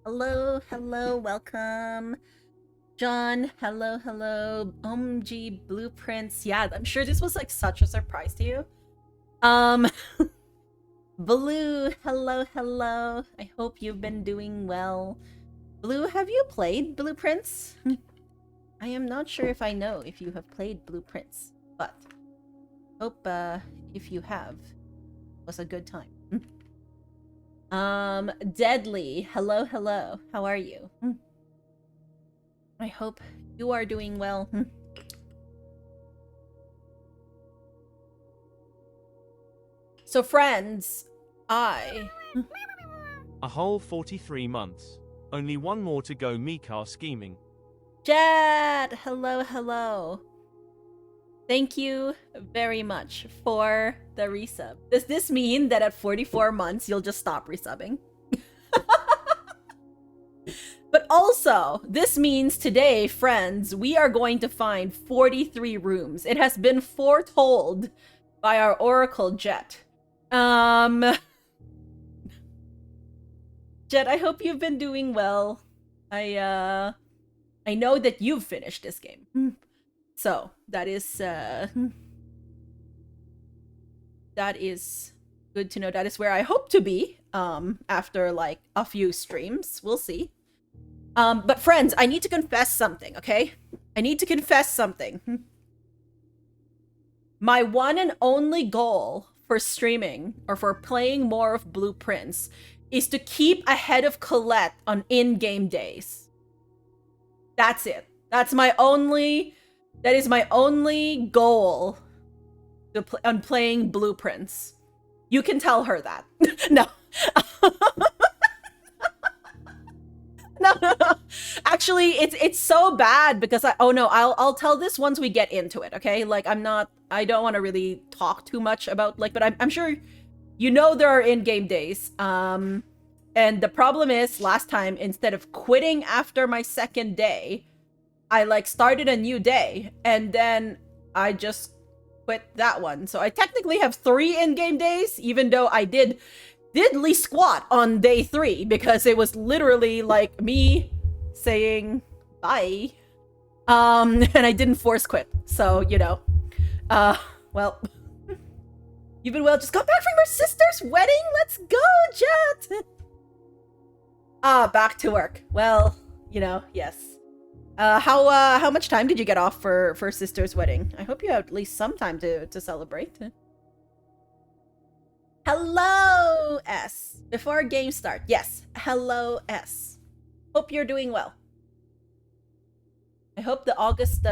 Hello, hello, welcome. John, hello, hello. OMG Blueprints. Yeah, I'm sure this was like such a surprise to you. Um, Blue, hello, hello. I hope you've been doing well. Blue, have you played Blueprints? I am not sure if I know if you have played Blueprints, but hope if you have, it was a good time. Deadly, hello, hello. How are you? I hope you are doing well. So friends, I... A whole 43 months. Only one more to go, Mika scheming. Jet! Hello, hello. Thank you very much for the resub. Does this mean that at 44 months, you'll just stop resubbing? But also, this means today, friends, we are going to find 43 rooms. It has been foretold by our Oracle Jet. Jet, I hope you've been doing well. I know that you've finished this game. So, that is good to know. That is where I hope to be, after, like, a few streams. We'll see. But friends, I need to confess something, okay? I need to confess something. My one and only goal for streaming, or for playing more of Blueprints, is to keep ahead of Colette on in-game days. That's it. That is my only goal on playing Blueprints. You can tell her that. No. No. Actually, it's so bad because I'll tell this once we get into it, okay? Like, I don't want to really talk too much about, like, but I'm sure you know there are in-game days. And the problem is, last time, instead of quitting after my second day, I, like, started a new day, and then I just quit that one. So I technically have 3 in-game days, even though I did diddly squat on day 3, because it was literally, like, me saying bye. And I didn't force quit. So, you know. Well. You've been well. Just got back from your sister's wedding? Let's go, Jet! Back to work. Well, you know, yes. How much time did you get off for sister's wedding? I hope you have at least some time to celebrate. Hello, S. Before game start, yes. Hello, S. Hope you're doing well. I hope the August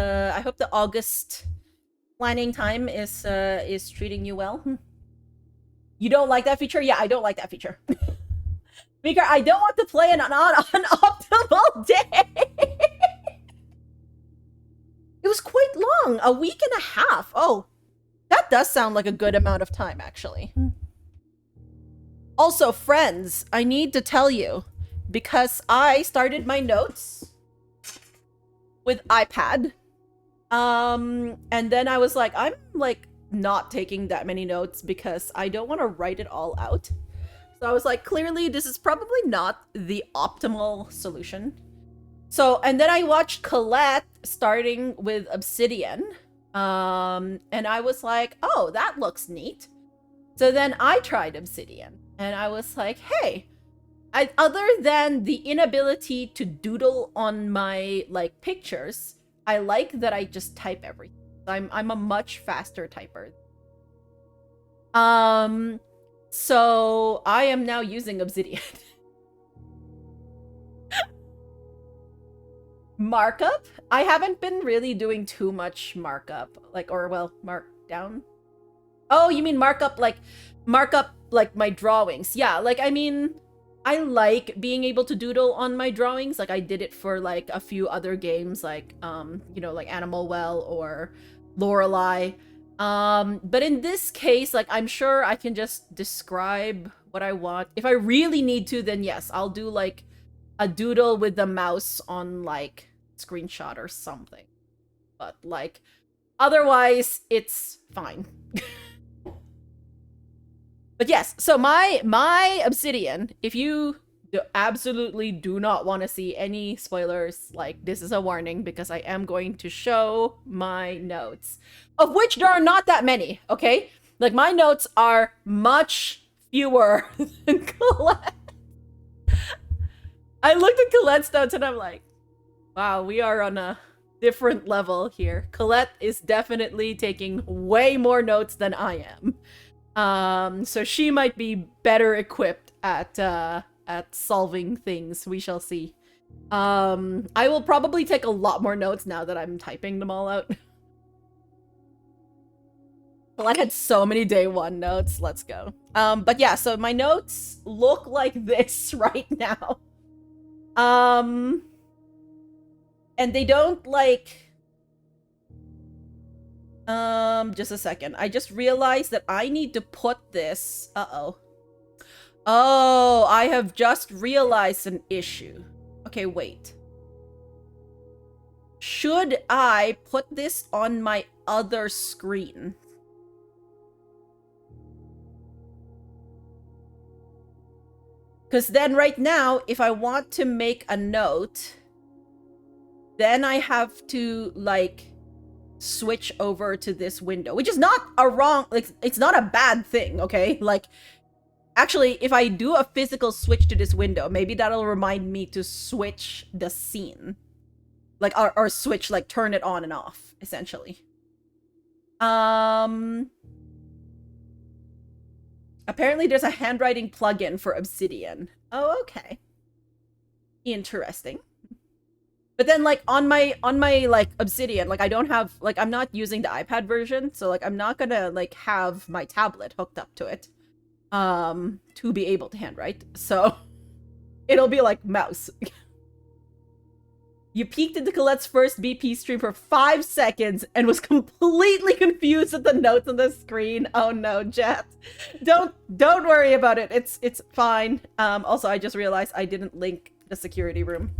planning time is treating you well. You don't like that feature? Yeah, I don't like that feature. Speaker, I don't want to play an optimal day. It was quite long, a week and a half. Oh, that does sound like a good amount of time, actually. Also, friends, I need to tell you, because I started my notes with iPad, and then I was like, I'm, like, not taking that many notes because I don't want to write it all out. So I was like, clearly this is probably not the optimal solution. So, and then I watched Colette starting with Obsidian, and I was like, oh, that looks neat. So then I tried Obsidian, and I was like, hey, other than the inability to doodle on my, like, pictures, I like that I just type everything. I'm a much faster typer. So I am now using Obsidian. Markup? I haven't been really doing too much markup, like, or, well, markdown. Oh, you mean markup like my drawings? Yeah, like, I mean, I like being able to doodle on my drawings. Like, I did it for, like, a few other games, like, you know, like Animal Well or Lorelei. But in this case, like, I'm sure I can just describe what I want. If I really need to, then yes, I'll do, like, a doodle with the mouse on, like, screenshot or something. But, like, otherwise, it's fine. But yes, so my Obsidian, if you absolutely do not want to see any spoilers. Like, this is a warning because I am going to show my notes, of which there are not that many, okay? Like, my notes are much fewer than Colette. I looked at Colette's notes and I'm like, wow, we are on a different level here. Colette is definitely taking way more notes than I am. So she might be better equipped at solving things. We shall see. I will probably take a lot more notes now that I'm typing them all out. Colette had so many day one notes. Let's go. But yeah, so my notes look like this right now. And they don't like... just a second. I just realized that I need to put this... Uh-oh. Oh, I have just realized an issue. Okay, wait. Should I put this on my other screen? Because then right now, if I want to make a note, then I have to, like, switch over to this window, which is not a wrong, like, it's not a bad thing, okay? Like, actually, if I do a physical switch to this window, maybe that'll remind me to switch the scene. Like, or switch, like, turn it on and off, essentially. Apparently there's a handwriting plugin for Obsidian. Oh, okay. Interesting. But then, like, on my like Obsidian, like, I don't have, like, I'm not using the iPad version, so, like, I'm not gonna, like, have my tablet hooked up to it to be able to handwrite. So it'll be like mouse. You peeked into Colette's first BP stream for 5 seconds and was completely confused at the notes on the screen. Oh no, Jet. Don't worry about it. It's fine. Also, I just realized I didn't link the security room.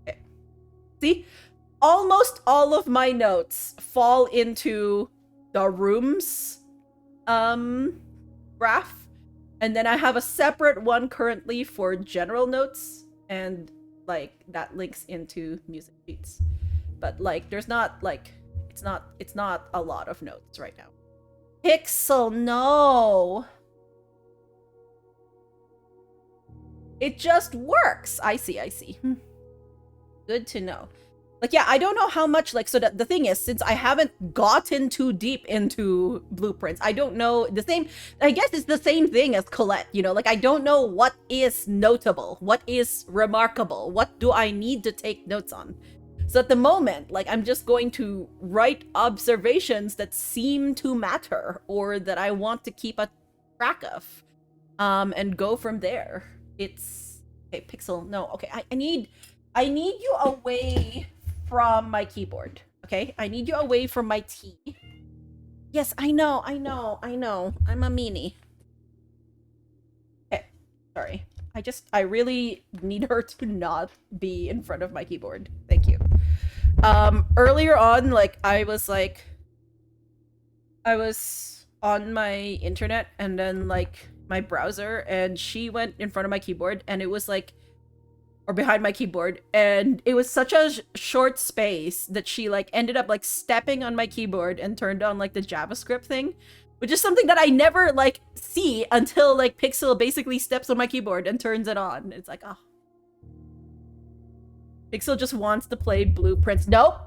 Okay. See? Almost all of my notes fall into the rooms graph. And then I have a separate one currently for general notes. And, like, that links into music sheets. But, like, there's not, like, it's not a lot of notes right now. Pixel, no! It just works! I see. Good to know. Like, yeah, I don't know how much, like, so the thing is, since I haven't gotten too deep into blueprints, I don't know the same, I guess it's the same thing as Colette, you know, like, I don't know what is notable, what is remarkable, what do I need to take notes on. So at the moment, like, I'm just going to write observations that seem to matter, or that I want to keep a track of, and go from there. It's, okay, Pixel, no, okay, I need you away from my keyboard, okay? I need you away from my T. Yes, I know. I'm a meanie. Okay, sorry. I really need her to not be in front of my keyboard. Thank you. Earlier on, like, I was on my internet and then, like, my browser, and she went in front of my keyboard, and it was, like, or behind my keyboard, and it was such a short space that she, like, ended up, like, stepping on my keyboard and turned on, like, the JavaScript thing, which is something that I never, like, see until, like, Pixel basically steps on my keyboard and turns it on. It's like, oh. Pixel just wants to play blueprints. Nope.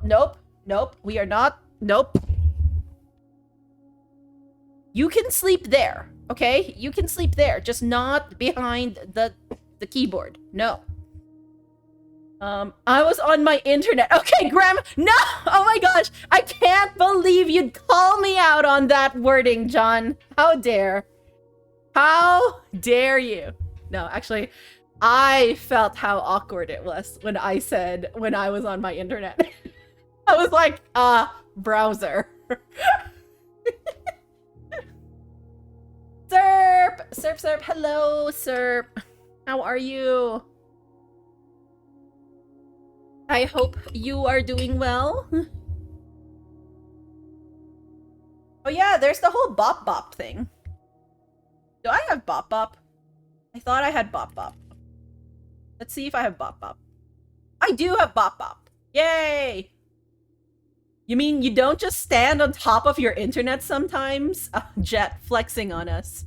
We are not. Nope. You can sleep there, okay? You can sleep there, just not behind the keyboard. No. I was on my internet. Okay, Graham. No! Oh my gosh. I can't believe you'd call me out on that wording, John. How dare. How dare you? No, actually, I felt how awkward it was when I said when I was on my internet. I was like, browser. Serp. Hello, Serp. How are you? I hope you are doing well. Oh yeah, there's the whole Bop Bop thing. Do I have Bop Bop? I thought I had Bop Bop. Let's see if I have Bop Bop. I do have Bop Bop. Yay! You mean you don't just stand on top of your internet sometimes? Jet flexing on us.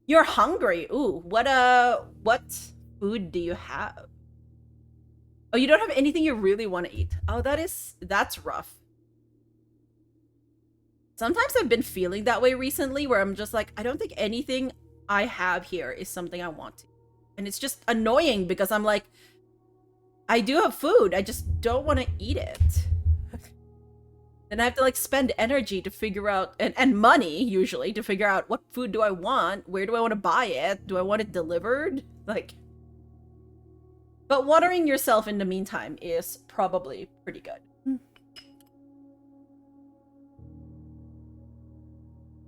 You're hungry. Ooh, what food do you have? Oh, you don't have anything you really want to eat. Oh, that's rough. Sometimes I've been feeling that way recently where I'm just like, I don't think anything I have here is something I want to. And it's just annoying because I'm like, I do have food. I just don't want to eat it. Then I have to like spend energy to figure out, and money usually, to figure out what food do I want? Where do I want to buy it? Do I want it delivered? Like, but watering yourself in the meantime is probably pretty good.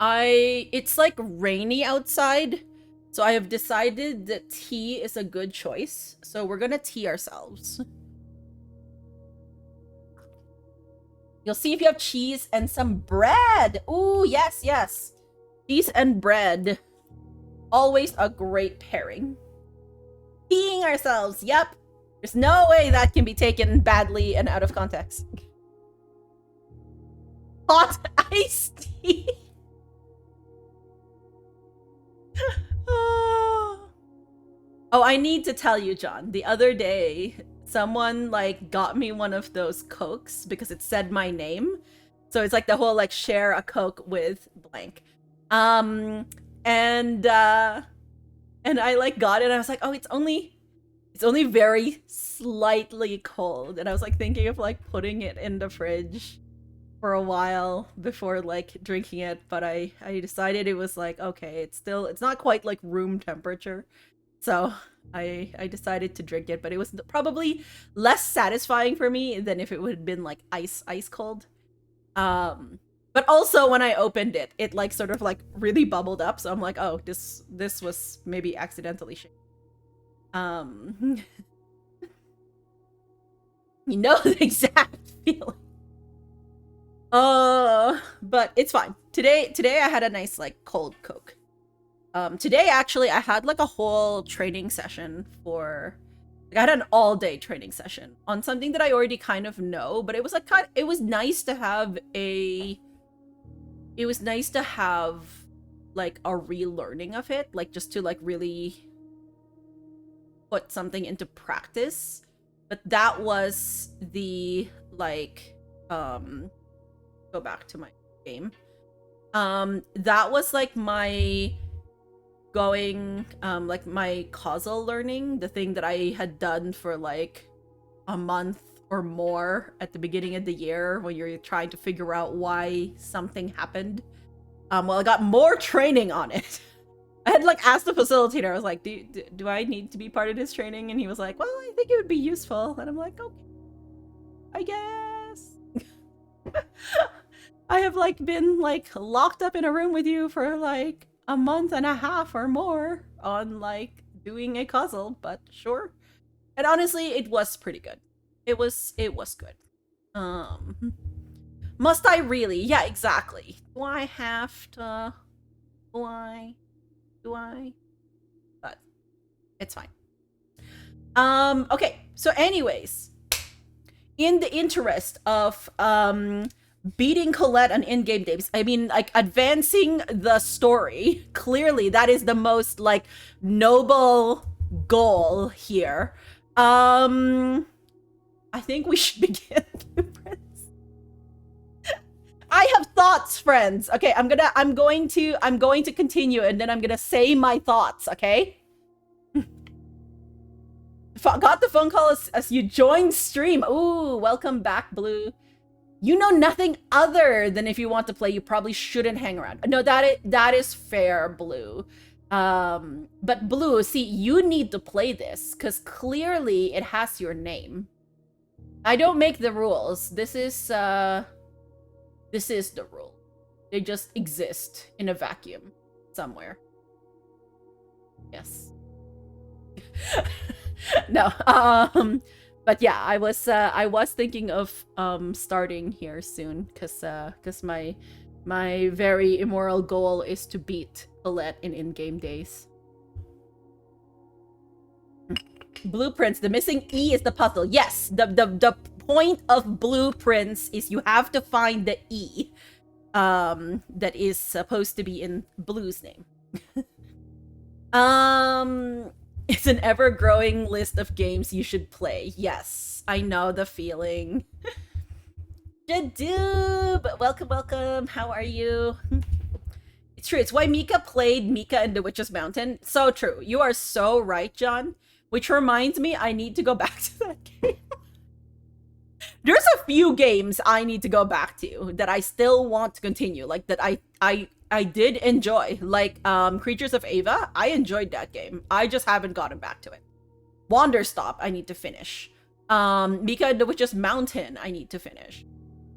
It's like rainy outside, so I have decided that tea is a good choice. So we're gonna tea ourselves. You'll see if you have cheese and some bread. Ooh, yes, yes. Cheese and bread. Always a great pairing. Teaing ourselves, yep. There's no way that can be taken badly and out of context. Hot iced tea. Oh, I need to tell you, John. The other day, someone like got me one of those Cokes because it said my name. So it's like the whole like share a Coke with blank. And I like got it and I was like, oh, it's only very slightly cold. And I was like thinking of like putting it in the fridge for a while before like drinking it, but I decided it was like, okay, it's not quite like room temperature. So I decided to drink it, but it was probably less satisfying for me than if it would have been like ice cold. But also when I opened it, it like sort of like really bubbled up, so I'm like, oh, this was maybe accidentally shaken. You know the exact feeling. But it's fine. Today I had a nice like cold Coke. Today actually I had like a whole training session for, like, I had an all-day training session on something that I already kind of know, but it was like it was nice to have like a relearning of it, like just to like really put something into practice. But that was the like go back to my game. That was like my going like my causal learning, the thing that I had done for like a month or more at the beginning of the year when you're trying to figure out why something happened. Well, I got more training on it. I had like asked the facilitator, I was like, do I need to be part of this training? And he was like, well, I think it would be useful. And I'm like, okay, I guess. I have like been like locked up in a room with you for like a month and a half or more on like doing a causal, but sure. And honestly, it was pretty good. It was good. Must I really? Yeah, exactly. Do I have to? Do I? But it's fine. Okay. So anyways, in the interest of beating Colette on in-game games, I mean, like, advancing the story, clearly that is the most like noble goal here. I think we should begin. I have thoughts, friends. Okay, I'm going to continue, and then I'm gonna say my thoughts, okay? Got the phone call as you joined stream. Ooh, welcome back, Blue. You know nothing other than if you want to play, you probably shouldn't hang around. No, that is fair, Blue. But Blue, see, you need to play this, because clearly it has your name. I don't make the rules. This is the rule. They just exist in a vacuum somewhere. Yes. No. But yeah, I was thinking of starting here soon, cause my My very immoral goal is to beat Colette in in-game days. Blueprints. The missing E is the puzzle. Yes, the point of blueprints is you have to find the E that is supposed to be in Blue's name. It's an ever-growing list of games you should play. Yes, I know the feeling. Jadoob! Welcome, welcome. How are you? It's true. It's why Mika played Mika and the Witch's Mountain. So true. You are so right, John. Which reminds me, I need to go back to that game. There's a few games I need to go back to that I still want to continue. Like, that I did enjoy. Like, Creatures of Ava. I enjoyed that game. I just haven't gotten back to it. Wanderstop, I need to finish. Mika and the Witch's Mountain, I need to finish.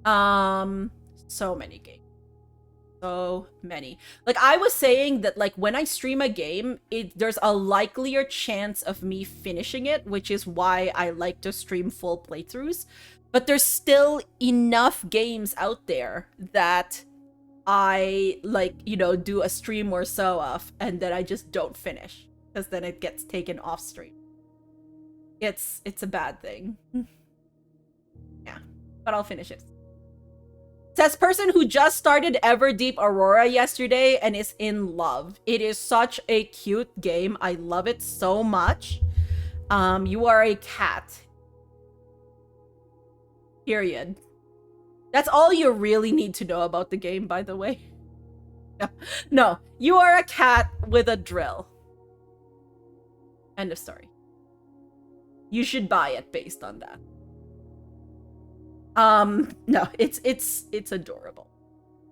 So many games. So many. Like, I was saying that, like, when I stream a game, there's a likelier chance of me finishing it, which is why I like to stream full playthroughs. But there's still enough games out there that I, like, you know, do a stream or so of, and then I just don't finish, because then it gets taken off stream. It's a bad thing. Yeah, but I'll finish it. Says person who just started Everdeep Aurora yesterday and is in love. It is such a cute game. I love it so much. You are a cat. Period. That's all you really need to know about the game, by the way. No, you are a cat with a drill. End of story. You should buy it based on that. No, it's adorable.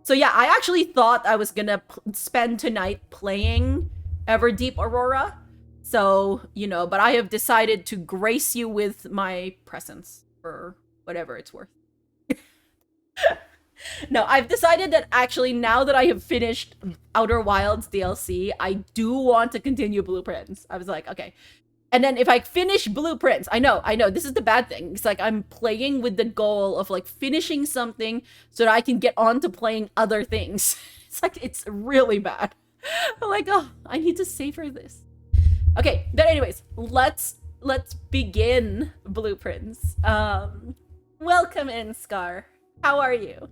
So yeah, I actually thought I was gonna spend tonight playing Everdeep Aurora. So, you know, but I have decided to grace you with my presence for whatever it's worth. No, I've decided that actually now that I have finished Outer Wilds DLC, I do want to continue Blueprints. I was like, okay. And then if I finish Blueprints, I know, this is the bad thing. It's like I'm playing with the goal of like finishing something so that I can get on to playing other things. It's like, it's really bad. I'm like, oh, I need to savor this. Okay, but anyways, let's begin Blueprints. Welcome in, Scar. How are you?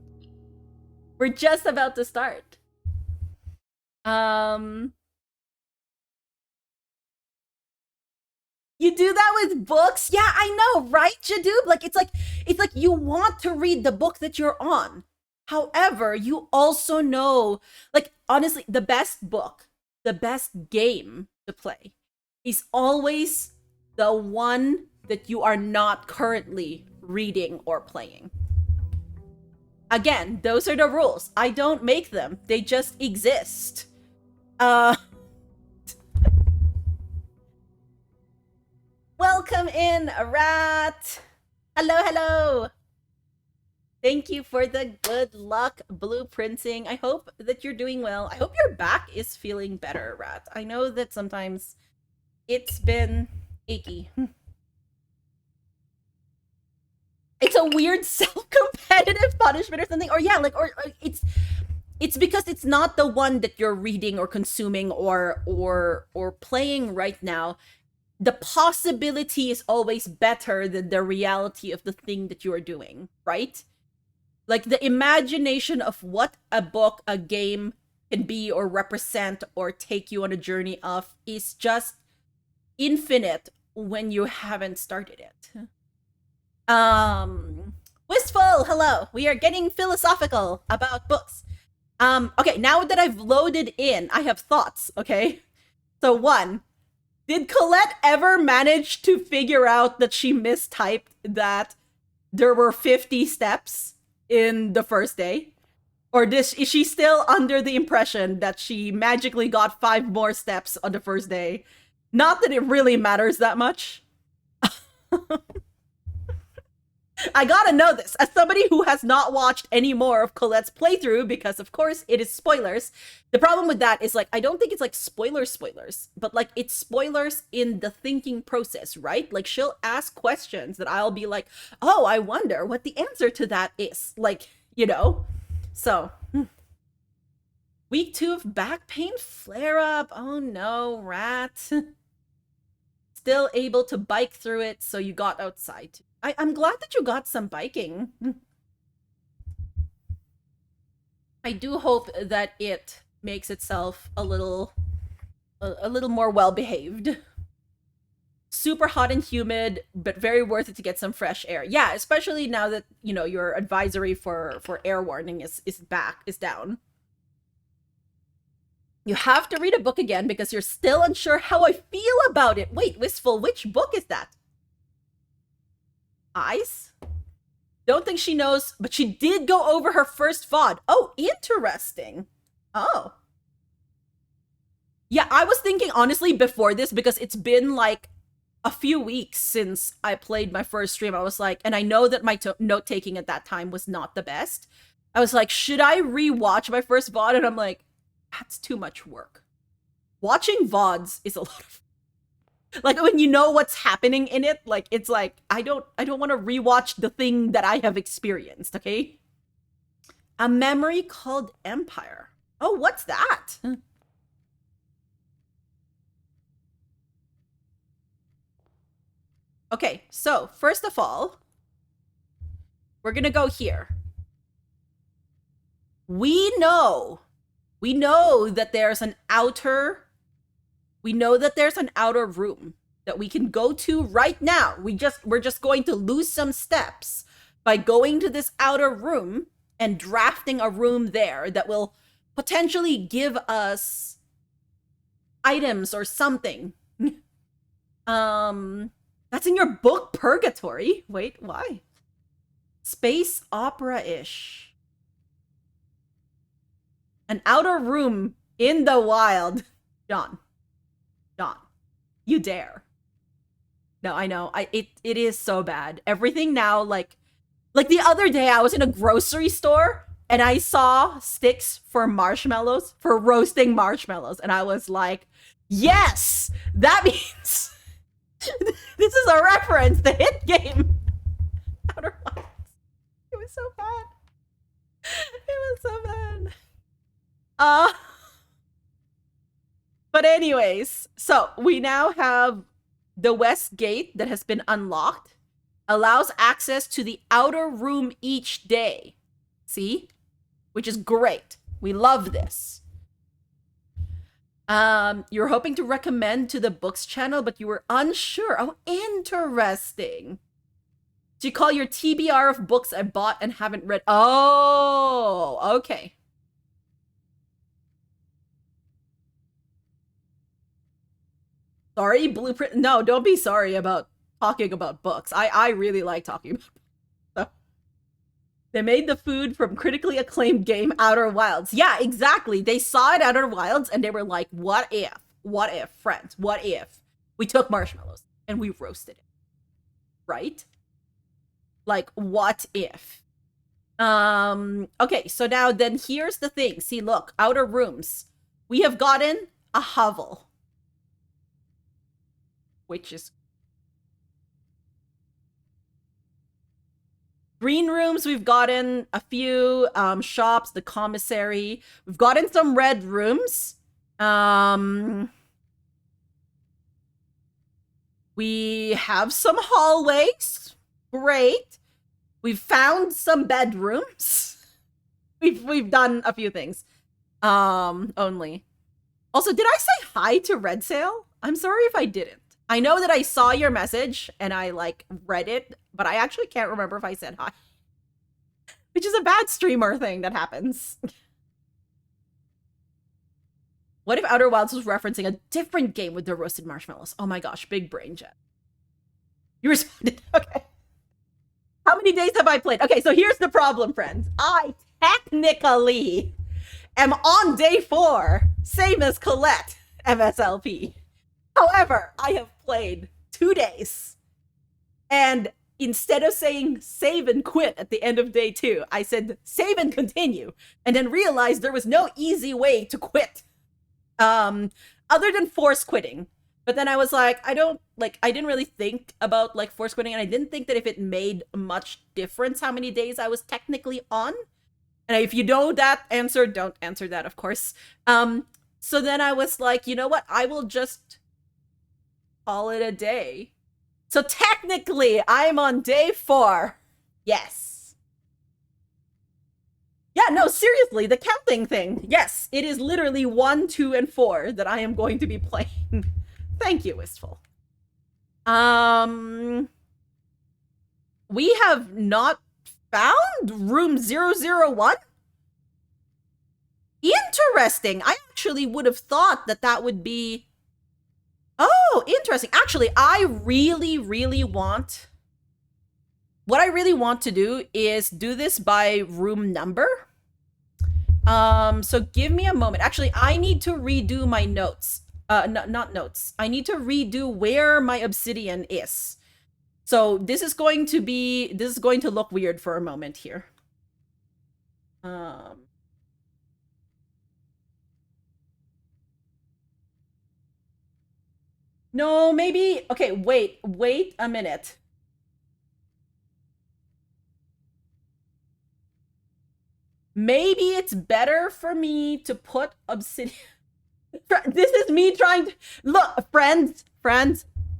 We're just about to start. You do that with books? Yeah, I know, right, Jadoob? Like it's like you want to read the book that you're on. However, you also know, like, honestly, the best book, the best game to play is always the one that you are not currently reading or playing. Again, those are the rules. I don't make them. They just exist. Welcome in, Rat. Hello, hello. Thank you for the good luck blueprinting. I hope that you're doing well. I hope your back is feeling better, Rat. I know that sometimes it's been achy. It's a weird self-competitive punishment or something. Or yeah, like, or it's because it's not the one that you're reading or consuming or playing right now. The possibility is always better than the reality of the thing that you are doing, right? Like the imagination of what a book, a game can be or represent or take you on a journey of is just infinite when you haven't started it. Wistful, hello. We are getting philosophical about books. Okay, now that I've loaded in, I have thoughts, okay? So one, did Colette ever manage to figure out that she mistyped that there were 50 steps in the first day? Or is she still under the impression that she magically got 5 more steps on the first day? Not that it really matters that much. I gotta know this, as somebody who has not watched any more of Colette's playthrough, because of course it is spoilers. The problem with that is, like, I don't think it's like spoilers, but like it's spoilers in the thinking process, right? Like she'll ask questions that I'll be like, oh, I wonder what the answer to that is. Like, you know? So, Week 2 of back pain flare up. Oh no, rat. Still able to bike through it, so you got outside. I'm glad that you got some biking. I do hope that it makes itself a little more well behaved. Super hot and humid, but very worth it to get some fresh air. Yeah, especially now that your advisory for air warning is down. You have to read a book again because you're still unsure how I feel about it. Wait, Wistful, which book is that? Eyes? Don't think she knows, but she did go over her first VOD. Oh, interesting. Oh. Yeah, I was thinking honestly before this, because it's been like a few weeks since I played my first stream. I was like, and I know that my note taking at that time was not the best. I was like, should I rewatch my first VOD? And I'm like, that's too much work. Watching VODs is a lot of like when you know what's happening in it, like it's like I don't want to rewatch the thing that I have experienced, okay? A memory called Empire. Oh, what's that? Okay, so first of all, we're gonna go here. We know that there's an outer room that we can go to right now. We're just going to lose some steps by going to this outer room and drafting a room there that will potentially give us items or something. That's in your book, Purgatory. Wait, why? Space opera-ish. An outer room in the wild. John, you dare. No, I know. It is so bad. Everything now, like the other day I was in a grocery store and I saw sticks for marshmallows, for roasting marshmallows, and I was like, yes, that means this is a reference, the hit game. Outer Wilds. It was so bad. It was so bad. But anyways, so we now have the west gate that has been unlocked. Allows access to the outer room each day. See? Which is great. We love this. You're hoping to recommend to the books channel, but you were unsure. Oh, interesting. Do you call your TBR of books I bought and haven't read? Oh, okay. Sorry, Blueprint. No, don't be sorry about talking about books. I really like talking about books. So. They made the food from critically acclaimed game Outer Wilds. Yeah, exactly. They saw it Outer Wilds and they were like, what if, friends, what if we took marshmallows and we roasted it? Right? Like, what if? Okay, so now then here's the thing. See, look, outer rooms. We have gotten a hovel. Which is green rooms. We've gotten a few shops, the commissary. We've gotten some red rooms. We have some hallways. Great. We've found some bedrooms. We've done a few things. Only. Also, did I say hi to Red Sail? I'm sorry if I didn't. I know that I saw your message and I like read it, but I actually can't remember if I said hi. Which is a bad streamer thing that happens. What if Outer Wilds was referencing a different game with the roasted marshmallows? Oh my gosh, big brain jet. You responded, okay. How many days have I played? Okay, so here's the problem, friends. I technically am on day 4, same as Colette, MSLP. However, I have played 2 days. And instead of saying save and quit at the end of day 2, I said save and continue. And then realized there was no easy way to quit. Other than force quitting. But then I was like, I didn't really think about like force quitting. And I didn't think that if it made much difference how many days I was technically on. And if you know that answer, don't answer that, of course. So then I was like, you know what? I will just call it a day. So technically, I'm on day 4. Yes. Yeah, no, seriously, the counting thing. Yes, it is literally 1, 2, and 4 that I am going to be playing. Thank you, Wistful. We have not found room 001? Interesting. I actually would have thought that that would be. Oh, interesting. Actually, I really, really want. What I really want to do is do this by room number. So give me a moment. Actually, I need to redo my notes. Not notes. I need to redo where my obsidian is. So this is going to look weird for a moment here. No, maybe. Okay, wait a minute. Maybe it's better for me to put obsidian. This is me trying to look, friends.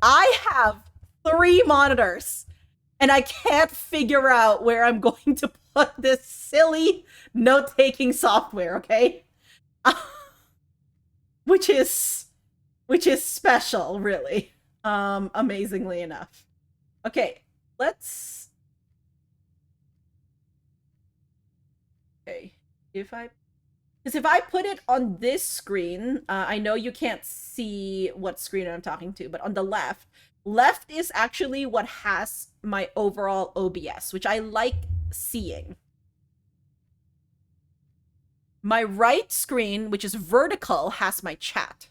I have 3 monitors, and I can't figure out where I'm going to put this silly note-taking software. Okay, which is special, really. Amazingly enough. Okay, let's. Okay, because if I put it on this screen, I know you can't see what screen I'm talking to, but on the left is actually what has my overall OBS, which I like seeing. My right screen, which is vertical, has my chat.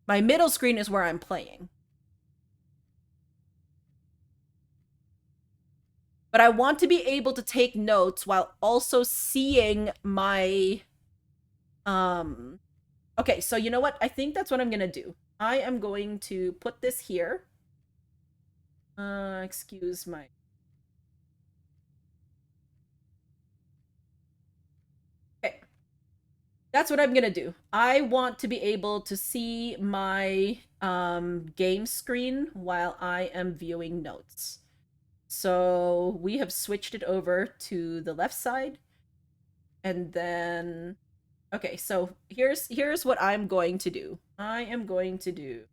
My middle screen is where I'm playing. But I want to be able to take notes while also seeing my okay, so you know what? I think that's what I'm gonna do. I am going to put this here. Excuse my. Okay. That's what I'm gonna do. I want to be able to see my game screen while I am viewing notes. So we have switched it over to the left side. And then okay, so here's what I'm going to do. I am going to do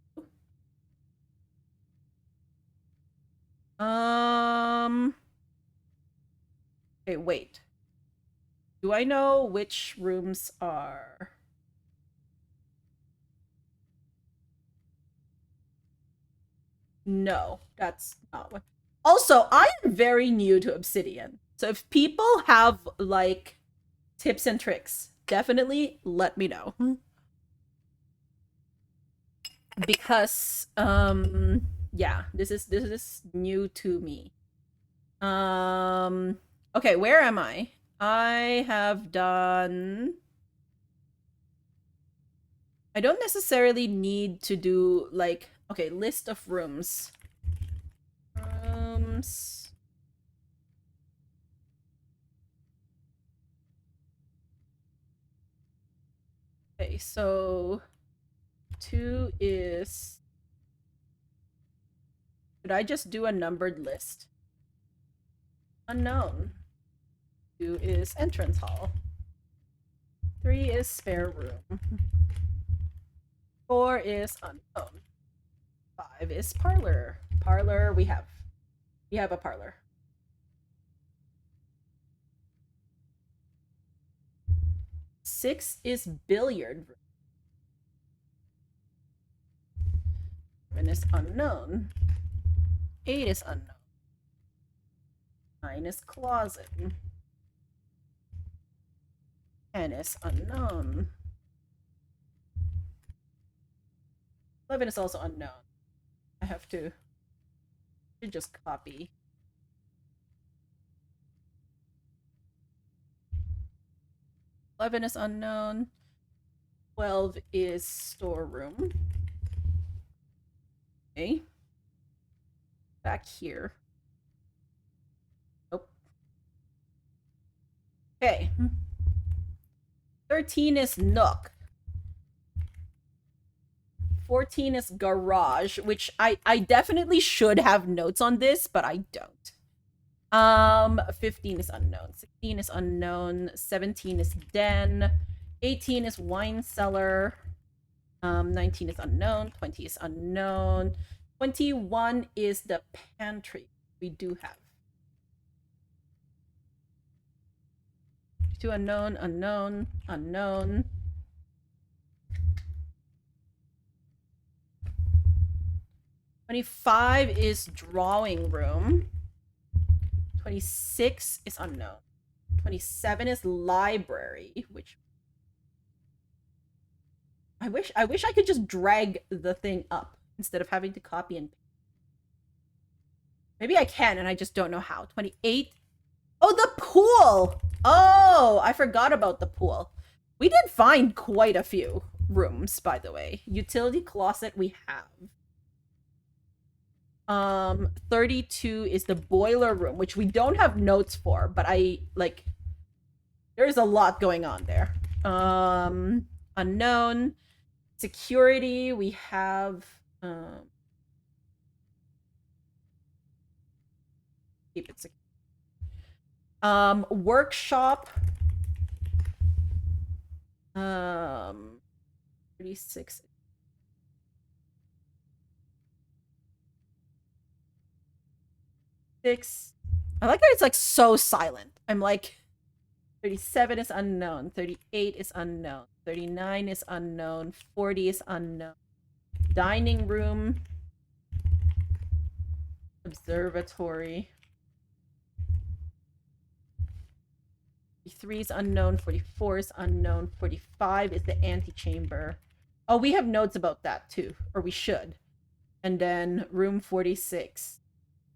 okay, wait. Do I know which rooms are? No, that's not what. Also, I am very new to Obsidian. So if people have like tips and tricks, definitely let me know. Because yeah, this is new to me. Okay, where am I? I have done. I don't necessarily need to do like okay, list of rooms. Rooms. Okay, so 2 is. Should I just do a numbered list? Unknown. 2 is entrance hall. 3 is spare room. 4 is unknown. 5 is parlor. Parlor, we have a parlor. 6 is billiard room. 7 is unknown. 8 is unknown. 9 is closet. 10 is unknown. 11 is also unknown. I have to just copy. 11 is unknown. 12 is storeroom. Okay. Back here. Okay. 13 is Nook. 14 is Garage, which I definitely should have notes on this, but I don't. 15 is unknown. 16 is unknown. 17 is Den. 18 is Wine Cellar. 19 is unknown. 20 is unknown. 21 is the pantry. We do have. 2 unknown, unknown, unknown. 25 is drawing room. 26 is unknown. 27 is library, which I wish I could just drag the thing up instead of having to copy and paste. Maybe I can and I just don't know how. 28. Oh, the pool. Oh, I forgot about the pool. We did find quite a few rooms, by the way. Utility closet we have. 32 is the boiler room, which we don't have notes for, but there's a lot going on there. Unknown. Security, we have keep it secure. Workshop. 36. I like that it's like so silent. I'm like 37 is unknown, 38 is unknown, 39 is unknown, 40 is unknown. Dining room. Observatory. 43 is unknown, 44 is unknown, 45 is the antechamber. Oh, we have notes about that too, or we should. And then room 46,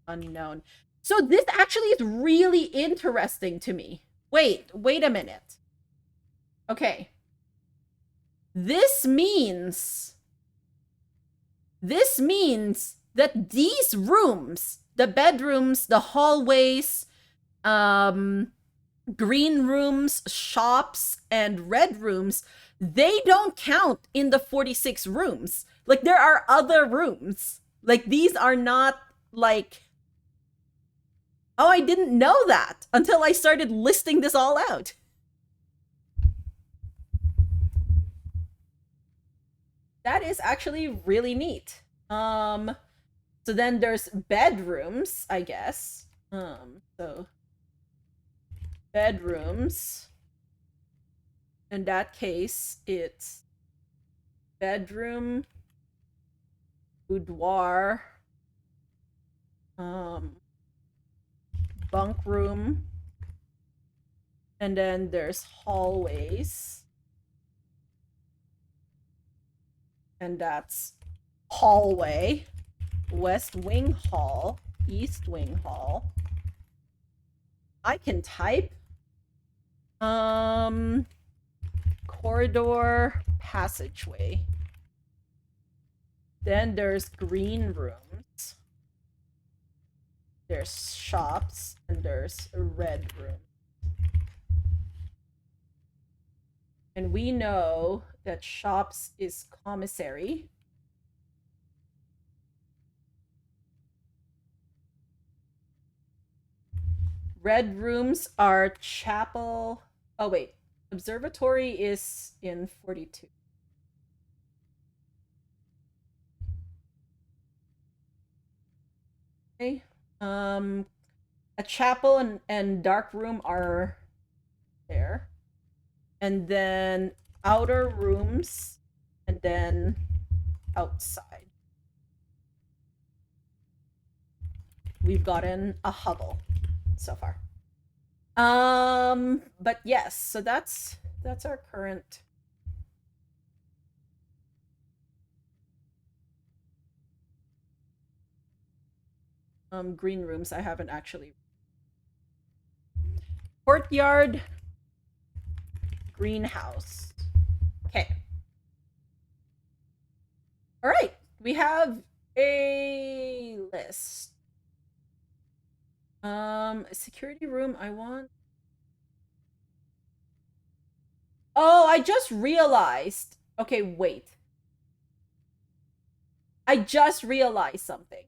unknown. So this actually is really interesting to me. Wait a minute. Okay. This means that these rooms, the bedrooms, the hallways, green rooms, shops, and red rooms, they don't count in the 46 rooms. Like, there are other rooms. Like, these are not, like... Oh, I didn't know that until I started listing this all out. That is actually really neat. So then there's bedrooms, I guess. So bedrooms. In that case, it's bedroom, boudoir, bunk room, and then there's hallways, and that's hallway, west wing hall, east wing hall. I can type. Corridor, passageway. Then there's green rooms. There's shops, and there's a red room. And we know that shops is commissary. Red rooms are chapel. Oh, wait. Observatory is in 42. Okay. A chapel and dark room are there. And then outer rooms, and then outside. We've gotten a hovel so far. But yes, so that's our current green rooms. I haven't actually. Courtyard, greenhouse. Okay. All right, we have a list. Security room, I want Oh, I just realized. Okay, wait. I just realized something.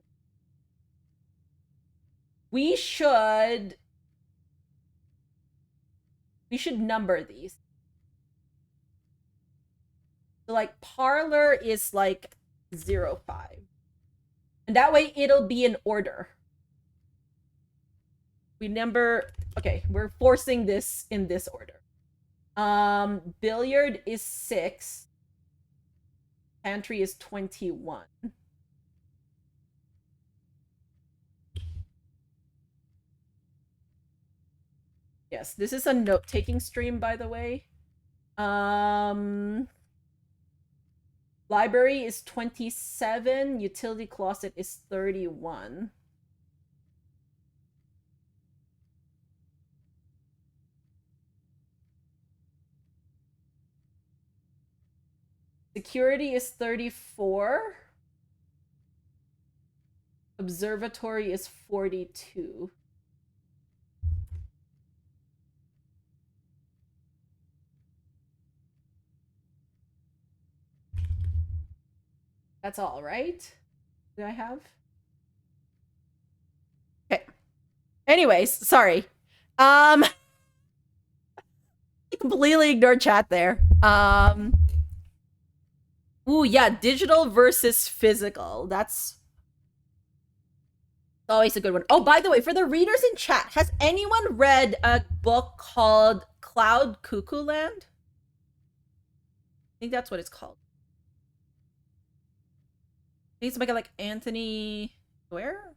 We should we should number these. So like parlor is like 05. And that way it'll be in order. We number okay, we're forcing this in this order. Billiard is 6. Pantry is 21. Yes, this is a note-taking stream, by the way. Library is 27. Utility closet is 31. Security is 34. Observatory is 42. That's all, right? Do I have? Okay. Anyways, sorry. I completely ignored chat there. Ooh, yeah, digital versus physical. That's always a good one. Oh, by the way, for the readers in chat, has anyone read a book called Cloud Cuckoo Land? I think that's what it's called. I think it's by like Anthony Where?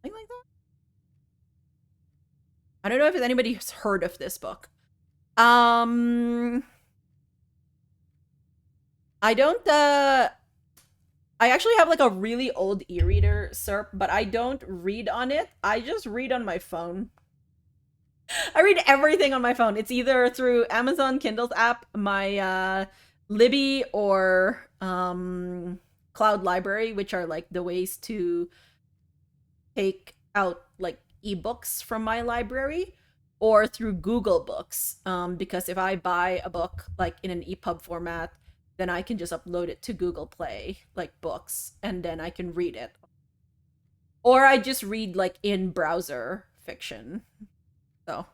Something like that. I don't know if anybody's heard of this book. I don't I actually have like a really old e-reader, SERP, but I don't read on it. I just read on my phone. I read everything on my phone. It's either through Amazon Kindle's app, my Libby, or Cloud Library, which are like the ways to take out like ebooks from my library, or through Google Books. Because if I buy a book like in an EPUB format, then I can just upload it to Google Play, like books, and then I can read it. Or I just read like in browser fiction. So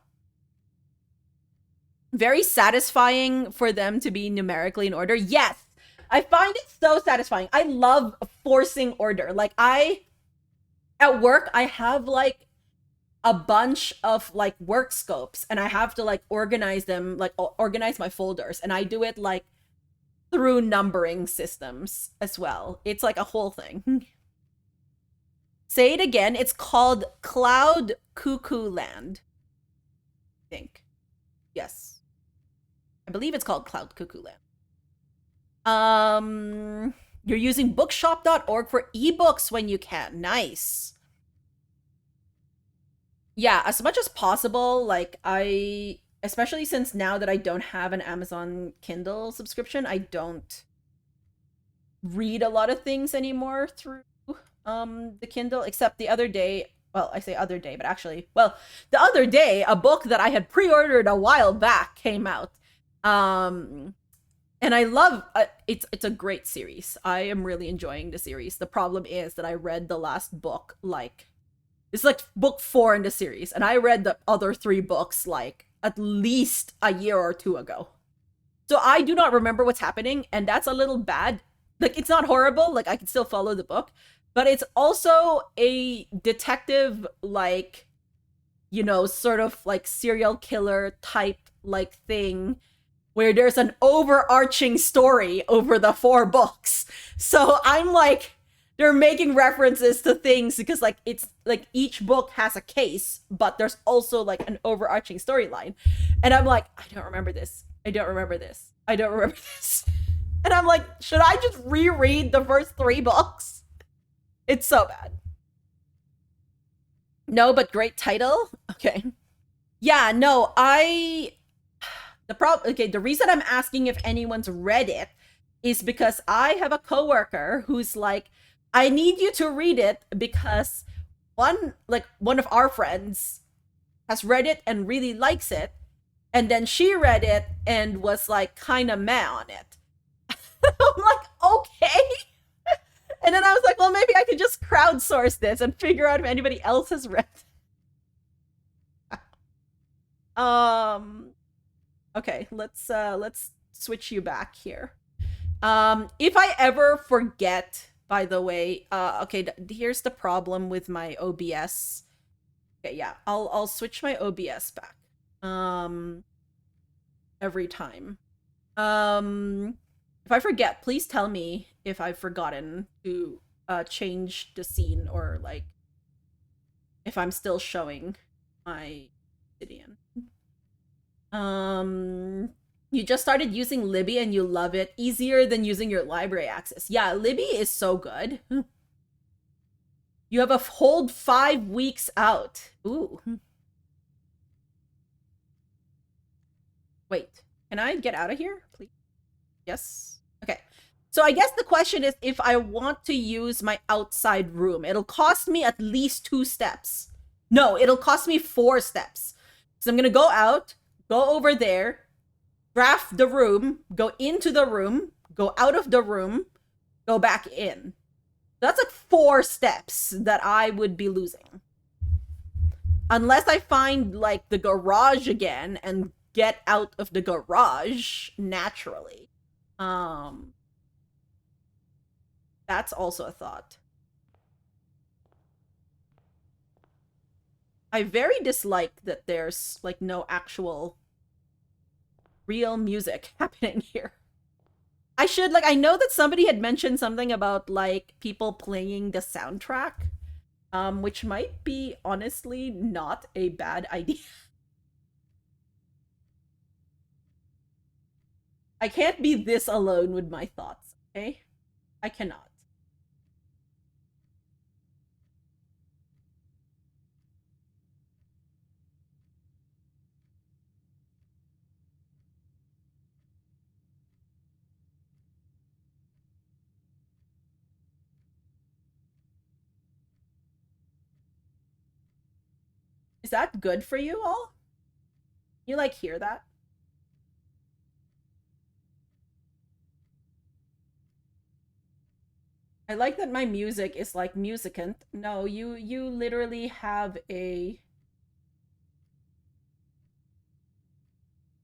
very satisfying for them to be numerically in order. Yes, I find it so satisfying. I love forcing order. Like at work, I have like a bunch of like work scopes, and I have to like organize them, like organize my folders, and I do it like through numbering systems as well. It's like a whole thing. Say it again. It's called Cloud Cuckoo Land. I think. Yes. I believe it's called Cloud Cuckoo Land. You're using bookshop.org for ebooks when you can. Nice. Yeah, as much as possible, like especially since now that I don't have an Amazon Kindle subscription, I don't read a lot of things anymore through the Kindle, except the other day, well, I say other day, but actually, well, the other day a book that I had pre-ordered a while back came out. And I love it's a great series. I am really enjoying the series. The problem is that I read the last book like it's like book 4 in the series, and I read the other 3 books like at least a year or 2 ago. So I do not remember what's happening, and that's a little bad. Like it's not horrible, like I can still follow the book, but it's also a detective like sort of like serial killer type like thing where there's an overarching story over the 4 books. So I'm like, they're making references to things because like it's like each book has a case, but there's also like an overarching storyline. And I'm like, I don't remember this. I don't remember this. I don't remember this. And I'm like, should I just reread the first 3 books? It's so bad. No, but great title. Okay. Yeah, no, the reason I'm asking if anyone's read it is because I have a coworker who's like, I need you to read it because one of our friends has read it and really likes it, And then she read it and was like kind of meh on it. I'm like, okay. And then I was like, well, maybe I could just crowdsource this and figure out if anybody else has read it. Okay, let's switch you back here. If I ever forget, by the way, okay, here's the problem with my OBS. Okay, yeah, I'll switch my OBS back. Every time. If I forget, please tell me if I've forgotten to change the scene, or like if I'm still showing my obsidian. You just started using Libby and you love it. Easier than using your library access. Yeah, Libby is so good. You have a whole 5 weeks out. Ooh. Wait, can I get out of here, please? Yes. Okay. So I guess the question is, if I want to use my outside room, it'll cost me at least 2 steps. No, it'll cost me 4 steps. So I'm gonna go out, go over there, draft the room, go into the room, go out of the room, go back in. That's like 4 steps that I would be losing. Unless I find like the garage again and get out of the garage naturally. That's also a thought. I very dislike that there's like no actual real music happening here. I know that somebody had mentioned something about like people playing the soundtrack, which might be honestly not a bad idea. I can't be this alone with my thoughts, okay? I cannot. Is that good for you all? You like hear that? I like that my music is like musicant. No, you literally have a,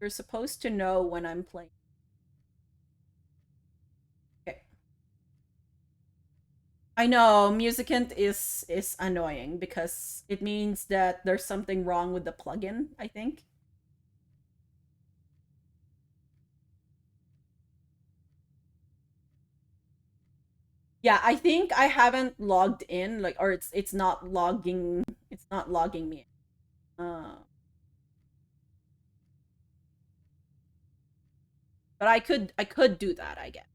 you're supposed to know when I'm playing. Okay. I know musicant is annoying because it means that there's something wrong with the plugin, I think. Yeah, I think I haven't logged in, like, or it's not logging, it's not logging me. But I could do that, I guess.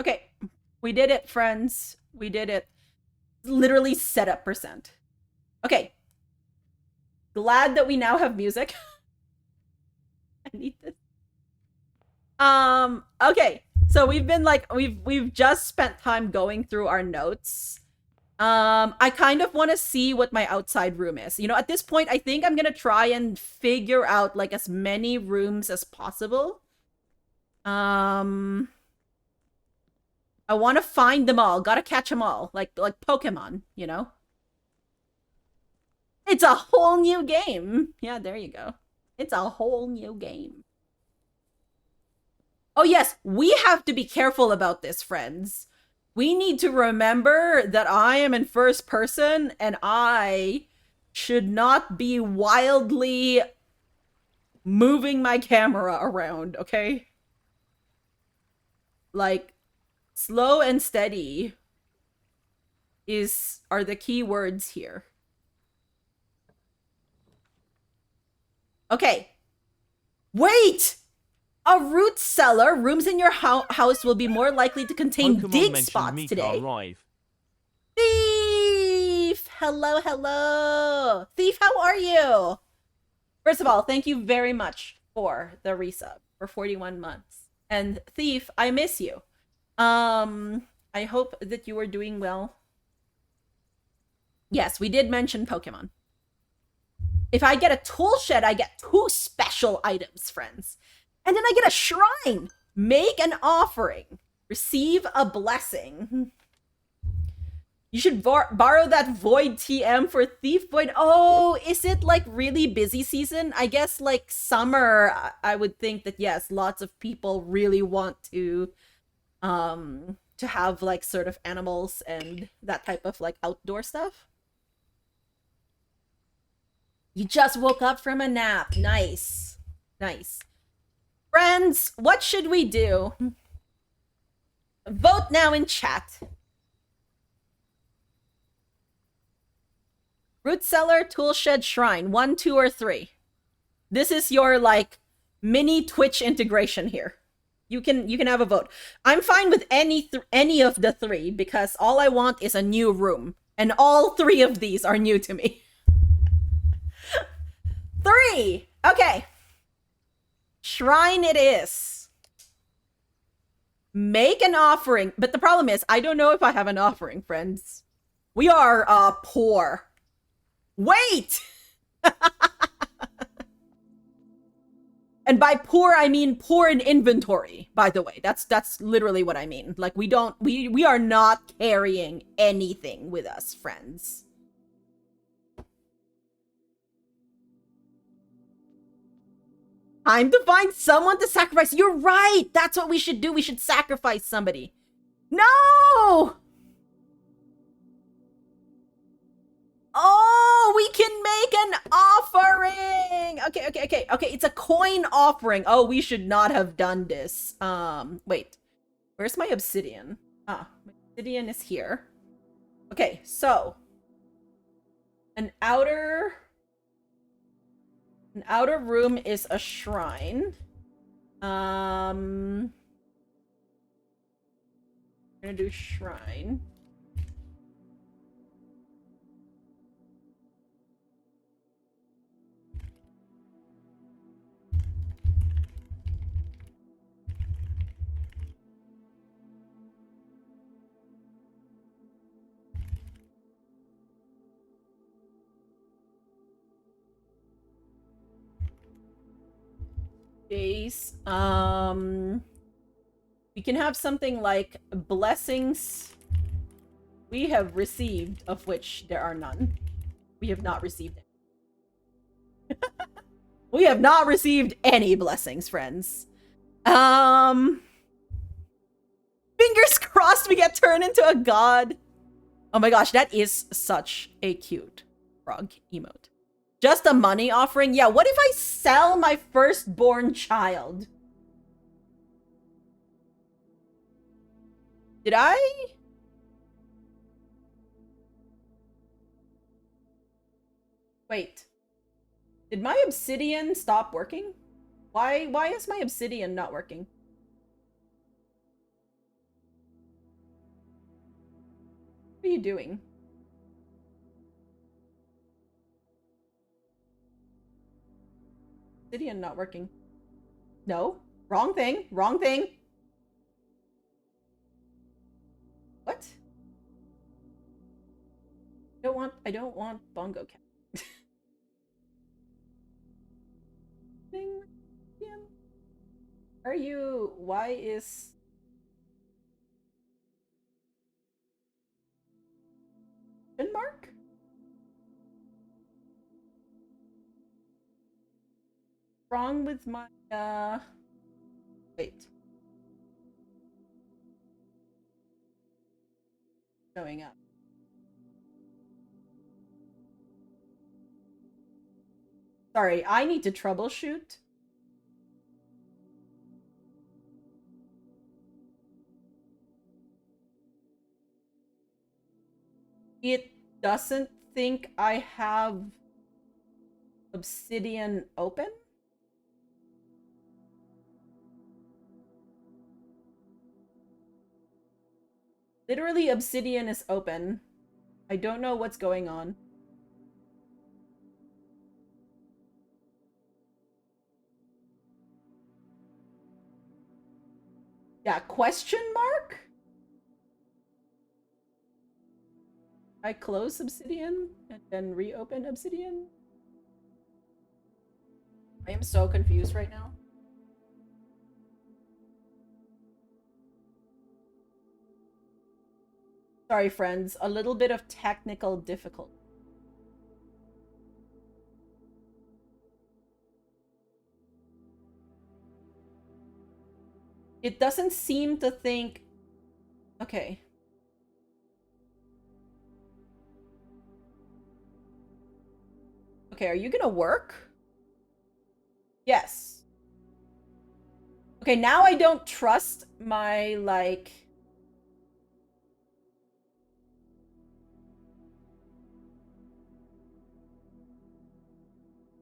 Okay, we did it, friends. We did it. Literally setup percent. Okay. Glad that we now have music. I need this. Okay. So we've been like we've just spent time going through our notes. I kind of want to see what my outside room is. You know, at this point I think I'm going to try and figure out like as many rooms as possible. I want to find them all. Got to catch them all. Like Pokemon, you know? It's a whole new game. Yeah, there you go. It's a whole new game. Oh, yes, we have to be careful about this, friends. We need to remember that I am in first person and I should not be wildly moving my camera around, okay? Like, slow and steady are the key words here. Okay. Wait! A root cellar. Rooms in your house will be more likely to contain Pokemon dig mentioned spots Mika today. Rive. Thief! Hello, hello. Thief, how are you? First of all, thank you very much for the resub for 41 months. And Thief, I miss you. I hope that you are doing well. Yes, we did mention Pokemon. If I get a tool shed, I get 2 special items, friends. And then I get a shrine. Make an offering. Receive a blessing. You should borrow that Void TM for Thief Void. Oh, is it like really busy season? I guess like summer, I would think that yes, lots of people really want to have like sort of animals and that type of like outdoor stuff. You just woke up from a nap. Nice. Nice. Friends, what should we do? Vote now in chat. Root cellar, tool shed, shrine. 1, 2, or 3. This is your like mini Twitch integration here. You can have a vote. I'm fine with any of the 3 because all I want is a new room, and all 3 of these are new to me. 3. Okay. Shrine it is. Make an offering. But the problem is, I don't know if I have an offering, friends. We are poor. Wait! And by poor, I mean poor in inventory, by the way. That's literally what I mean. Like we are not carrying anything with us, friends. Time to find someone to sacrifice. You're right. That's what we should do. We should sacrifice somebody. No! Oh, we can make an offering. Okay. It's a coin offering. Oh, we should not have done this. Wait. Where's my obsidian? Ah, my obsidian is here. Okay, so an outer room is a shrine. We're gonna do shrine. Days. We can have something like blessings we have received, of which there are none. We have not received it. We have not received any blessings, friends. Fingers crossed we get turned into a god. Oh my gosh, that is such a cute frog emote. Just a money offering? Yeah, what if I sell my firstborn child? Did I? Wait. Did my obsidian stop working? Why is my obsidian not working? What are you doing? Obsidian not working. No. Wrong thing. Wrong thing. What? I don't want bongo cat. Thing. Are you? Why is? Mark? Wrong with my wait. Showing up. Sorry, I need to troubleshoot. It doesn't think I have obsidian open. Literally, obsidian is open. I don't know what's going on. Yeah, question mark? I close Obsidian and then reopen Obsidian? I am so confused right now. Sorry, friends. A little bit of technical difficulty. It doesn't seem to think... Okay. Okay, are you gonna work? Yes. Okay, now I don't trust my, like...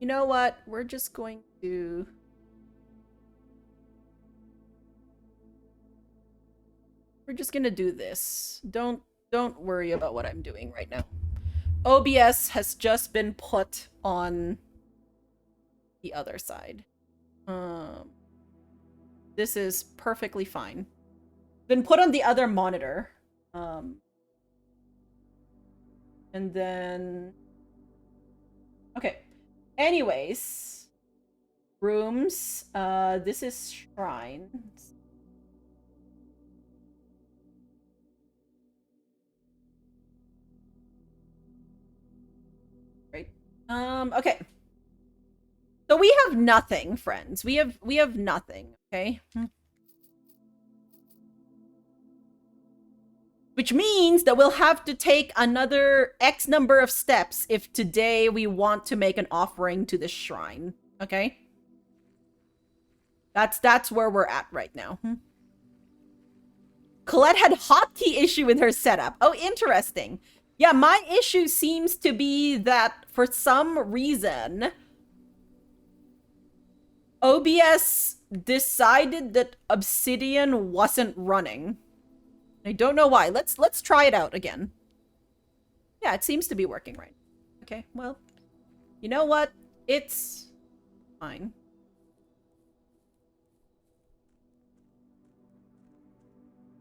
You know what? We're just going to... We're just gonna do this. Don't worry about what I'm doing right now. OBS has just been put on the other side. This is perfectly fine. Been put on the other monitor. And then... Okay. Anyways. Rooms. This is shrines. Right. Okay. So we have nothing, friends. We have nothing, okay? Which means that we'll have to take another X number of steps if today we want to make an offering to this shrine, okay? That's where we're at right now. Colette had hotkey issue with her setup. Oh, interesting. Yeah, my issue seems to be that for some reason... OBS decided that Obsidian wasn't running. I don't know why. Let's try it out again. Yeah, it seems to be working right. Okay, well, you know what? It's fine.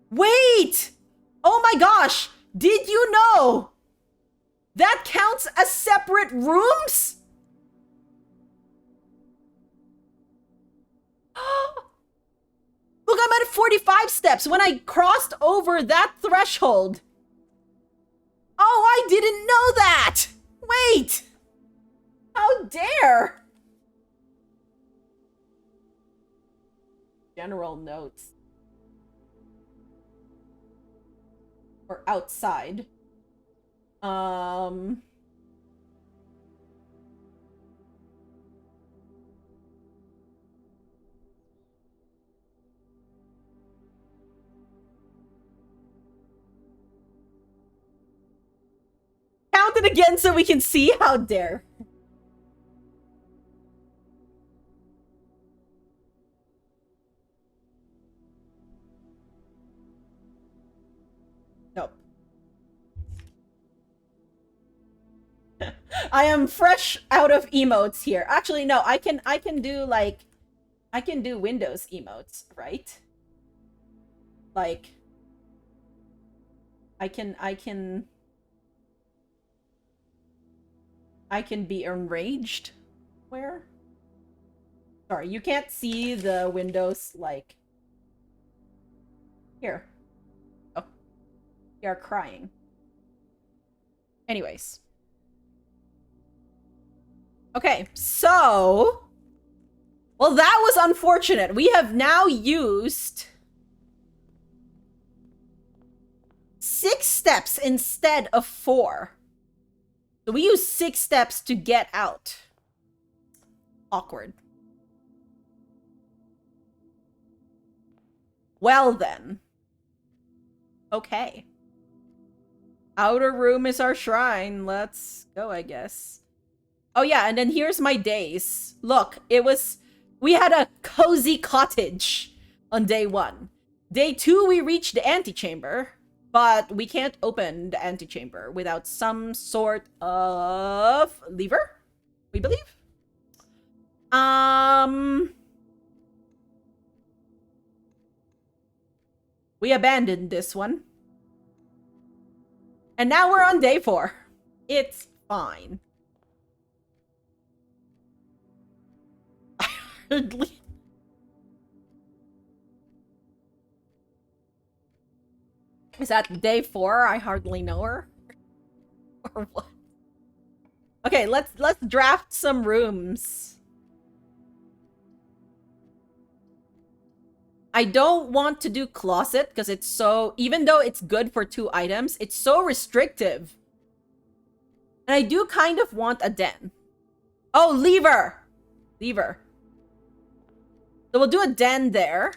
Wait! Oh my gosh! Did you know that counts as separate rooms? Look, I'm at 45 steps when I crossed over that threshold. Oh, I didn't know that! Wait! How dare! General notes. Or outside. Count it again so we can see. How dare. Nope. I am fresh out of emotes here. Actually, no, I can do like I can do Windows emotes, right? Like I can be enraged. Where? Sorry, you can't see the Windows, like... Here. Oh. You are crying. Anyways. Okay, so... Well, that was unfortunate. We have now used... 6 steps instead of 4. So we use 6 steps to get out. Awkward. Well then. Okay. Outer room is our shrine. Let's go, I guess. Oh yeah, and then here's my days. Look, we had a cozy cottage on day 1. Day 2, we reached the antechamber. But we can't open the antechamber without some sort of lever, we believe. We abandoned this one. And now we're on day 4. It's fine. I hardly... Is that day 4? I hardly know her? Or what? Okay, let's draft some rooms. I don't want to do closet because it's so, even though it's good for 2 items, it's so restrictive. And I do kind of want a den. Oh, lever! Lever. So we'll do a den there.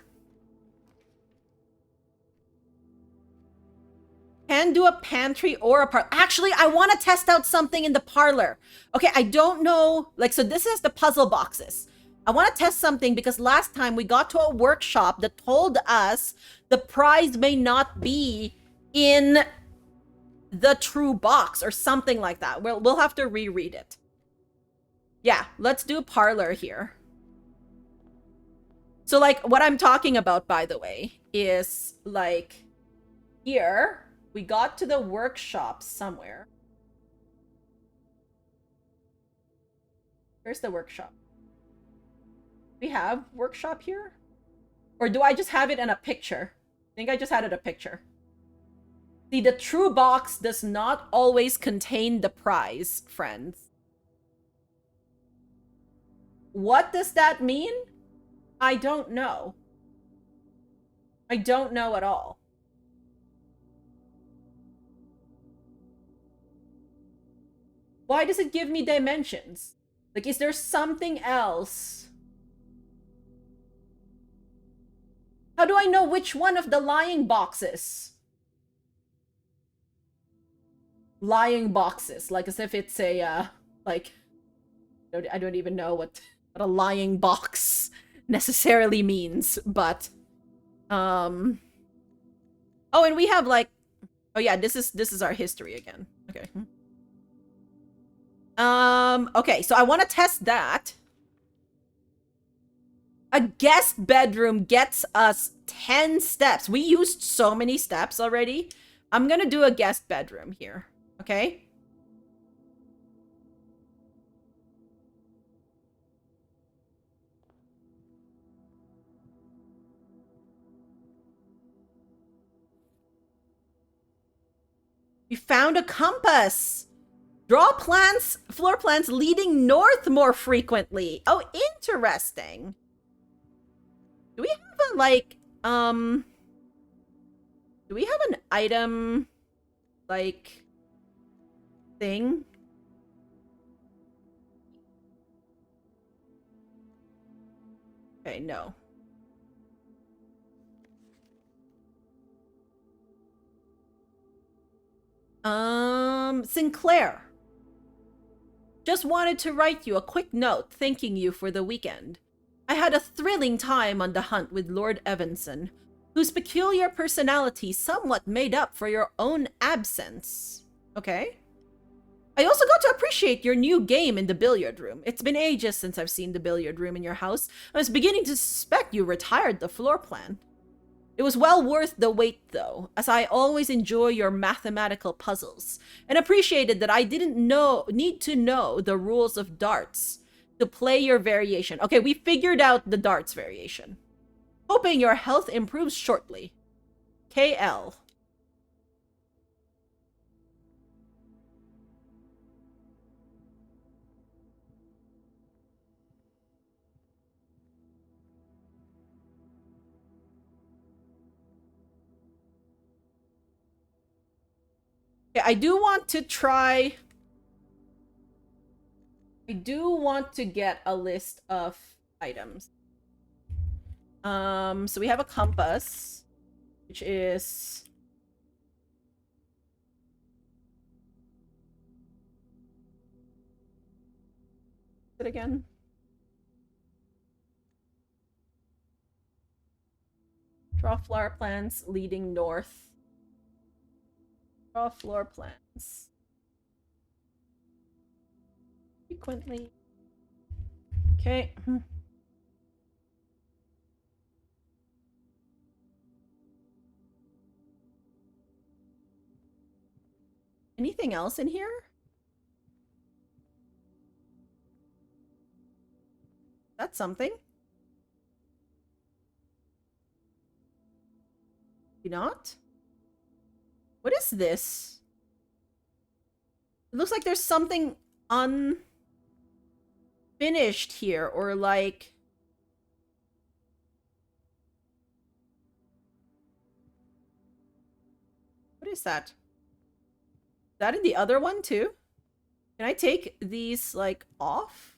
Can do a pantry or a parlor. Actually, I want to test out something in the parlor. Okay, I don't know. Like, so this is the puzzle boxes. I want to test something because last time we got to a workshop that told us the prize may not be in the true box or something like that. We'll have to reread it. Yeah, let's do parlor here. So, like, what I'm talking about, by the way, is, like, here... We got to the workshop somewhere. Where's the workshop? We have workshop here? Or do I just have it in a picture? I think I just had it a picture. See, the true box does not always contain the prize, friends. What does that mean? I don't know. I don't know at all. Why does it give me dimensions? Like, is there something else? How do I know which one of the lying boxes? Lying boxes, like as if it's a, like, I don't even know what a lying box necessarily means, but, oh, and we have, like, oh yeah, this is our history again. Okay. Okay, so I want to test that. A guest bedroom gets us 10 steps. We used so many steps already. I'm gonna do a guest bedroom here, okay? We found a compass. Draw plans, floor plans leading north more frequently. Oh, interesting. Do we have a, like, do we have an item, like, thing? Okay, no. Sinclair. Just wanted to write you a quick note thanking you for the weekend. I had a thrilling time on the hunt with Lord Evanson, whose peculiar personality somewhat made up for your own absence. Okay. I also got to appreciate your new game in the billiard room. It's been ages since I've seen the billiard room in your house. I was beginning to suspect you retired the floor plan. It was well worth the wait, though, as I always enjoy your mathematical puzzles, and appreciated that I didn't need to know the rules of darts to play your variation. Okay, we figured out the darts variation. Hoping your health improves shortly. KL. Okay, I do want to try... I do want to get a list of items. So we have a compass, which is... it again? Draw floor plans leading north. Draw floor plans. Frequently. Okay. Anything else in here? That's something. Maybe not? What is this? It looks like there's something unfinished here, or like... What is that? Is that in the other one too? Can I take these, like, off?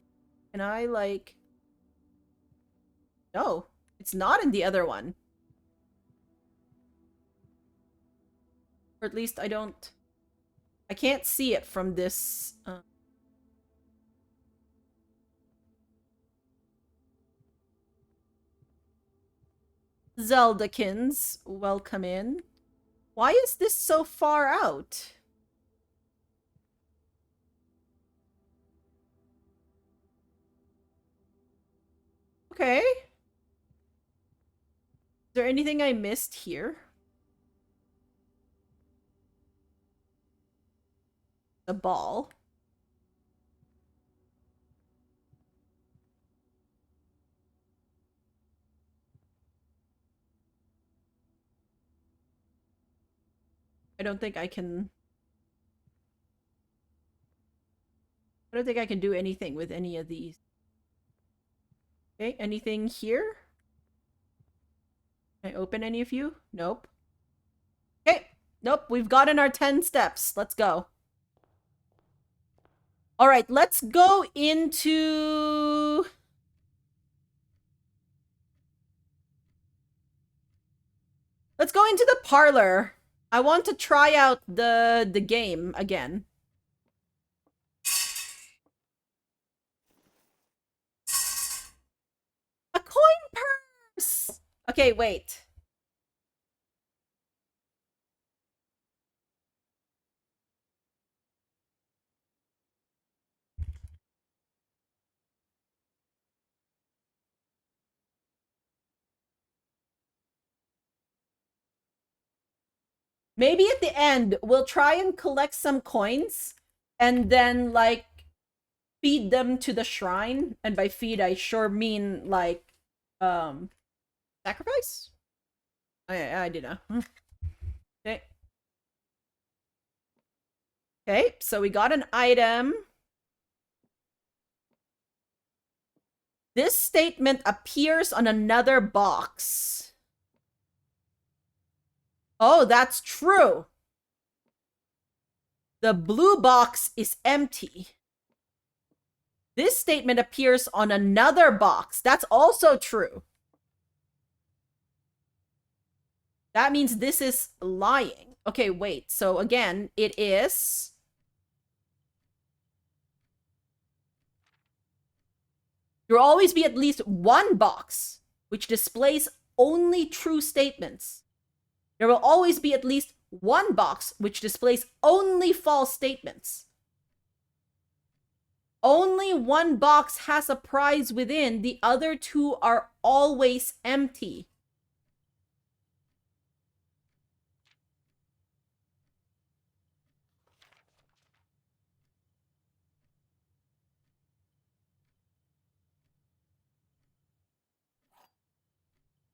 Can I, like... No, it's not in the other one. Or at least I don't... I can't see it from this... Zeldakins, welcome in. Why is this so far out? Okay. Is there anything I missed here? The ball. I don't think I can... I don't think I can do anything with any of these. Okay, anything here? Can I open any of you? Nope. Okay, nope, we've gotten our 10 steps. Let's go. All right, let's go into... Let's go into the parlor. I want to try out the game again. A coin purse! Okay, wait. Maybe at the end, we'll try and collect some coins and then, like, feed them to the shrine. And by feed, I sure mean, like, sacrifice? I don't know. Okay. Okay, so we got an item. This statement appears on another box. Oh, that's true. The blue box is empty. This statement appears on another box. That's also true. That means this is lying. Okay, wait. So again, it is... There will always be at least one box which displays only true statements. There will always be at least one box which displays only false statements. Only one box has a prize within. The other two are always empty.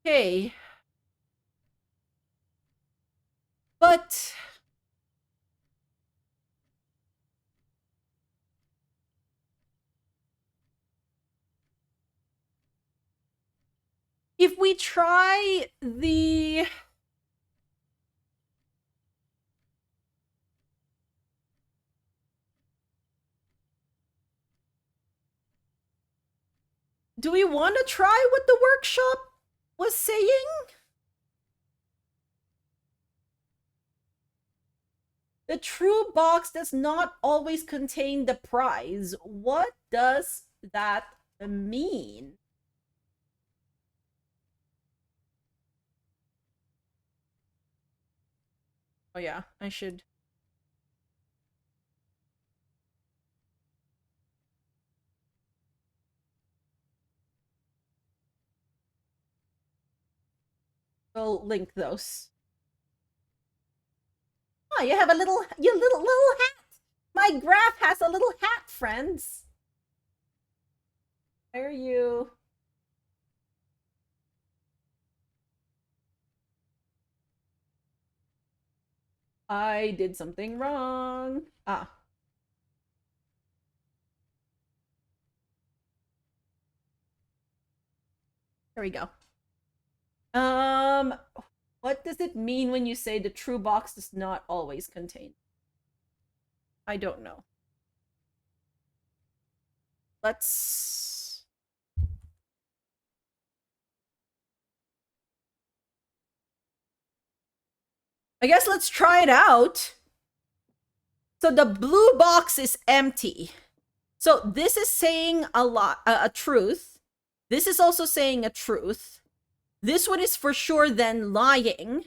Okay. But... if we try the... do we want to try what the workshop was saying? The true box does not always contain the prize. What does that mean? Oh yeah, I should... I'll link those. Ah, you have a little hat. My graph has a little hat, friends. Why are you? I did something wrong. Ah. There we go. What does it mean when you say the true box does not always contain? I don't know. Let's... I guess let's try it out. So the blue box is empty. So this is saying a truth. This is also saying a truth. This one is for sure then lying,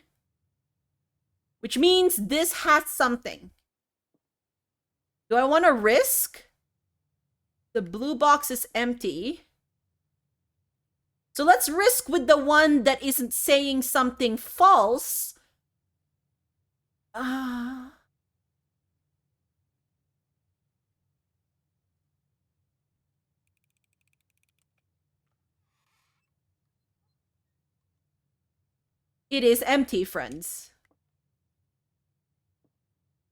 which means this has something. Do I want to risk? The blue box is empty. So let's risk with the one that isn't saying something false. It is empty, friends.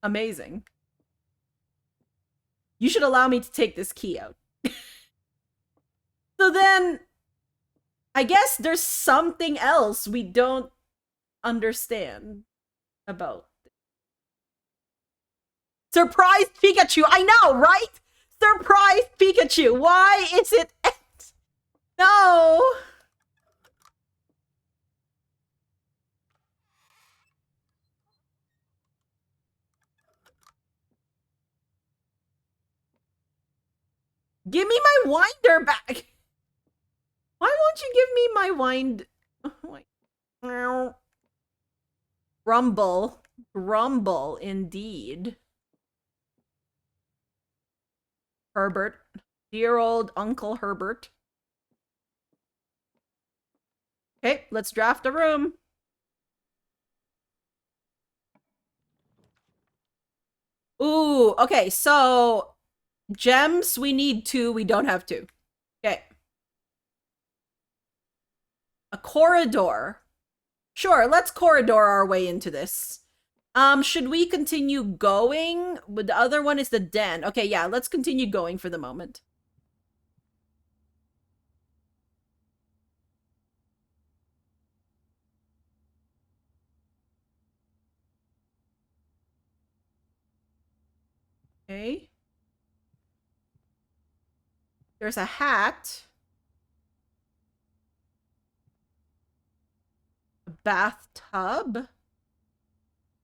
Amazing. You should allow me to take this key out. So then, I guess there's something else we don't understand about. Surprise Pikachu! I know, right? Surprise Pikachu! Why is it... No! Give me my winder back! Why won't you give me my wind... Rumble. Rumble, indeed. Herbert. Dear old Uncle Herbert. Okay, let's draft a room. Ooh, okay, so... Gems, we need 2, we don't have 2. Okay. A corridor. Sure, let's corridor our way into this. Should we continue going? But the other one is the den. Okay, yeah, let's continue going for the moment. Okay. There's a hat. A bathtub.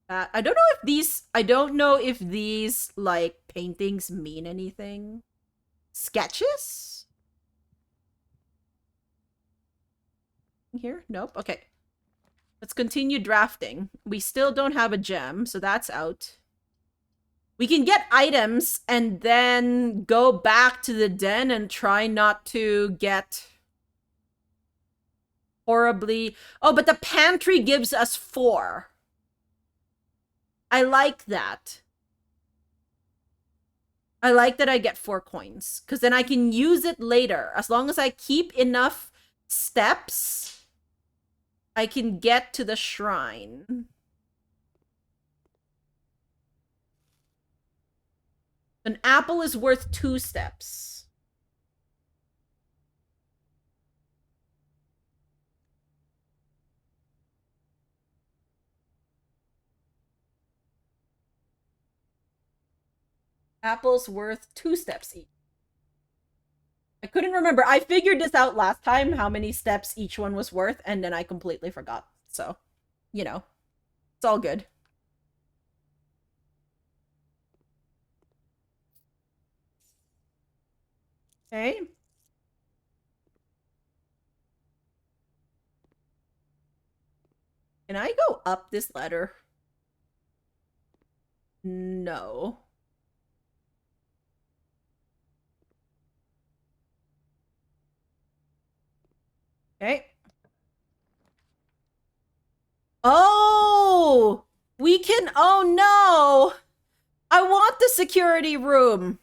I don't know if these, like, paintings mean anything. Sketches? Here? Nope. Okay. Let's continue drafting. We still don't have a gem, so that's out. We can get items and then go back to the den and try not to get horribly... Oh, but the pantry gives us 4. I like that. I like that I get 4 coins, because then I can use it later. As long as I keep enough steps, I can get to the shrine. An apple is worth 2 steps. Apples worth 2 steps each. I couldn't remember. I figured this out last time, how many steps each one was worth, and then I completely forgot. So, you know, it's all good. Okay. Can I go up this ladder? No. Okay. Oh! We we can. Oh no! I want the security room.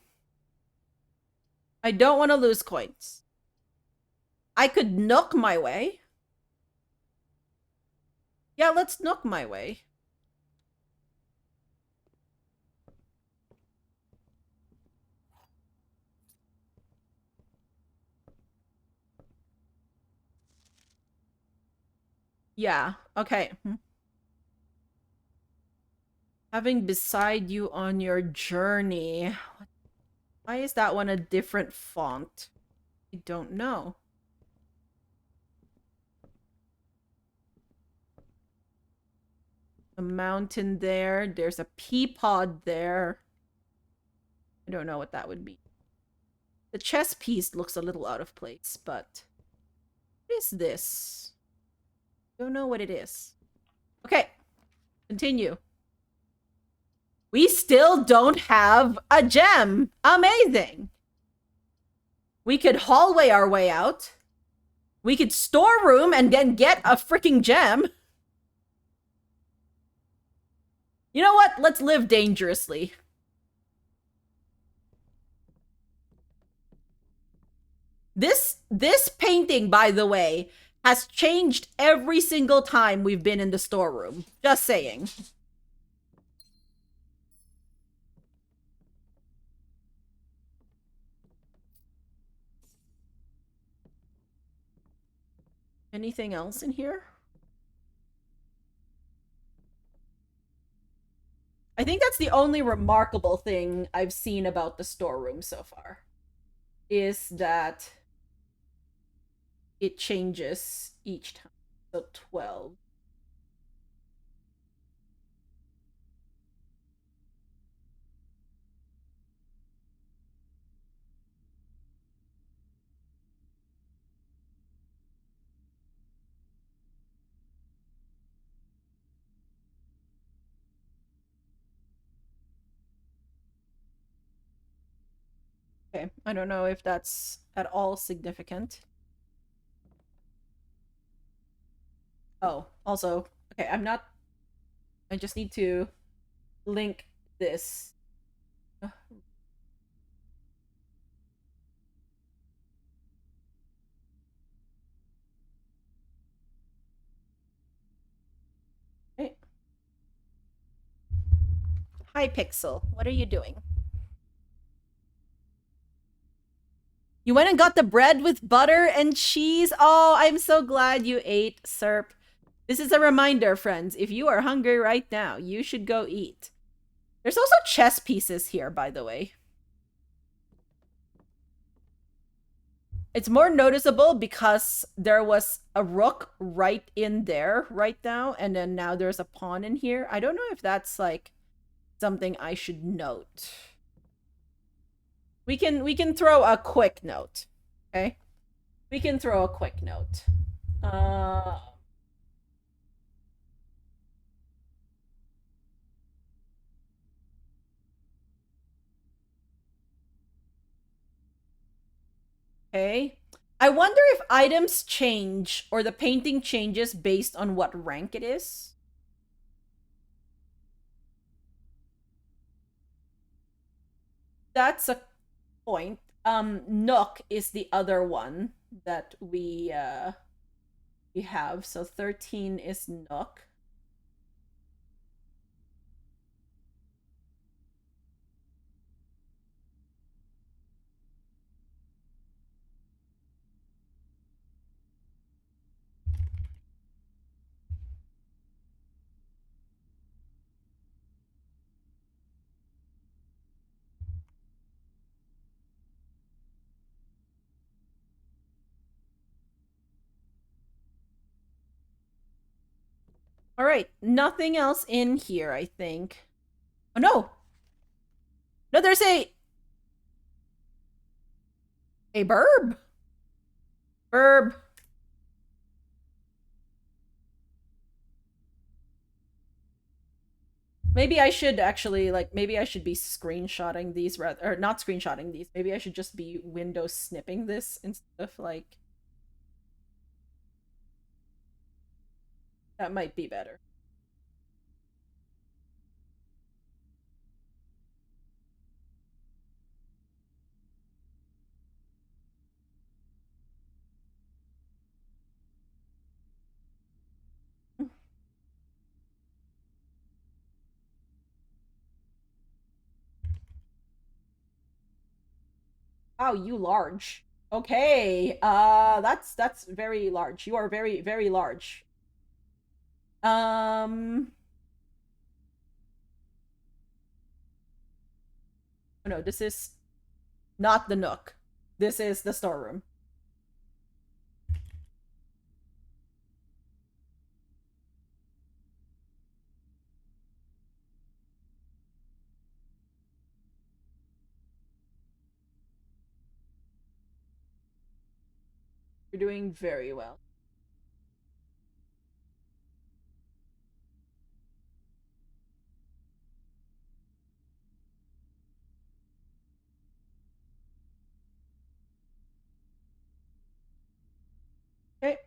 I don't want to lose coins. I could nook my way. Yeah, let's nook my way. Yeah, okay. Having beside you on your journey. Why is that one a different font? I don't know. A mountain there. There's a pea pod there. I don't know what that would be. The chess piece looks a little out of place, but what is this? Don't know what it is. Okay, continue. We still don't have a gem. Amazing. We could hallway our way out. We could storeroom and then get a freaking gem. You know what? Let's live dangerously. This painting, by the way, has changed every single time we've been in the storeroom. Just saying. Anything else in here? I think that's the only remarkable thing I've seen about the storeroom so far. Is that it changes each time. So 12. Okay, I don't know if that's at all significant. Oh, also, okay, I just need to link this. Okay. Hi, Pixel. What are you doing? You went and got the bread with butter and cheese? Oh, I'm so glad you ate, Serp. This is a reminder, friends. If you are hungry right now, you should go eat. There's also chess pieces here, by the way. It's more noticeable because there was a rook right in there right now, and then now there's a pawn in here. I don't know if that's like something I should note. We can throw a quick note. Okay? We can throw a quick note. Okay. I wonder if items change or the painting changes based on what rank it is. That's a point. Nook is the other one that we have. So 13 is Nook. All right, nothing else in here, I think. Oh no. No, there's a burb. Burb. Maybe I should actually maybe I should be screenshotting these rather or not screenshotting these. Maybe I should just be window snipping this instead of like that might be better. Wow, you large. Okay. That's very large. You are very, very large. Um, oh no, this is not the nook. This is the storeroom. You're doing very well. Okay.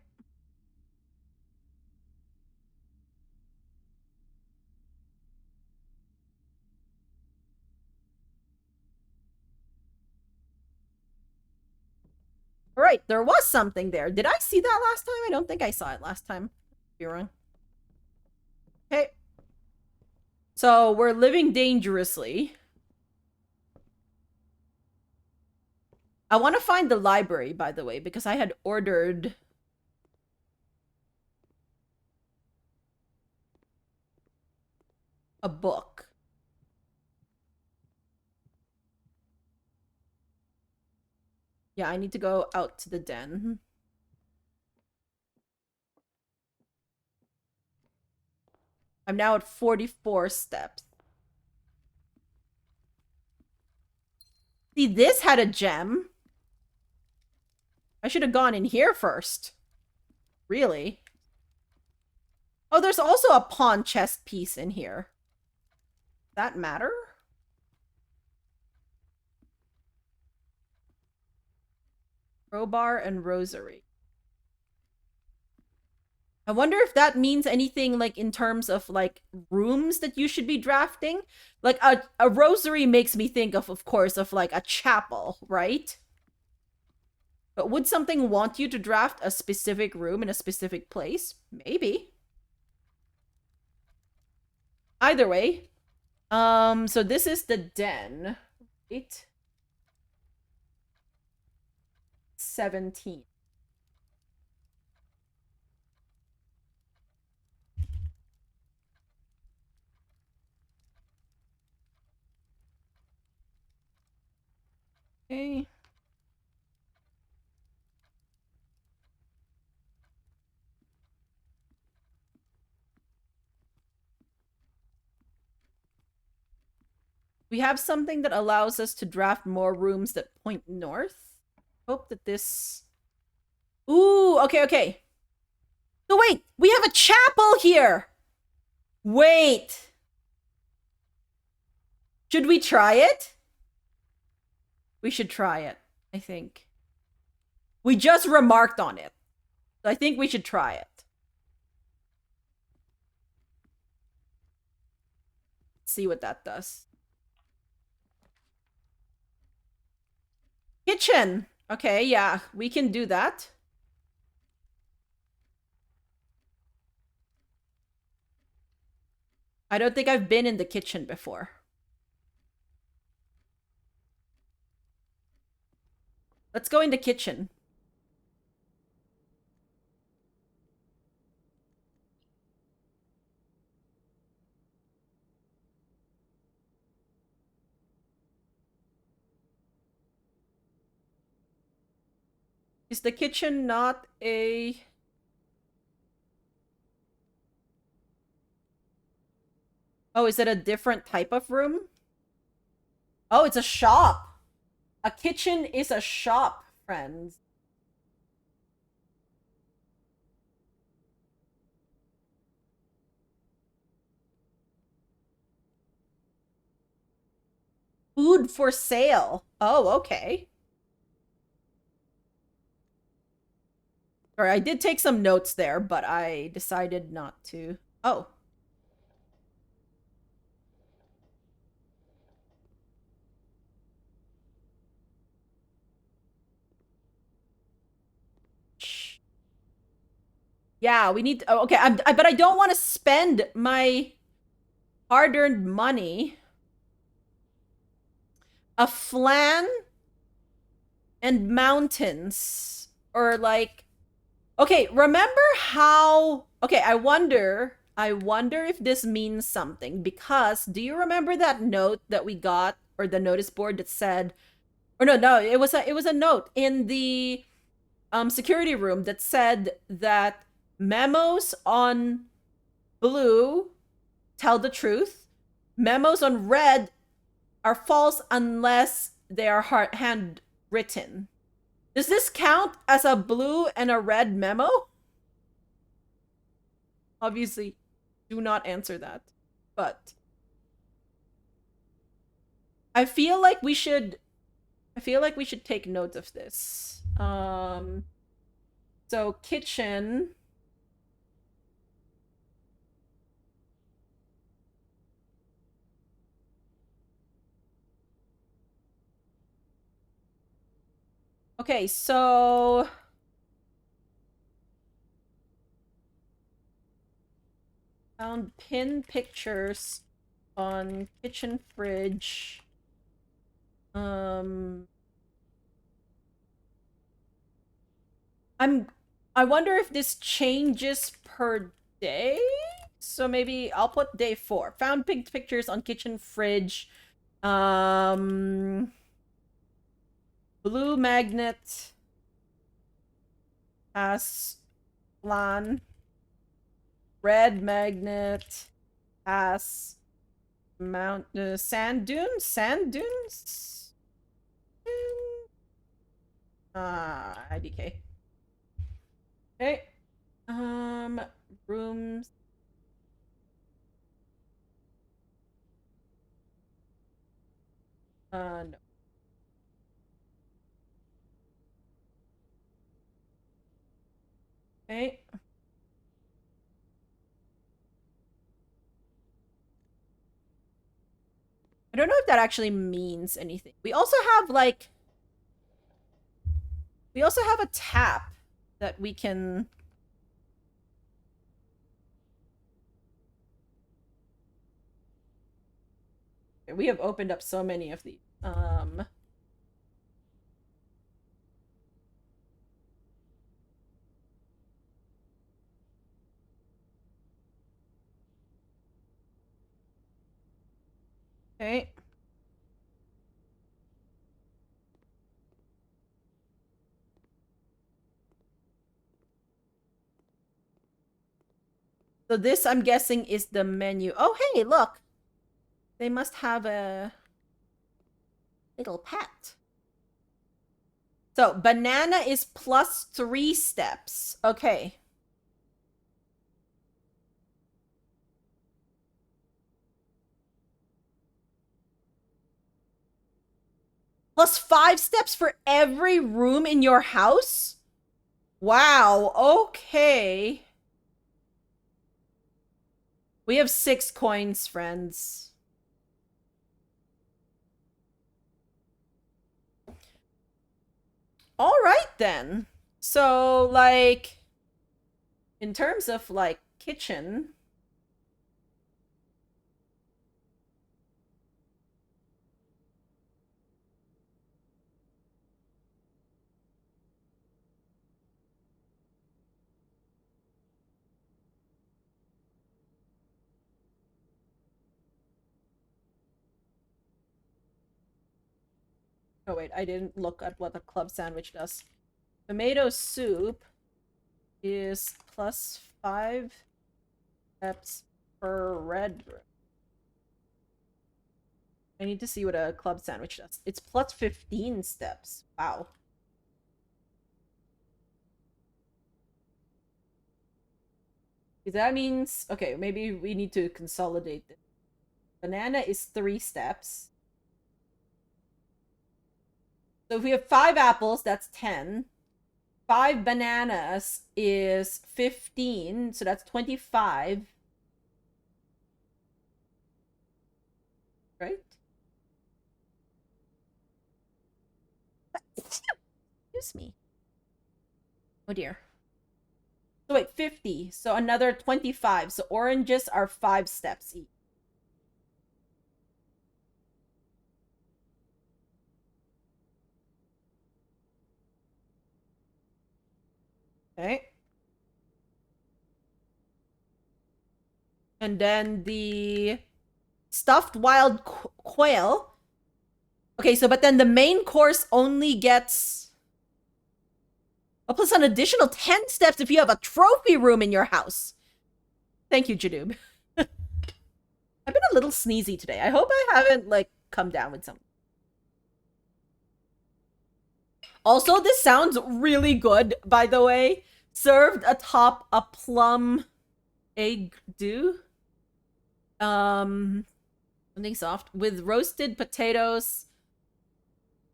All right, there was something there. Did I see that last time? I don't think I saw it last time. You're wrong. Okay. So we're living dangerously. I want to find the library, by the way, because I had ordered a book. Yeah, I need to go out to the den. I'm now at 44 steps. See, this had a gem. I should have gone in here first. Really? Oh, there's also a pawn chest piece in here. That matter? Crowbar and rosary. I wonder if that means anything like in terms of like rooms that you should be drafting. Like a rosary makes me think of course, of like a chapel, right? But would something want you to draft a specific room in a specific place? Maybe. Either way. So this is the den. Right? 17. Okay. We have something that allows us to draft more rooms that point north. Hope that this... Ooh, okay, okay. No, wait! We have a chapel here! Wait! Should we try it? We should try it, I think. We just remarked on it. I think we should try it. See what that does. Kitchen! Okay, yeah, we can do that. I don't think I've been in the kitchen before. Let's go in the kitchen. Is the kitchen not a... Oh, is it a different type of room? Oh, it's a shop. A kitchen is a shop, friends. Food for sale. Oh, okay. Sorry, I did take some notes there, but I decided not to. Oh. Shh. Yeah, we need to, oh, okay, but I don't want to spend my hard-earned money. A flan and mountains, or like, okay, remember how, okay, I wonder if this means something, because do you remember that note that we got, or the notice board that said, or no, it was a note in the security room that said that memos on blue tell the truth, memos on red are false unless they are handwritten. Does this count as a blue and a red memo? Obviously, do not answer that. But I feel like we should take note of this. So kitchen. Okay, so found pin pictures on kitchen fridge. I wonder if this changes per day. So maybe I'll put day 4. Found pictures on kitchen fridge. Blue magnet has plan. Red magnet has sand dunes. Sand dunes. IDK. Okay. Rooms. No. Okay. I don't know if that actually means anything. We also have a tap that we can. We have opened up so many of these. Okay. So this, I'm guessing, is the menu. Oh, hey, look. They must have a little pet. So banana is plus 3 steps. Okay. Plus 5 steps for every room in your house? Wow, okay. We have 6 coins, friends. All right, then. So, like, in terms of, like, kitchen. Oh, wait, I didn't look at what a club sandwich does. Tomato soup is plus 5 steps per red room. I need to see what a club sandwich does. It's plus 15 steps. Wow. That means, okay, maybe we need to consolidate this. Banana is 3 steps. So if we have 5 apples, that's 10. 5 bananas is 15, so that's 25. Right? Excuse me. Oh dear. So wait, 50. So another 25. So oranges are 5 steps each. Okay. And then the stuffed wild quail. Okay, so but then the main course only gets plus an additional 10 steps if you have a trophy room in your house. Thank you, Janoob. I've been a little sneezy today. I hope I haven't, like, come down with something. Also, this sounds really good, by the way. Served atop a plum egg do. Something soft. With roasted potatoes,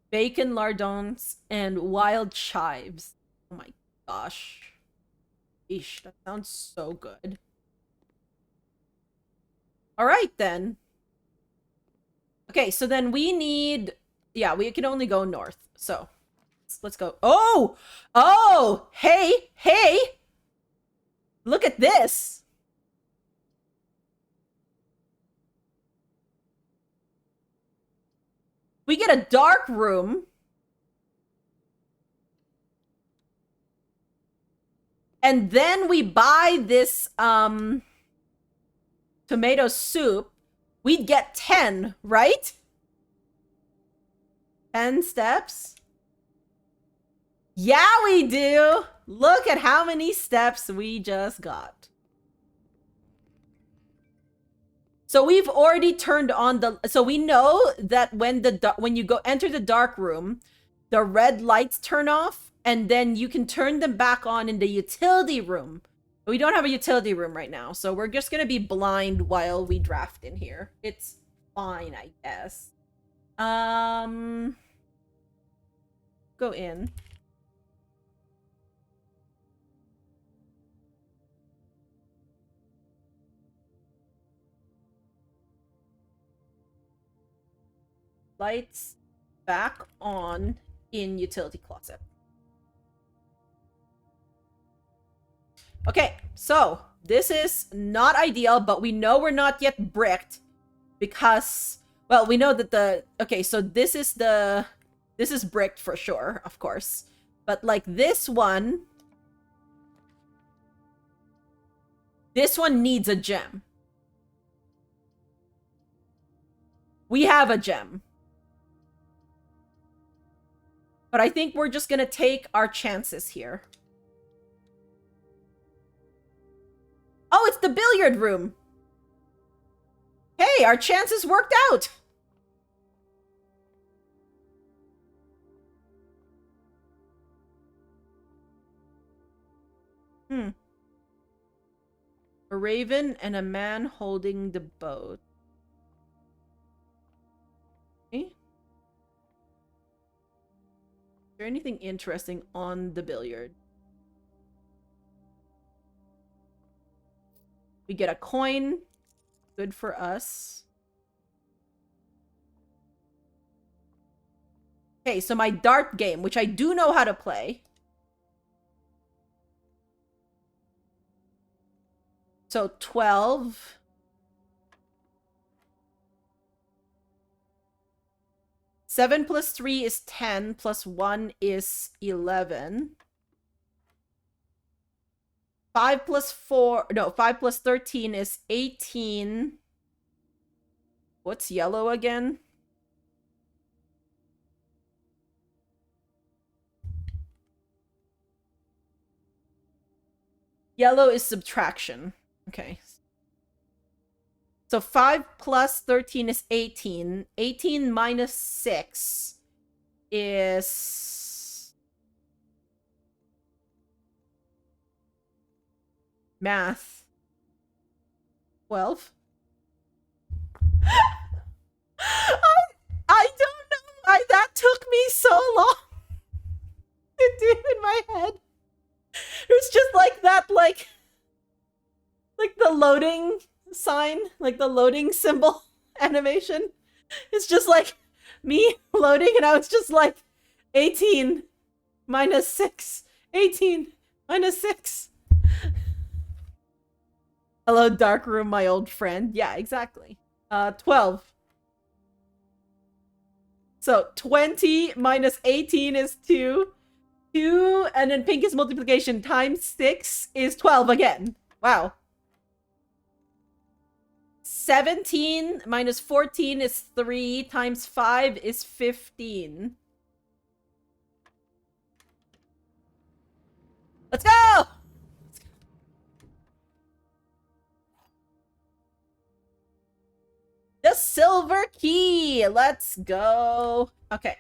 bacon lardons, and wild chives. Oh my gosh. Eesh, that sounds so good. Alright, then. Okay, so then we need... Yeah, we can only go north. So, let's go. Oh! Oh! Hey! Hey! Look at this! We get a dark room. And then we buy this, tomato soup. We'd get 10, right? 10 steps? Yeah, we do! Look at how many steps we just got. So we've already turned on the... So we know that when you go enter the dark room, the red lights turn off, and then you can turn them back on in the utility room. We don't have a utility room right now, so we're just gonna be blind while we draft in here. It's fine, I guess. Go in. Lights back on in utility closet. Okay, so this is not ideal, but we know we're not yet bricked because, well, we know that the... Okay, so this is bricked for sure, of course. But like this one needs a gem. We have a gem. But I think we're just gonna take our chances here. Oh, it's the billiard room. Hey, our chances worked out. A raven and a man holding the boat. Okay. Is there anything interesting on the billiard? We get a coin. Good for us. Okay, so my dart game, which I do know how to play. So 12. Seven plus 3 is 10, plus 1 is 11. 5 plus 13 is 18. What's yellow again? Yellow is subtraction. Okay. So 5 plus 13 is 18. 18 minus 6 is... Math. 12. I don't know why that took me so long to do in my head. It's just like that, like the loading sign, like the loading symbol animation. It's just like me loading, and I was just like 18 minus 6. 18 minus 6. Hello, dark room, my old friend. Yeah, exactly. 12. So 20 minus 18 is 2. 2, and then Pinky's multiplication times 6 is 12 again. Wow. 17 minus 14 is 3 times 5 is 15. Let's go! The silver key! Let's go. Okay.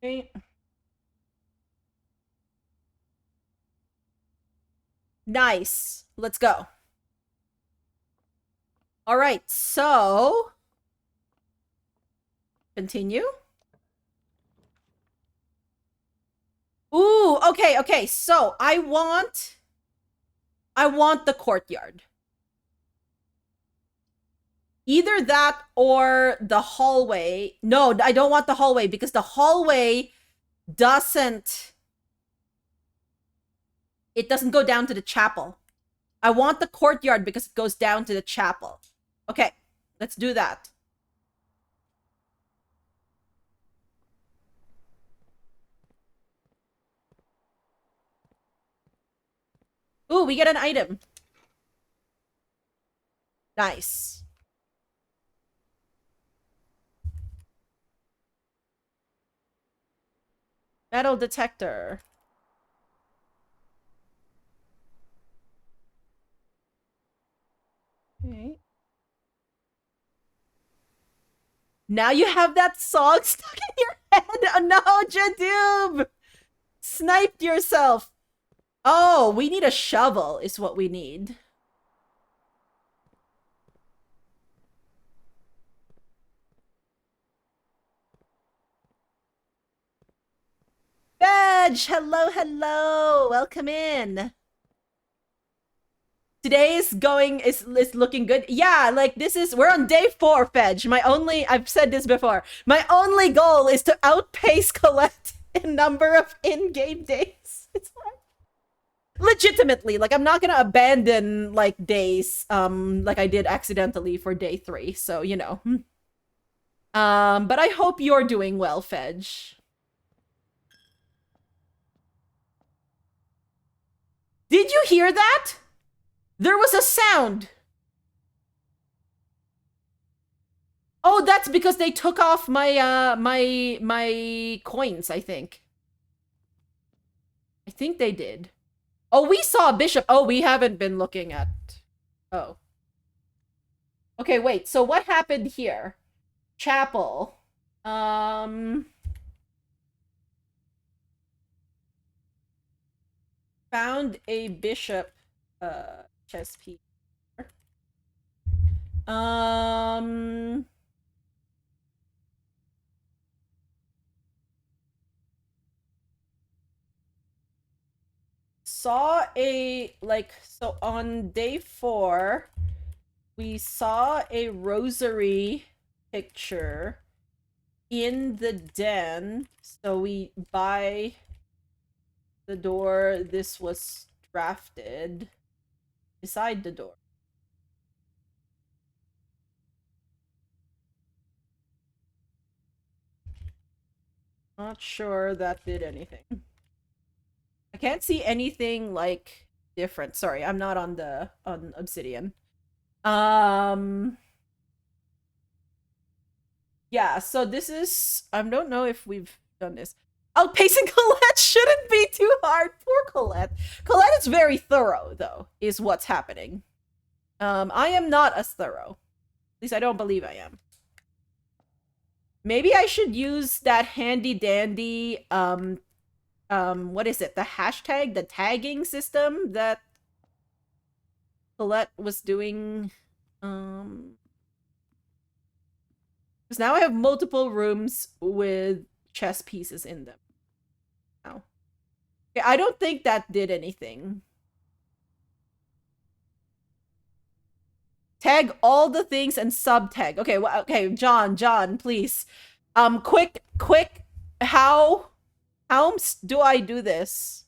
Okay. Nice. Let's go. All right, so continue. Ooh, okay. So I want the courtyard. Either that or the hallway. No, I don't want the hallway because the hallway doesn't go down to the chapel. I want the courtyard because it goes down to the chapel. Okay, let's do that. Ooh, we get an item. Nice. Metal detector. Okay. Now you have that song stuck in your head. Oh, no, Jadoob! Sniped yourself. Oh, we need a shovel is what we need. Veg, hello. Welcome in. Today's is looking good. Yeah, like we're on day 4, Fedge. I've said this before. My only goal is to outpace Colette in number of in-game days. It's like legitimately, like I'm not gonna abandon like days, like I did accidentally for day 3. So you know. But I hope you're doing well, Fedge. Did you hear that? There was a sound. Oh, that's because they took off my my coins, I think. I think they did. Oh, we saw a bishop. Oh, we haven't been looking at. Oh. Okay, wait. So what happened here? Chapel. Found a bishop chess piece. Saw a so on day 4 we saw a rosary picture in the den, so we by the door this was drafted beside the door. Not sure that did anything. I can't see anything like different. Sorry, I'm not on Obsidian. Yeah, so this is I don't know if we've done this. Outpacing Colette shouldn't be too hard. Poor Colette. Colette is very thorough, though, is what's happening. I am not as thorough. At least I don't believe I am. Maybe I should use that handy dandy what is it? The hashtag, the tagging system that Colette was doing. Because now I have multiple rooms with chess pieces in them. Now. Okay, I don't think that did anything. Tag all the things and sub tag. Okay, okay, John, please. Quick. How do I do this?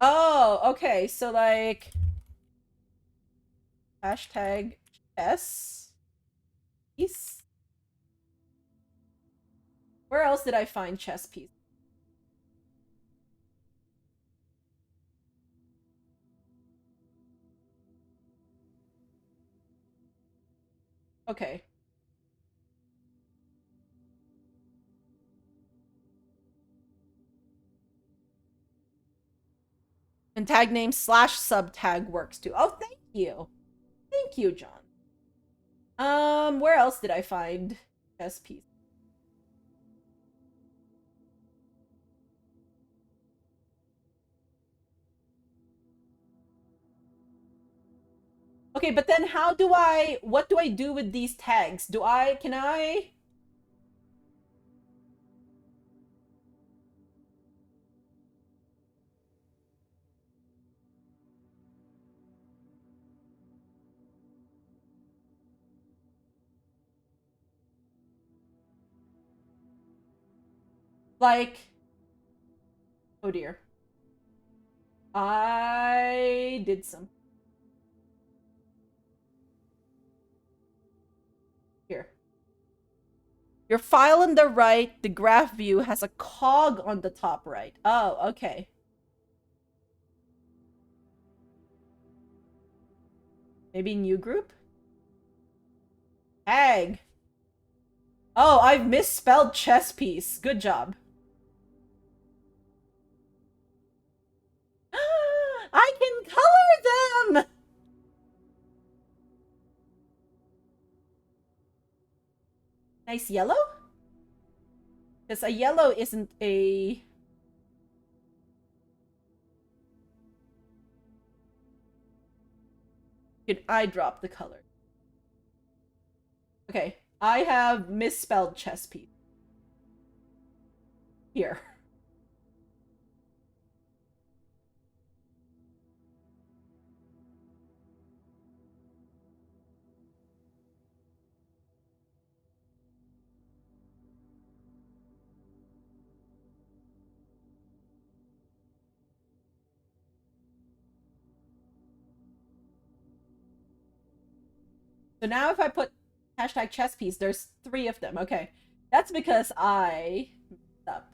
Oh, okay. So like hashtag chess piece. Where else did I find chess piece? Okay. And tag name / sub tag works too. Oh, thank you. Thank you, John. Where else did I find chess piece? Okay, but then what do I do with these tags? Can I? Like, oh dear. I did some. Here. Your file on the right, the graph view has a cog on the top right. Oh, okay. Maybe new group? Tag. Oh, I've misspelled chess piece. Good job. I can color them! Nice yellow? Because a yellow isn't a... Could I drop the color? Okay, I have misspelled chess piece. Here. So now if I put hashtag chess piece, there's 3 of them. Okay. That's because I messed up.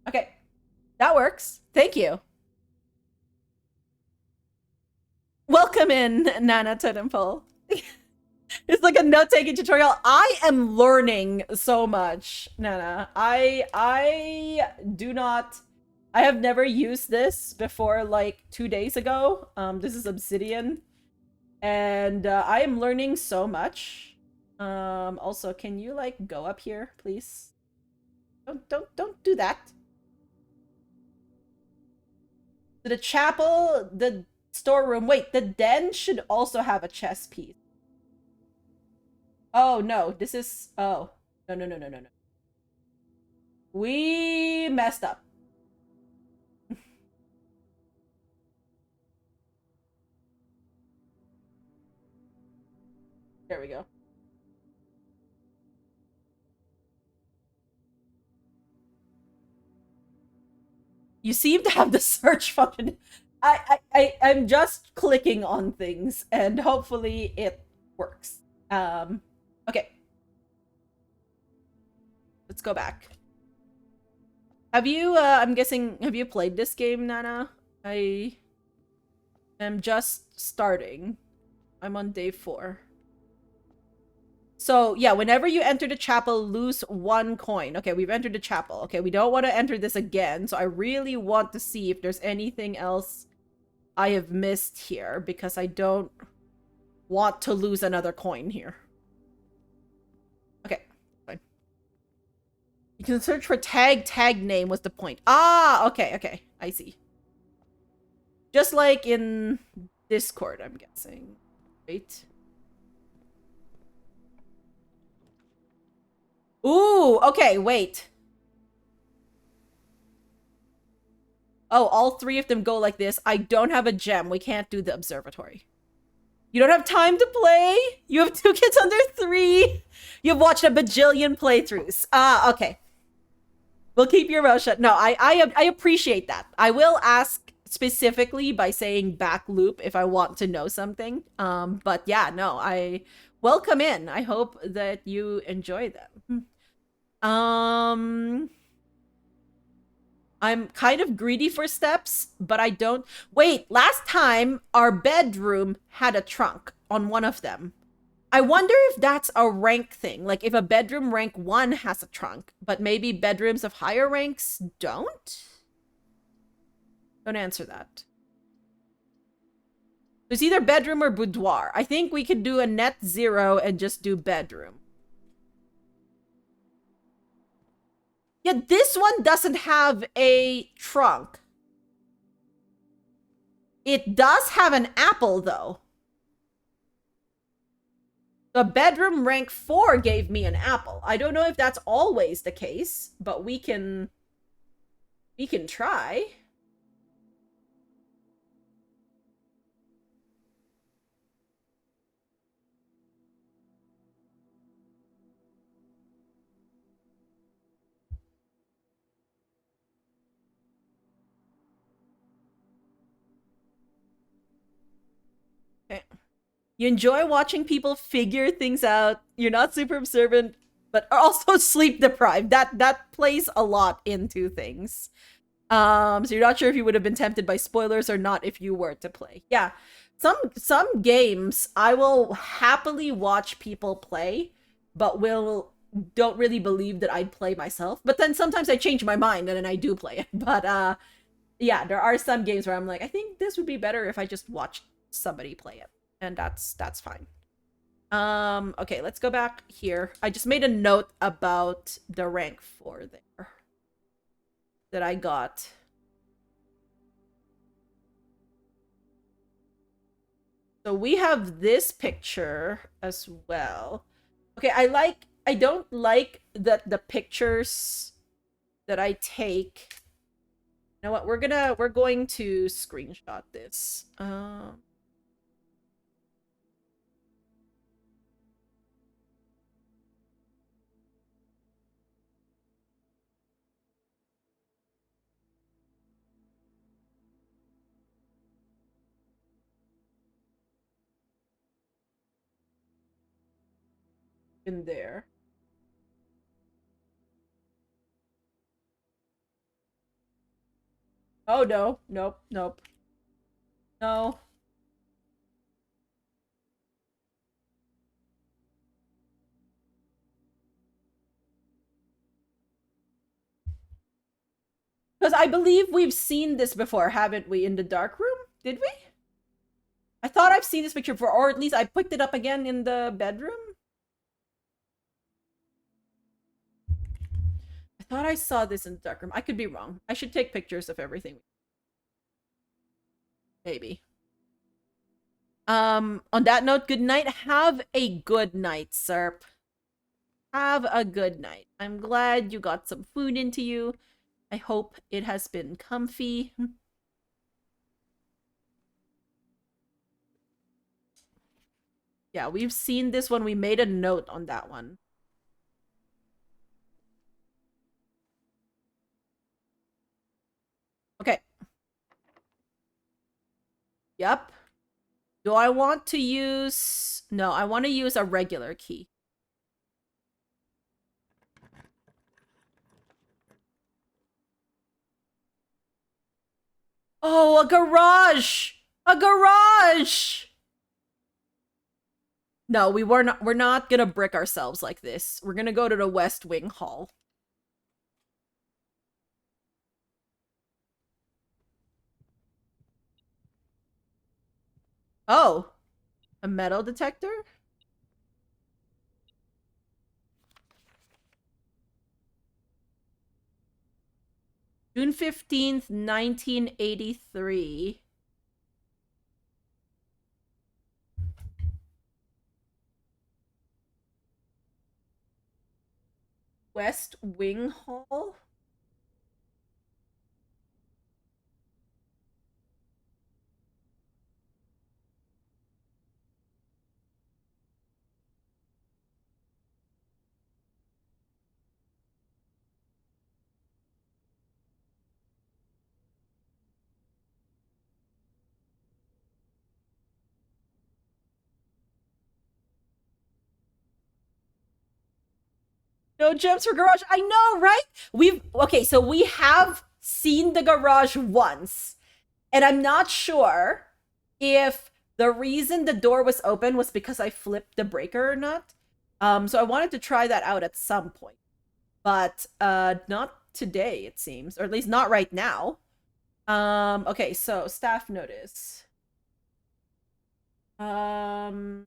Okay. That works. Thank you. Welcome in, Nana Totemple. It's like a note-taking tutorial. I am learning so much, Nana. I do not... I have never used this before like 2 days ago. This is Obsidian. And I am learning so much. Also, can you like go up here, please? Don't do that. The chapel, the storeroom. Wait, the den should also have a chess piece. Oh no, this is... Oh. No. We messed up. There we go. You seem to have the search function. I'm just clicking on things and hopefully it works. Okay. Let's go back. Have you, I'm guessing, have you played this game, Nana? I am just starting. I'm on day 4. So, yeah, whenever you enter the chapel, lose 1 coin. Okay, we've entered the chapel. Okay, we don't want to enter this again, so I really want to see if there's anything else I have missed here, because I don't want to lose another coin here. Okay, fine. You can search for tag name was the point. Ah, okay, I see. Just like in Discord, I'm guessing. Right? Ooh, okay, wait. Oh, all three of them go like this. I don't have a gem. We can't do the observatory. You don't have time to play? You have 2 kids under 3? You've watched a bajillion playthroughs. Ah, okay. We'll keep your mouth shut. No, I appreciate that. I will ask specifically by saying back loop if I want to know something. But yeah, no, I welcome in. I hope that you enjoy them. I'm kind of greedy for steps, but I don't. Wait, last time our bedroom had a trunk on one of them. I wonder if that's a rank thing. Like if a bedroom rank 1 has a trunk, but maybe bedrooms of higher ranks don't? Don't answer that. There's either bedroom or boudoir. I think we could do a net 0 and just do bedroom. Yeah, this one doesn't have a trunk. It does have an apple, though. The bedroom rank 4 gave me an apple. I don't know if that's always the case, but we can try. Okay. You enjoy watching people figure things out. You're not super observant, but are also sleep deprived. That plays a lot into things. So you're not sure if you would have been tempted by spoilers or not if you were to play. Yeah. Some games I will happily watch people play, but will don't really believe that I'd play myself. But then sometimes I change my mind and then I do play it. But yeah, there are some games where I'm like, I think this would be better if I just watched somebody play it. And that's fine. Okay, let's go back here. I just made a note about the rank 4 there that I got. So we have this picture as well. Okay, I don't like that the pictures that I take. You know what? We're going to screenshot this. In there. Oh no, nope, nope. No. Because I believe we've seen this before, haven't we, in the dark room? Did we? I thought I've seen this picture before, or at least I picked it up again in the bedroom. I thought I saw this in the dark room. I could be wrong. I should take pictures of everything. Maybe. On that note, good night. Have a good night, Serp. Have a good night. I'm glad you got some food into you. I hope it has been comfy. Yeah, we've seen this one. We made a note on that one. Okay. Yep. Do I want to use... No, I want to use a regular key. Oh, a garage! A garage! No, we're not gonna brick ourselves like this. We're gonna go to the West Wing Hall. Oh, a metal detector? June 15th, 1983. West Wing Hall? No gems for garage. I know, right? Okay, so we have seen the garage once. And I'm not sure if the reason the door was open was because I flipped the breaker or not. So I wanted to try that out at some point. But not today, it seems. Or at least not right now. Okay, so staff notice. Um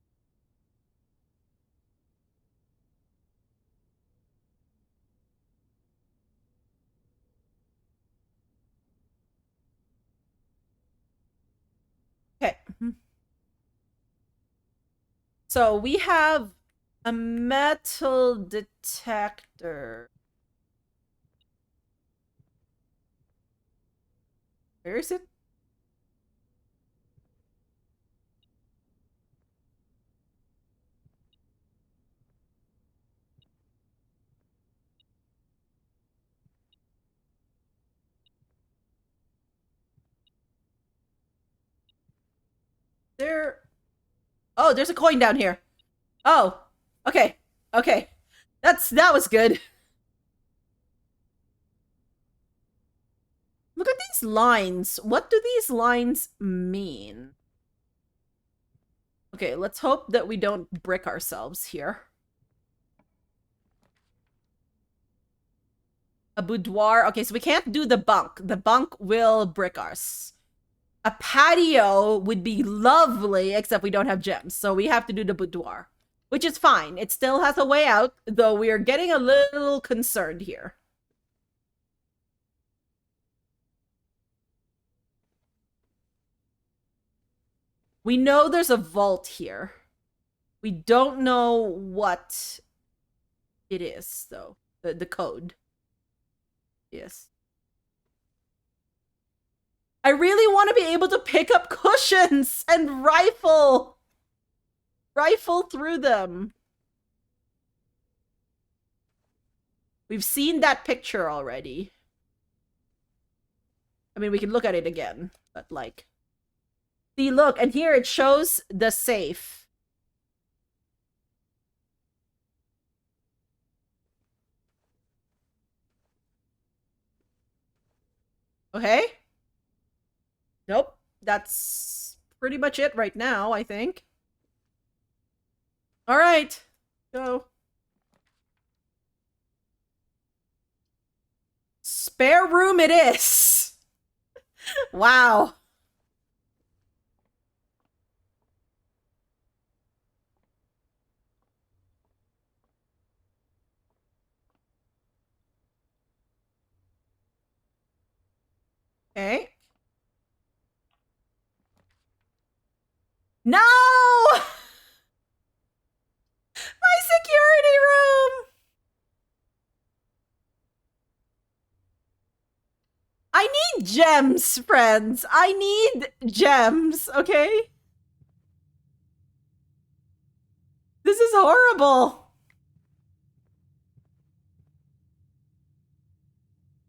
okay. So we have a metal detector. Where is it? There. Oh, there's a coin down here. Oh, okay. Okay. That was good. Look at these lines. What do these lines mean? Okay, let's hope that we don't brick ourselves here. A boudoir. Okay, so we can't do the bunk. The bunk will brick us. A patio would be lovely, except we don't have gems. So we have to do the boudoir, which is fine. It still has a way out, though we are getting a little concerned here. We know there's a vault here. We don't know what it is, though. The code. Yes. I really want to be able to pick up cushions and rifle through them. We've seen that picture already. I mean, we can look at it again, but like, see, look, and here it shows the safe. Okay. Nope. That's pretty much it right now, I think. All right. Go. Spare room it is. Wow. Okay. No! My security room! I need gems, friends. I need gems, okay? This is horrible.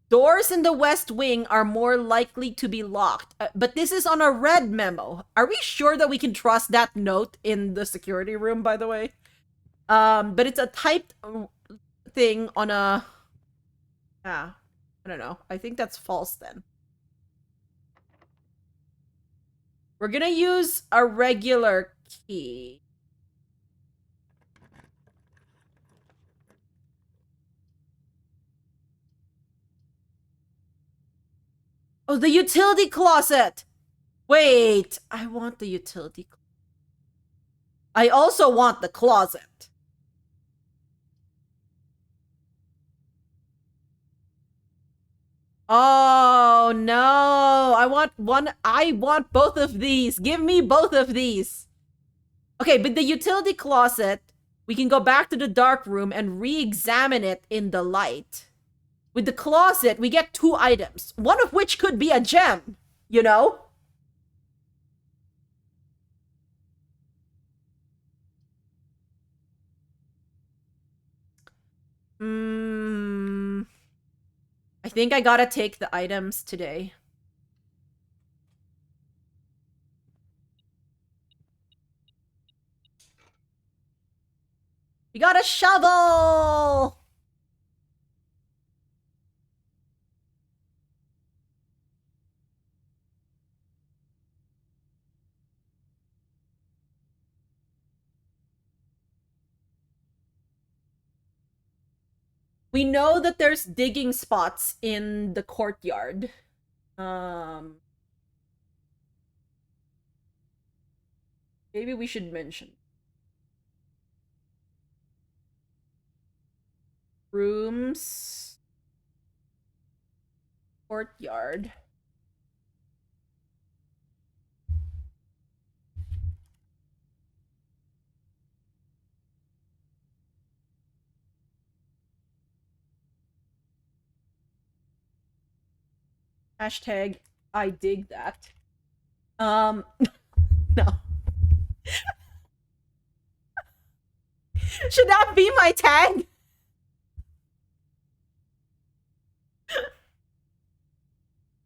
Doors in the West Wing are more likely to be locked. But this is on a red memo. Are we sure that we can trust that note in the security room, by the way? But it's a typed thing on a... Ah, I don't know. I think that's false then. We're gonna use a regular key. Oh, the utility closet! Wait, I want the utility closet. I also want the closet. Oh, no. I want both of these. Give me both of these. Okay, but the utility closet We can go back to the dark room and re-examine it in the light. With the closet, we get 2 items, one of which could be a gem, you know? Hmm. I think I gotta take the items today. We got a shovel! We know that there's digging spots in the courtyard. Maybe we should mention. Rooms. Courtyard. Hashtag I dig that. No. Should that be my tag?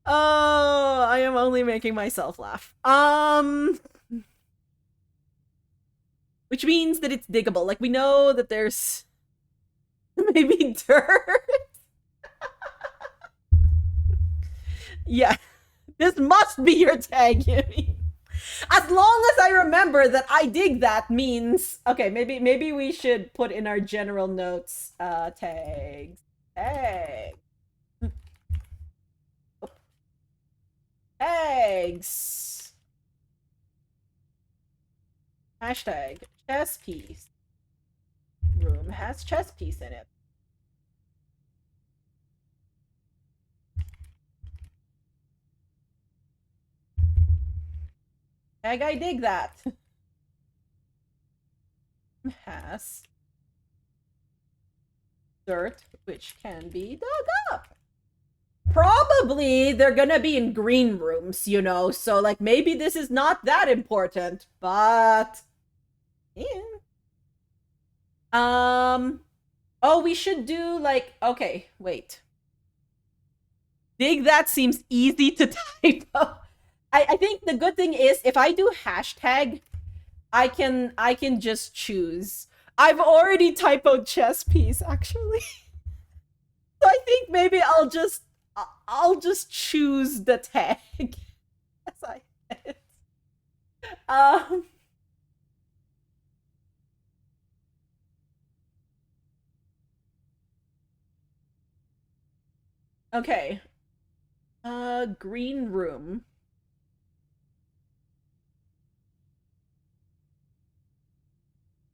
Oh, I am only making myself laugh. Which means that it's diggable. Like, we know that there's maybe dirt. Yeah. This must be your tag, Yumi. As long as I remember that I dig that means okay, maybe we should put in our general notes tags. Tags. Tags. Hashtag chess piece. Room has chess piece in it. Tag I dig that. Has dirt which can be dug up. Probably they're gonna be in green rooms, you know, so like maybe this is not that important, but yeah. Oh, we should do like okay, wait. Dig that seems easy to type up. I think the good thing is if I do hashtag, I can just choose. I've already typoed chess piece actually. So I think maybe I'll just choose the tag as I edit. Um okay. Green room.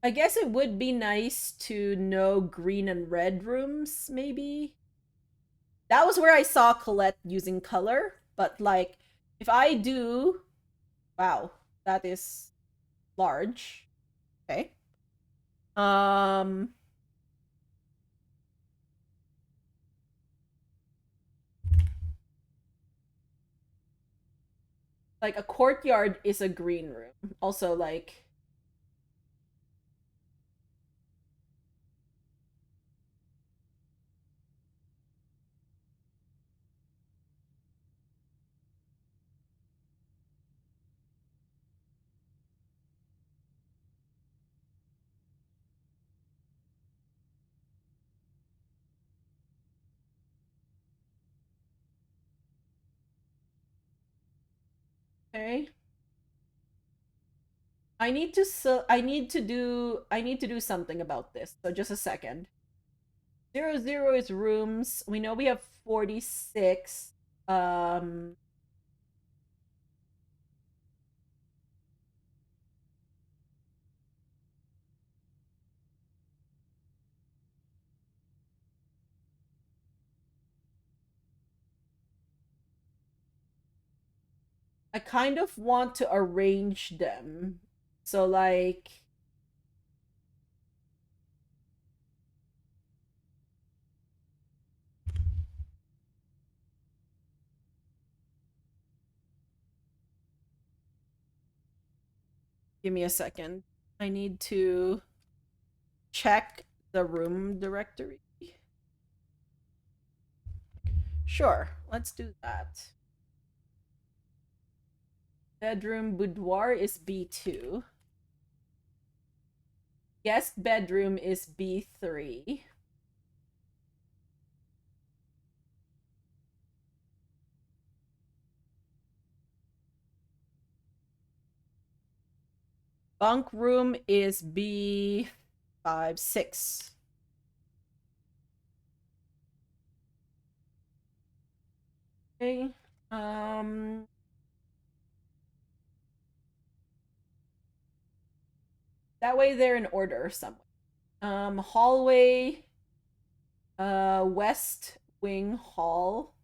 I guess it would be nice to know green and red rooms, maybe. That was where I saw Colette using color, but like if I do wow, that is large. Okay. Um like a courtyard is a green room. Also like okay. I need to do something about this. So just a second. 00 is rooms. We know we have 46. Um I kind of want to arrange them. So like Give me a second. I need to check the room directory. Sure, let's do that. Bedroom boudoir is B2. Guest bedroom is B3. Bunk room is B5-6. Okay. That way they're in order somewhere. Hallway, West Wing Hall.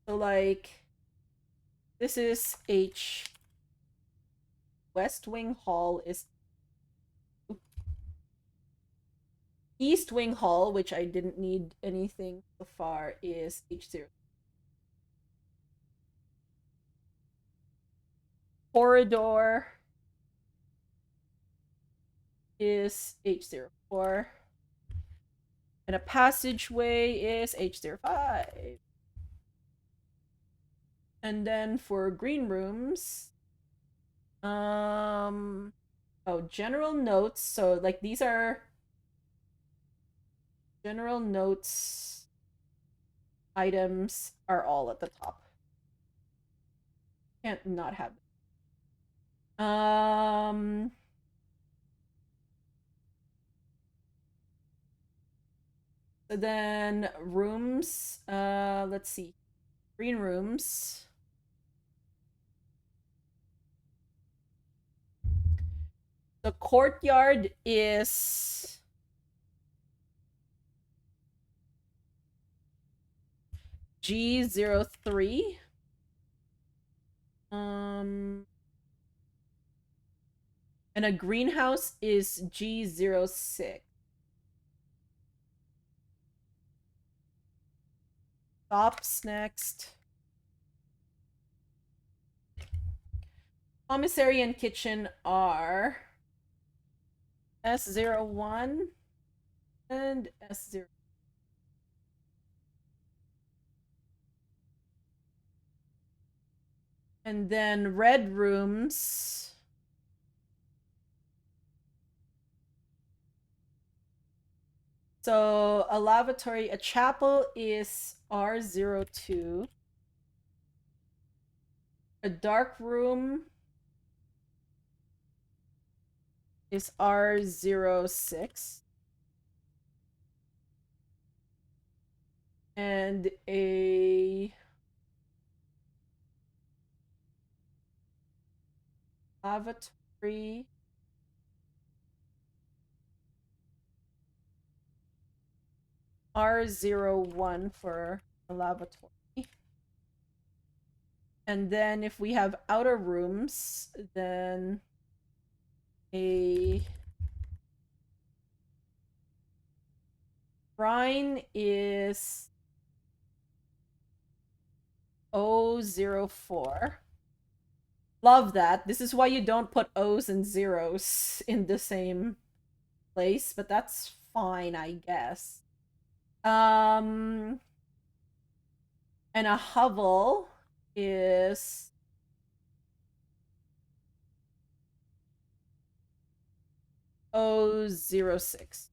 So like this is H. West Wing Hall is East Wing Hall, which I didn't need anything so far, is H0. Corridor is H04. And a passageway is H05. And then for green rooms, oh, general notes. So like these are general notes items are all at the top. Can't not have them. So then rooms, let's see. Green rooms. The courtyard is G03. And a greenhouse is G06. Stops next. Commissary and kitchen are S01 and S0. And then red rooms. So a lavatory, a chapel is R02. A dark room is R06. And a lavatory R01 for a lavatory. And then if we have outer rooms, then a shrine is O04. Love that. This is why you don't put O's and zeros in the same place, but that's fine, I guess. And a hovel is O06.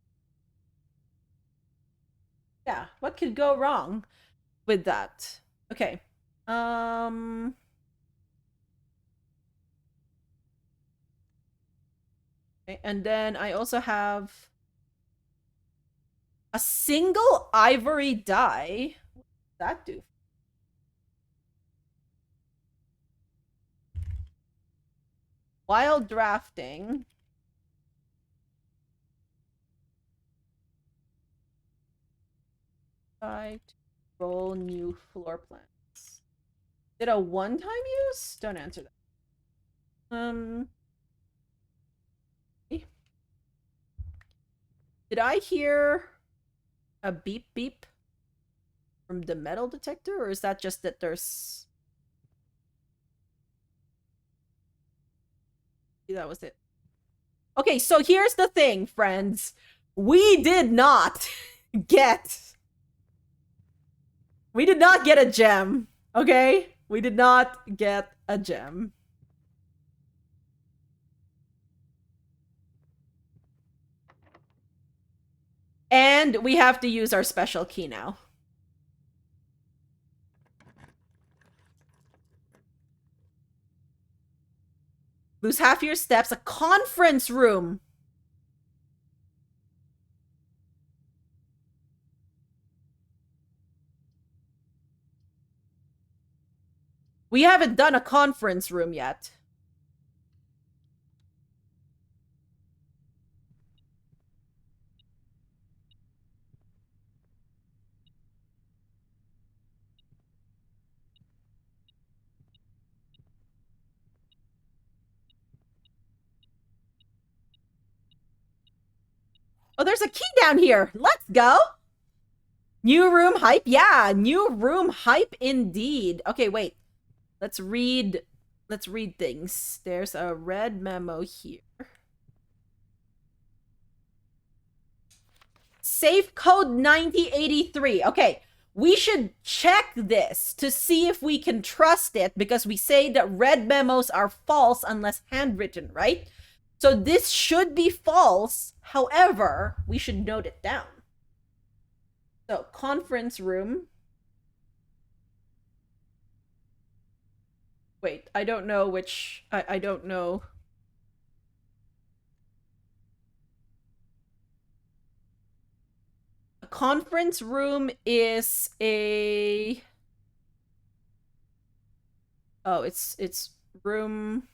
Yeah, what could go wrong with that? Okay. Okay, and then I also have a single ivory die. What does that do? While drafting, try to roll new floor plans. Did a one-time use? Don't answer that. Did I hear a beep beep? From the metal detector, or is that just that there's... That was it. Okay, so here's the thing, friends. We did not get... We did not get a gem, okay? We did not get a gem. And we have to use our special key now. Lose half your steps. A conference room. We haven't done a conference room yet. Oh, there's a key down here. Let's go. New room hype. Yeah, new room hype indeed. Okay, wait. Let's read things. There's a red memo here. Safe code 9083. Okay, we should check this to see if we can trust it, because we say that red memos are false unless handwritten, right? So this should be false. However, we should note it down. So, conference room. Wait, I don't know which... I don't know. A conference room is a... Oh, it's room...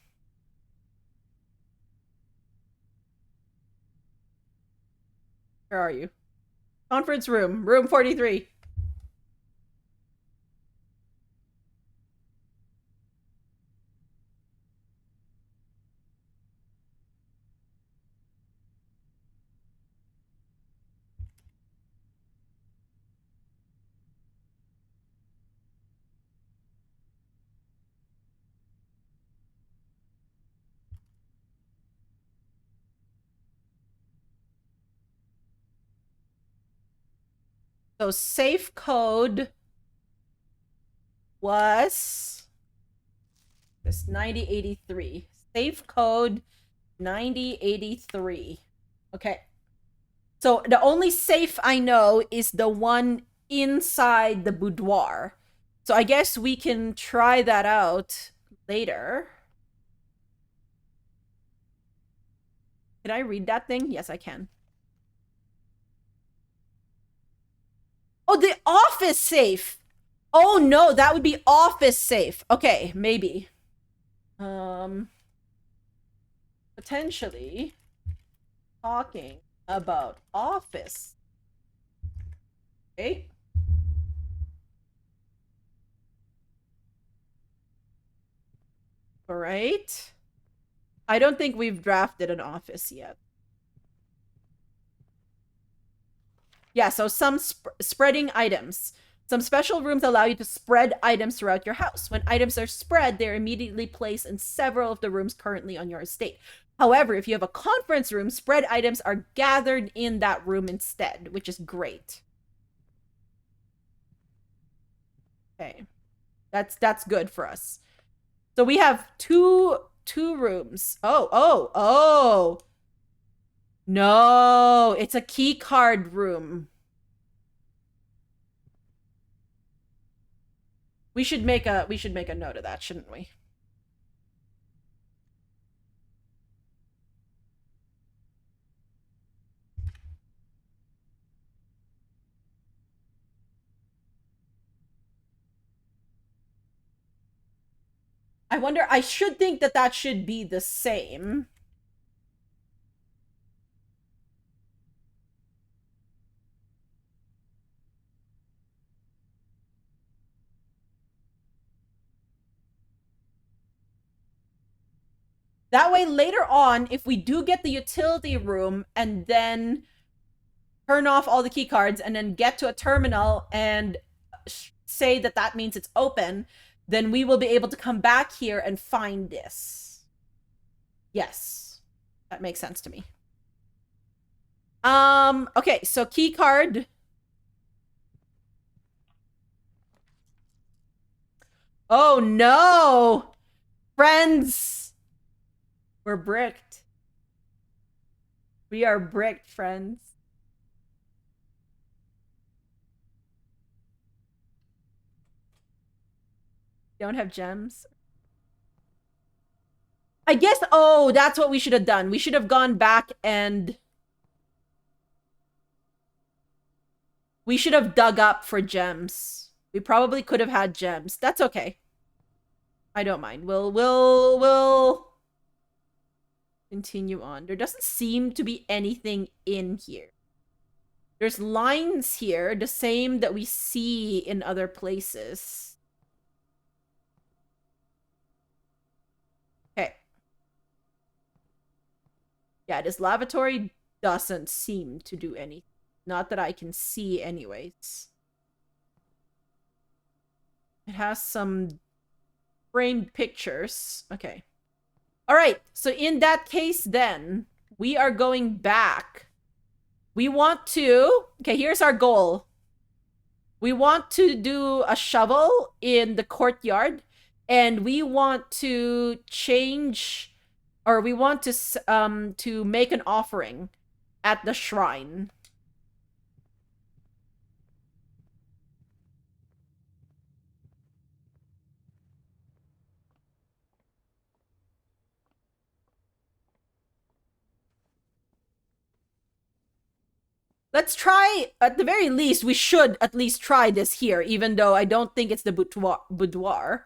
Where are you? Conference room. Room 43. So safe code was this 9083. Safe code 9083. Okay. So the only safe I know is the one inside the boudoir. So I guess we can try that out later. Can I read that thing? Yes, I can. Oh, the office safe. Oh no, that would be office safe. Okay, maybe. Potentially talking about office. Okay. All right. I don't think we've drafted an office yet. Yeah, so some spreading items. Some special rooms allow you to spread items throughout your house. When items are spread, they're immediately placed in several of the rooms currently on your estate. However, if you have a conference room, spread items are gathered in that room instead, which is great. Okay. That's good for us. So we have two rooms. Oh. No, it's a key card room. We should make a note of that, shouldn't we? I wonder, I should think that should be the same. That way, later on, if we do get the utility room and then turn off all the key cards and then get to a terminal and say that that means it's open, then we will be able to come back here and find this. Yes. That makes sense to me. Okay, so key card. Oh no! Friends! We're bricked. We are bricked, friends. Don't have gems. I guess, oh, that's what we should have done. We should have gone back and we should have dug up for gems. We probably could have had gems. That's okay. I don't mind. We'll continue on. There doesn't seem to be anything in here. There's lines here, the same that we see in other places. Okay. Yeah, this lavatory doesn't seem to do anything. Not that I can see anyways. It has some framed pictures. Okay. All right. So in that case, then, we are going back. We want to... Okay, here's our goal. We want to do a shovel in the courtyard, and we want to change... Or we want to make an offering at the shrine. Let's try, at the very least, we should at least try this here, even though I don't think it's the boudoir.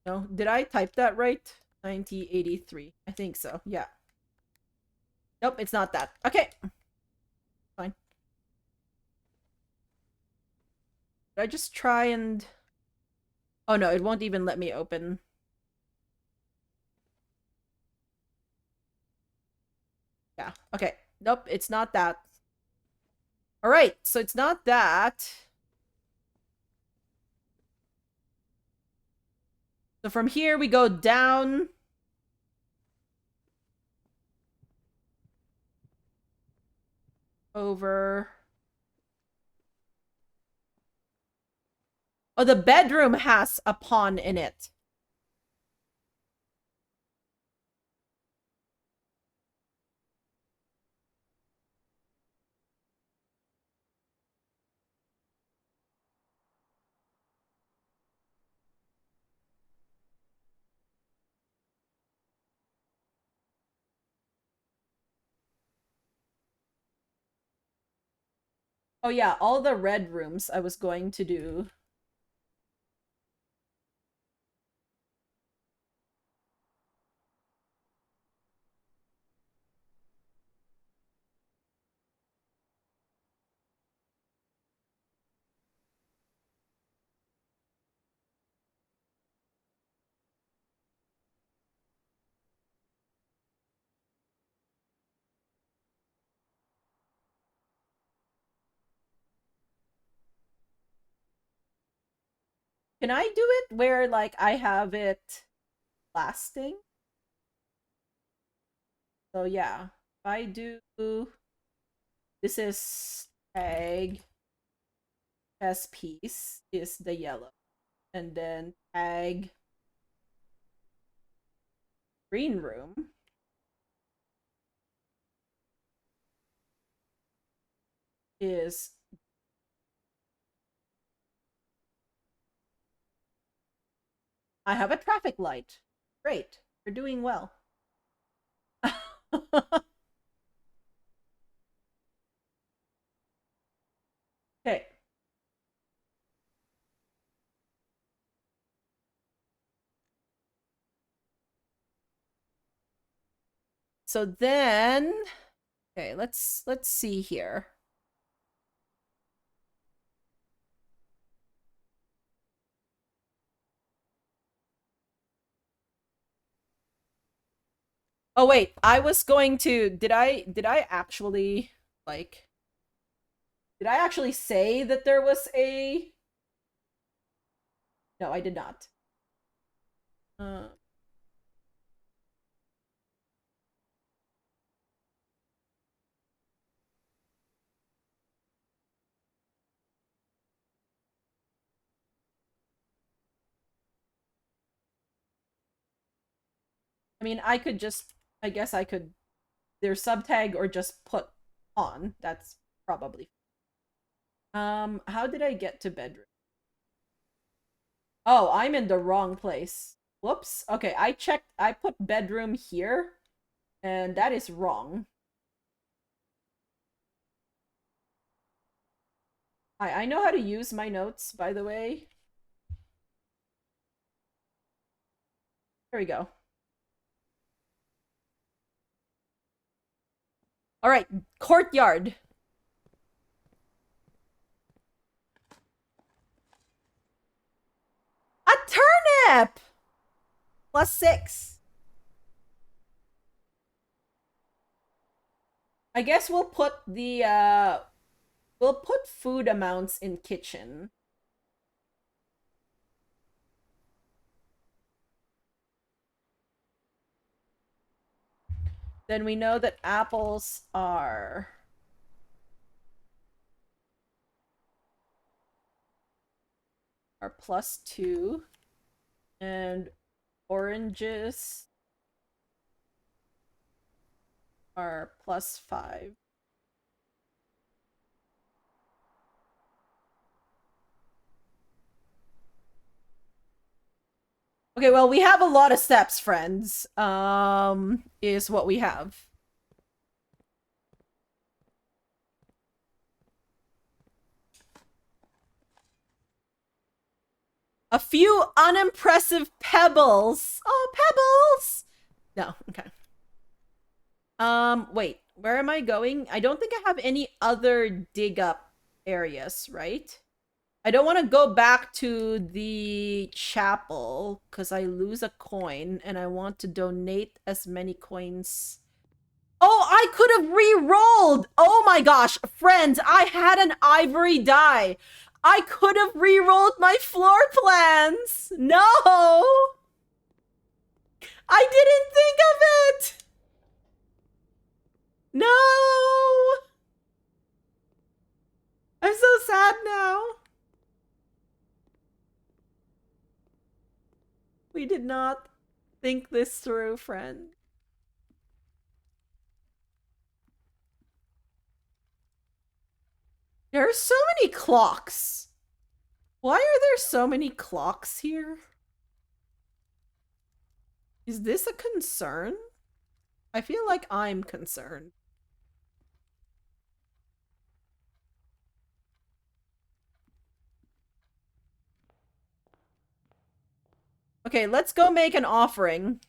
No, did I type that right? 1983. I think so, yeah. Nope, it's not that. Okay. Fine. Did I just try and... Oh no, it won't even let me open. Yeah, okay. Nope, it's not that. Alright, so it's not that. So from here we go down. Over. Oh, the bedroom has a pawn in it. Oh yeah, all the red rooms I was going to do. Can I do it where, like, I have it lasting? So yeah, if I do... This is tag chess piece is the yellow. And then tag green room is... I have a traffic light. Great. You're doing well. Okay. So then... Okay, let's see here. Oh wait, I was going to... Did I actually... Like, did I actually say that there was a... No, I did not. Uh, I mean, I could just... I guess I could either subtag or just put on. That's probably... how did I get to bedroom? Oh, I'm in the wrong place. Whoops. Okay, I checked. I put bedroom here, and that is wrong. I know how to use my notes, by the way. There we go. All right, courtyard. A turnip! +6. I guess we'll put the we'll put food amounts in kitchen. Then we know that apples are +2, and oranges are +5. Okay, well, we have a lot of steps, friends. Is what we have. A few unimpressive pebbles. Oh, pebbles! No, okay. Wait, where am I going? I don't think I have any other dig up areas, right? I don't want to go back to the chapel because I lose a coin and I want to donate as many coins. Oh, I could have re-rolled! Oh my gosh, friends, I had an ivory die. I could have re-rolled my floor plans. No! I didn't think of it! No! I'm so sad now. We did not think this through, friend. There are so many clocks. Why are there so many clocks here? Is this a concern? I feel like I'm concerned. Okay, let's go make an offering.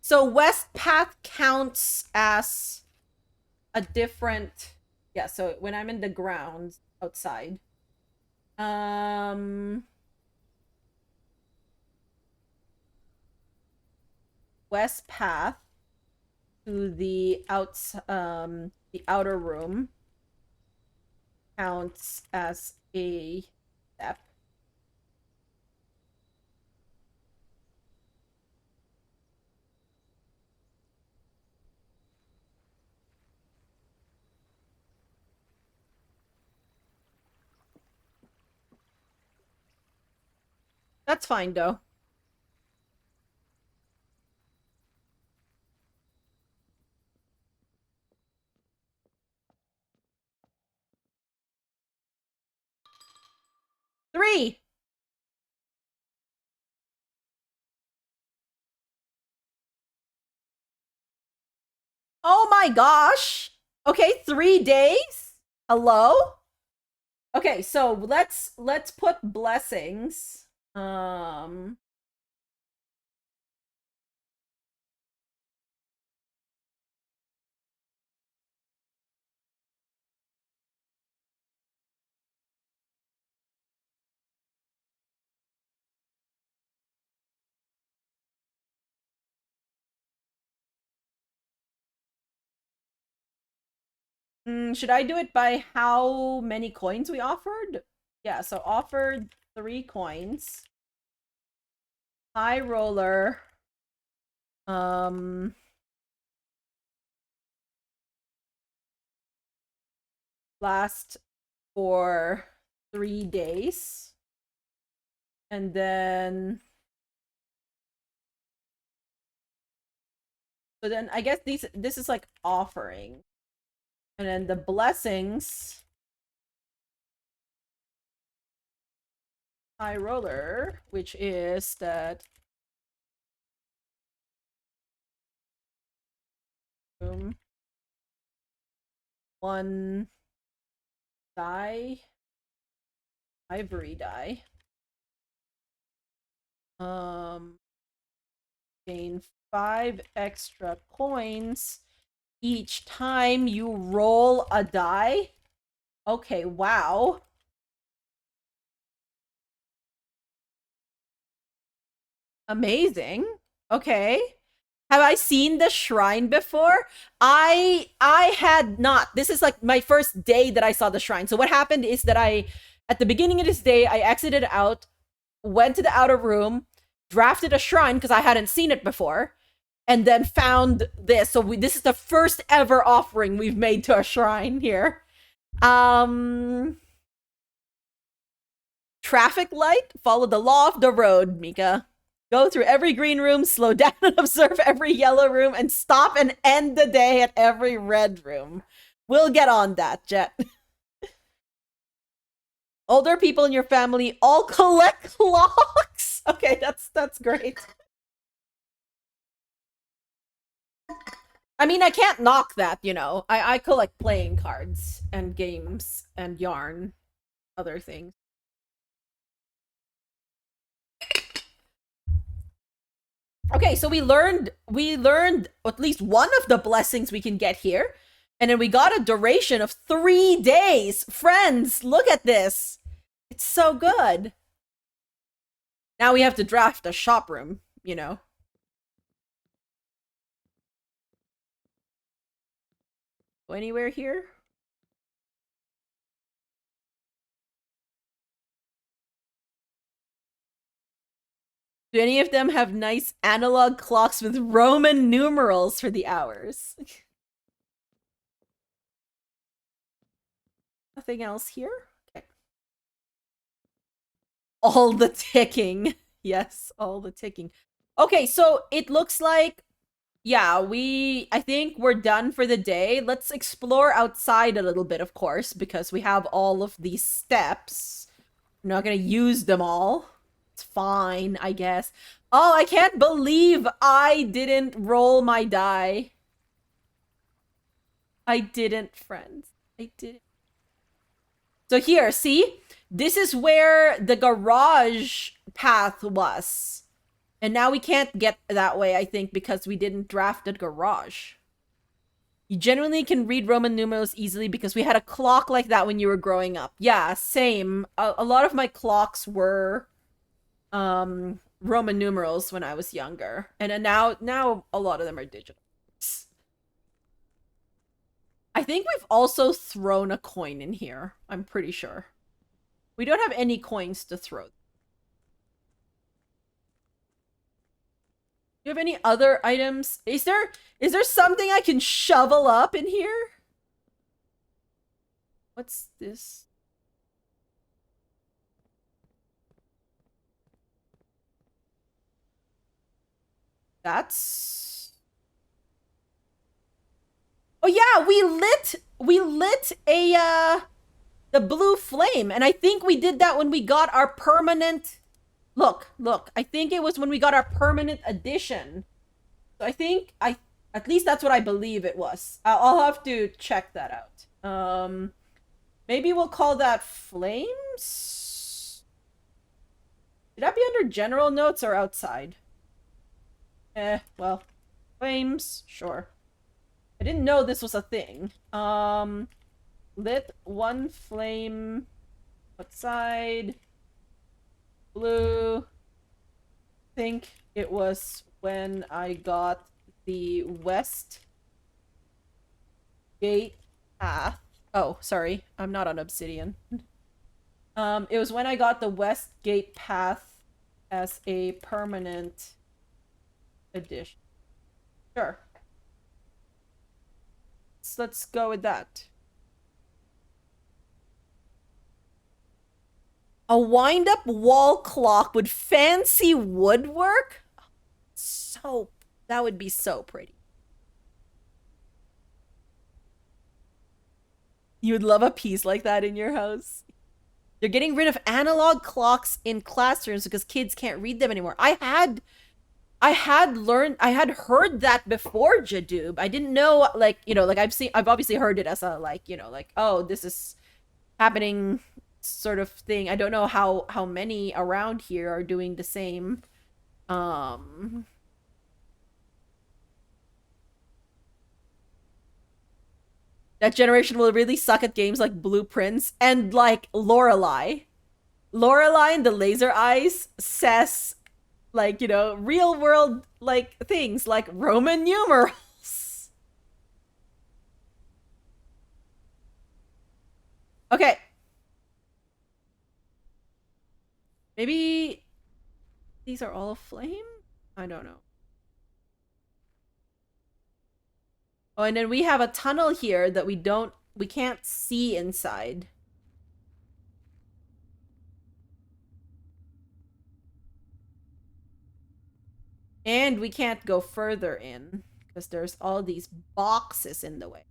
So West Path counts as a different... Yeah, so when I'm in the ground outside. West Path to the the outer room counts as a step. That's fine, though. Three! Oh my gosh! Okay, 3 days? Hello? Okay, so let's put blessings. Should I do it by how many coins we offered? Yeah, so offered 3 coins. High roller. Last for 3 days. And then so then I guess this is like offering. And then the blessings. High roller, which is that room 1 die, ivory die. Gain 5 extra coins each time you roll a die. Okay, wow. Amazing. Okay. Have I seen the shrine before? I had not. This is like my first day that I saw the shrine. So what happened is that at the beginning of this day, I exited out, went to the outer room, drafted a shrine because I hadn't seen it before, and then found this. So this is the first ever offering we've made to a shrine here. Traffic light, follow the law of the road, Mika. Go through every green room, slow down and observe every yellow room, and stop and end the day at every red room. We'll get on that, Jet. Older people in your family all collect clocks. Okay, that's great. I mean, I can't knock that, you know. I collect playing cards and games and yarn, other things. Okay, so we learned at least one of the blessings we can get here. And then we got a duration of 3 days. Friends, look at this. It's so good. Now we have to draft a shop room, you know. Go anywhere here? Do any of them have nice analog clocks with Roman numerals for the hours? Nothing else here? Okay. All the ticking. Yes, all the ticking. Okay, so it looks like, yeah, I think we're done for the day. Let's explore outside a little bit, of course, because we have all of these steps. I'm not gonna use them all. It's fine, I guess. Oh, I can't believe I didn't roll my die. I didn't, friends. I didn't. So here, see? This is where the garage path was. And now we can't get that way, I think, because we didn't draft a garage. You genuinely can read Roman numerals easily because we had a clock like that when you were growing up. Yeah, same. A lot of my clocks were Roman numerals when I was younger. And now a lot of them are digital. I think we've also thrown a coin in here. I'm pretty sure. We don't have any coins to throw. Do you have any other items? Is there something I can shovel up in here? What's this? That's... Oh yeah, we lit a the blue flame, and I think we did that when we got our permanent... Look, I think it was when we got our permanent addition. So I think at least that's what I believe it was. I'll have to check that out. Maybe we'll call that flames? Should that be under general notes or outside? Well, flames, sure. I didn't know this was a thing. Lit 1 flame outside. Blue. Think it was when I got the west gate Ah. Oh, sorry. I'm not on Obsidian. It was when I got the Westgate path as a permanent addition. Sure. So let's go with that. A wind-up wall clock with fancy woodwork? So, that would be so pretty. You would love a piece like that in your house. They're getting rid of analog clocks in classrooms because kids can't read them anymore. I had heard that before Jadoob. I didn't know, like, like I've obviously heard it as a, like, like, oh, this is happening sort of thing. I don't know how many around here are doing the same. Um, that generation will really suck at games like Blueprints and like Lorelei. Lorelei and the Laser Eyes says, like, real world like things like Roman numerals. Okay. Maybe these are all flame? I don't know. Oh, and then we have a tunnel here that we can't see inside. And we can't go further in because there's all these boxes in the way.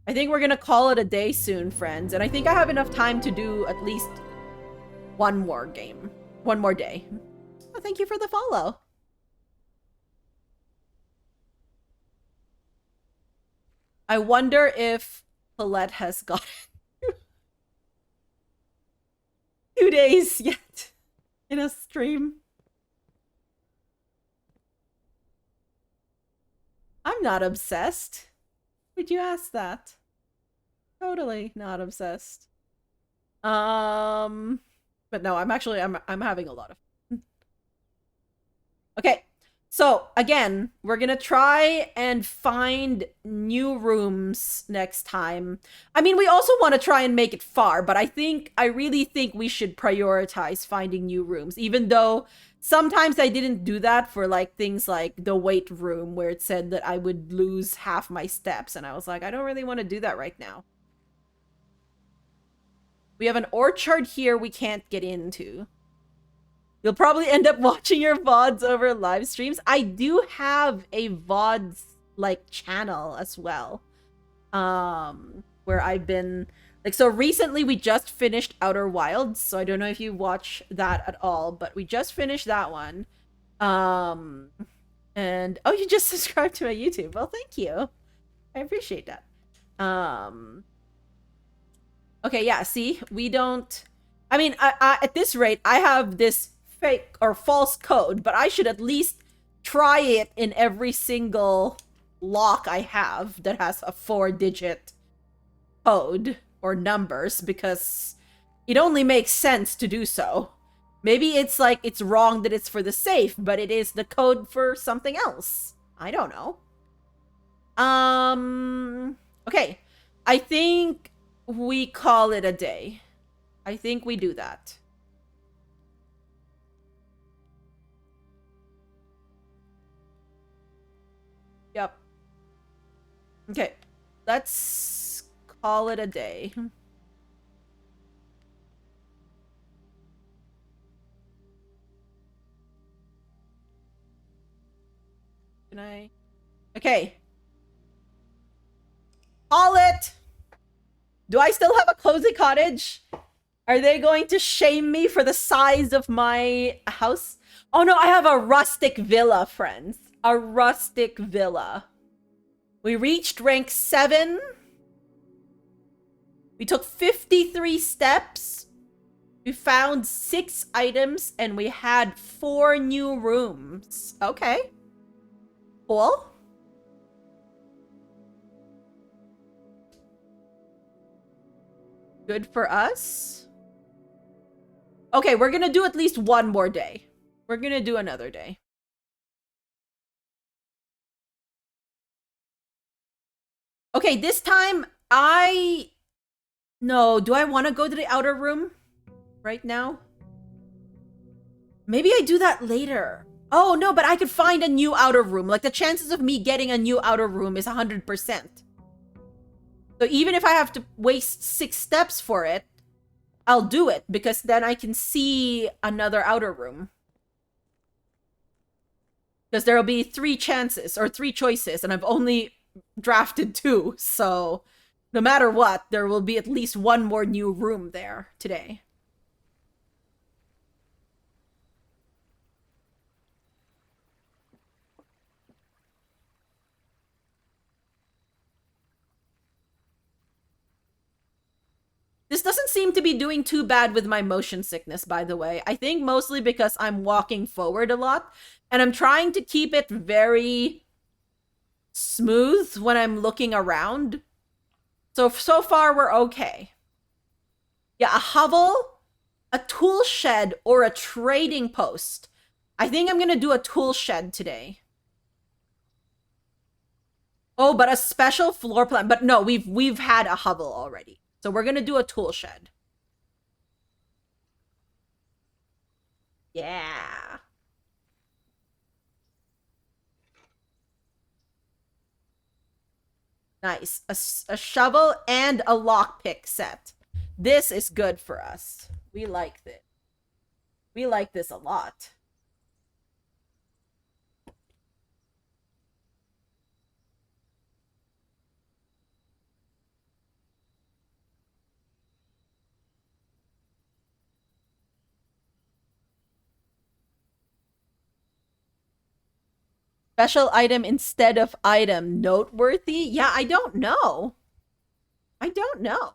I think we're gonna call it a day soon, friends. And I think I have enough time to do at least one more game. One more day. Oh, thank you for the follow. I wonder if Paulette has got 2 days yet in a stream. I'm not obsessed. Would you ask that? Totally not obsessed. But no, I'm having a lot of fun. Okay. So, again, we're gonna try and find new rooms next time. I mean, we also want to try and make it far, but I really think we should prioritize finding new rooms, even though sometimes I didn't do that for, like, things like the weight room, where it said that I would lose half my steps, and I was like, I don't really want to do that right now. We have an orchard here we can't get into. You'll probably end up watching your VODs over live streams. I do have a VODs like channel as well. Where I've been like, so recently we just finished Outer Wilds, so I don't know if you watch that at all, but we just finished that one. And oh, you just subscribed to my YouTube. Well, thank you. I appreciate that. Okay, yeah, see? We don't I mean, at this rate, I have this fake or false code, but I should at least try it in every single lock I have that has a 4-digit code or numbers, because it only makes sense to do so. Maybe it's like it's wrong that it's for the safe, but it is the code for something else. I don't know. Okay. I think we call it a day. I think we do that. Yep. Okay. Let's call it a day. Can I? Okay. Call it! Do I still have a cozy cottage? Are they going to shame me for the size of my house? Oh no, I have a rustic villa, friends. A rustic villa. We reached rank 7. We took 53 steps. We found 6 items and we had 4 new rooms. Okay. Cool. Good for us. Okay, we're gonna do at least one more day. We're gonna do another day. Okay, this time no, do I want to go to the outer room right now? Maybe I do that later. Oh, no, but I could find a new outer room. Like, the chances of me getting a new outer room is 100%. So even if I have to waste 6 steps for it, I'll do it, because then I can see another outer room. Because there'll be 3 chances, or 3 choices, and I've only drafted 2, so no matter what, there will be at least 1 more new room there today. This doesn't seem to be doing too bad with my motion sickness, by the way. I think mostly because I'm walking forward a lot, and I'm trying to keep it very smooth when I'm looking around. So far, we're okay. Yeah, a hovel, a tool shed, or a trading post. I think I'm gonna do a tool shed today. Oh, but a special floor plan. But no, we've had a hovel already. So we're gonna do a tool shed. Yeah. Nice. A shovel and a lockpick set. This is good for us. We like this. We like this a lot. Special item instead of item. Noteworthy? Yeah, I don't know. I don't know.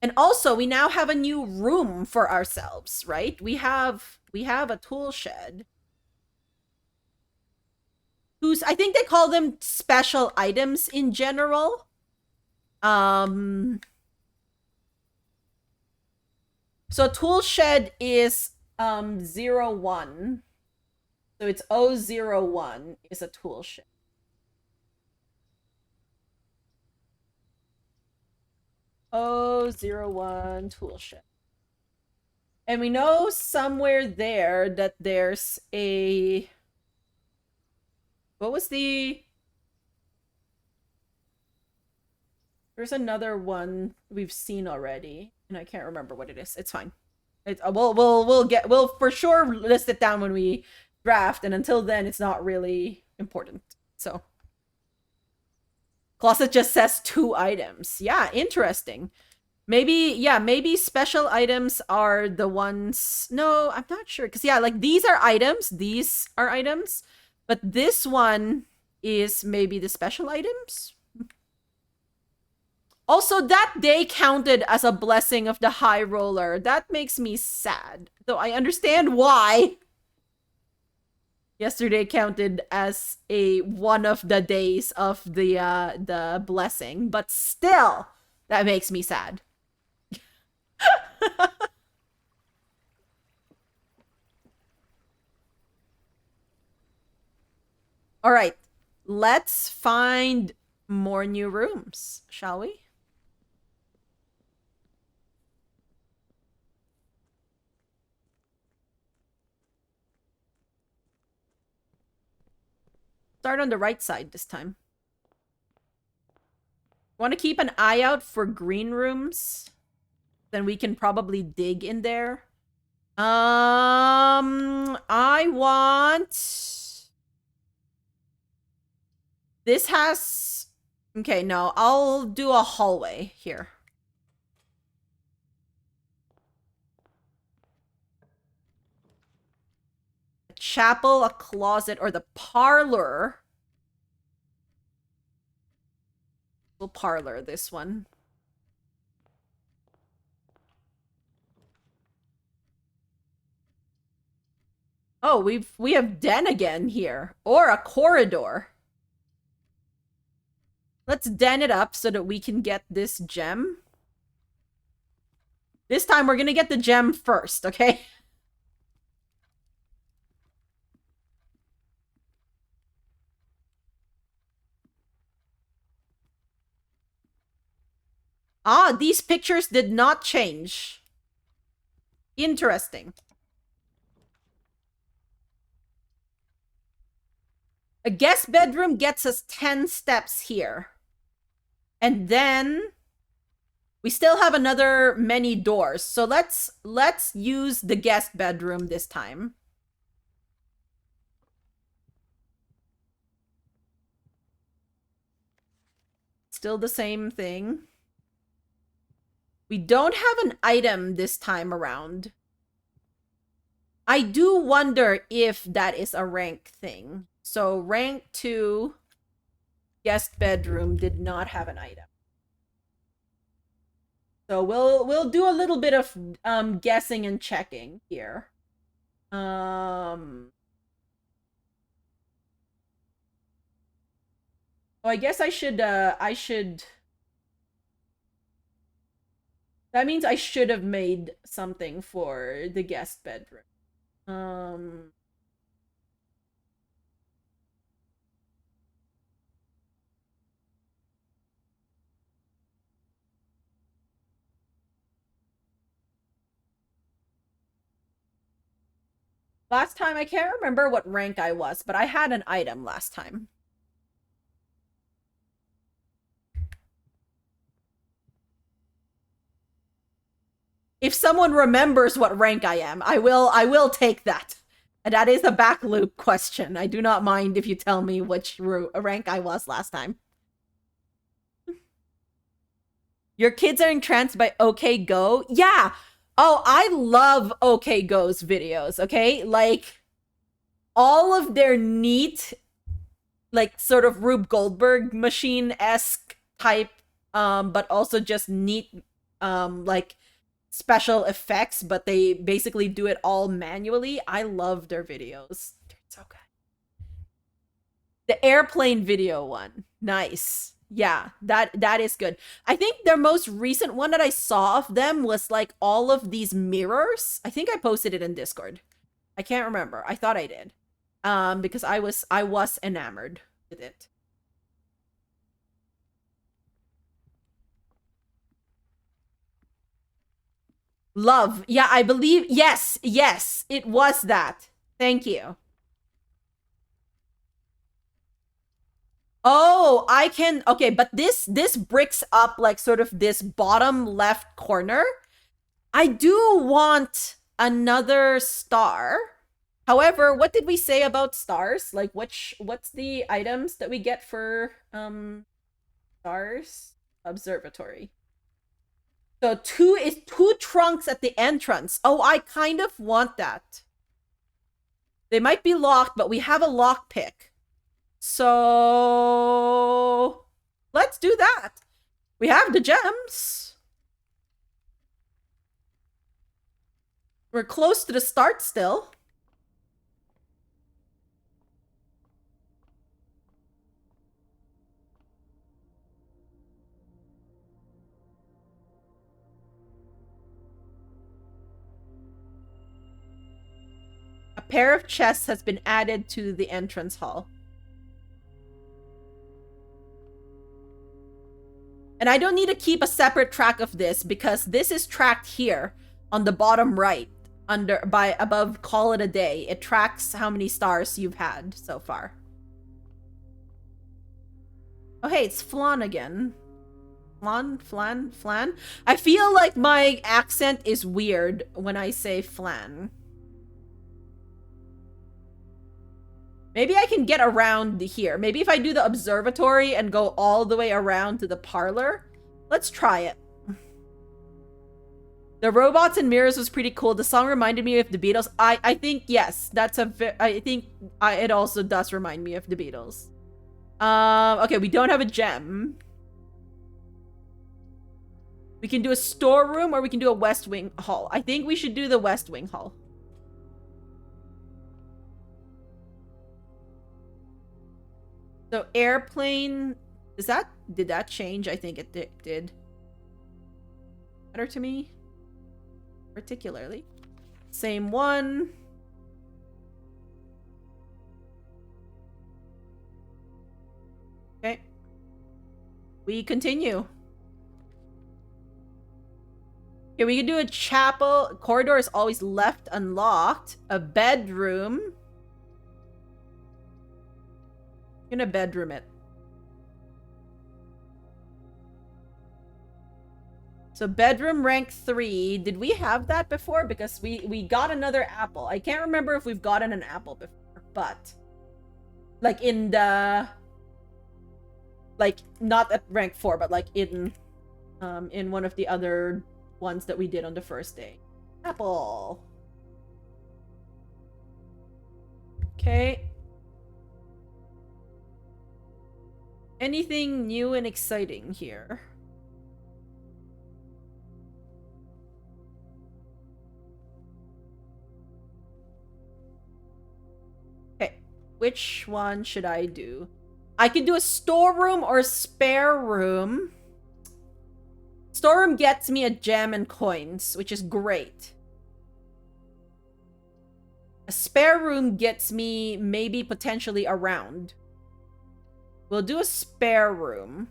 And also, we now have a new room for ourselves, right? We have a tool shed. Who's I think they call them special items in general. Um so tool shed is 01. So it's 001 is a tool shed. O01 tool shed. And we know somewhere there that there's a what was the there's another one we've seen already, and I can't remember what it is. It's fine. We'll for sure list it down when we draft, and until then, it's not really important. So, closet just says 2 items. Yeah, interesting. Maybe special items are the ones. No, I'm not sure, because yeah, like these are items. These are items, but this one is maybe the special items. Also, that day counted as a blessing of the high roller. That makes me sad. Though I understand why. Yesterday counted as a one of the days of the blessing, but still, that makes me sad. All right, let's find more new rooms, shall we? Start on the right side this time. Want to keep an eye out for green rooms? Then we can probably dig in there. I want... This has... Okay, no, I'll do a hallway here. A chapel, a closet, or the parlor. We'll parlor this one. Oh, we have den again here. Or a corridor. Let's den it up so that we can get this gem. This time we're gonna get the gem first, okay? Ah, these pictures did not change. Interesting. A guest bedroom gets us 10 steps here. And then we still have another many doors. So let's use the guest bedroom this time. Still the same thing. We don't have an item this time around. I do wonder if that is a rank thing. So rank 2 guest bedroom did not have an item. So we'll do a little bit of guessing and checking here. Oh, I guess I should that means I should have made something for the guest bedroom. Last time, I can't remember what rank I was, but I had an item last time. If someone remembers what rank I am, I will take that. And that is a back loop question. I do not mind if you tell me which rank I was last time. Your kids are entranced by OK Go? Yeah. Oh, I love OK Go's videos, okay? Like, all of their neat, like, sort of Rube Goldberg machine-esque type, but also just neat, like, special effects, but they basically do it all manually. I love their videos. They're so good. The airplane video one. Nice. Yeah, that is good. I think their most recent one that I saw of them was like all of these mirrors. I think I posted it in Discord. I can't remember. I thought I did. Because I was enamored with it. Love. Yeah, I believe. Yes, it was that. Thank you. Oh, I can. Okay, but this bricks up like sort of this bottom left corner. I do want another star. However, what did we say about stars? Like what's the items that we get for stars? Observatory. So two trunks at the entrance. Oh, I kind of want that. They might be locked, but we have a lockpick. So let's do that. We have the gems. We're close to the start still. A pair of chests has been added to the entrance hall. And I don't need to keep a separate track of this because this is tracked here on the bottom right above call it a day. It tracks how many stars you've had so far. Oh, hey, it's Flan again. Flan? I feel like my accent is weird when I say Flan. Maybe I can get around here. Maybe if I do the observatory and go all the way around to the parlor. Let's try it. The robots and mirrors was pretty cool. The song reminded me of the Beatles. I think, yes, I think it also does remind me of the Beatles. Okay, we don't have a gem. We can do a storeroom or we can do a West Wing hall. I think we should do the West Wing hall. So airplane, did that change? I think it did. Matter to me, particularly. Same one. Okay. We continue. Okay, we can do a chapel. Corridor is always left unlocked. A bedroom. I'm gonna bedroom it. So bedroom rank 3. Did we have that before? Because we got another apple. I can't remember if we've gotten an apple before, but like in the like not at rank 4, but like in one of the other ones that we did on the first day. Apple. Okay. Anything new and exciting here? Okay. Which one should I do? I could do a storeroom or a spare room. Storeroom gets me a gem and coins, which is great. A spare room gets me maybe potentially a round. We'll do a spare room.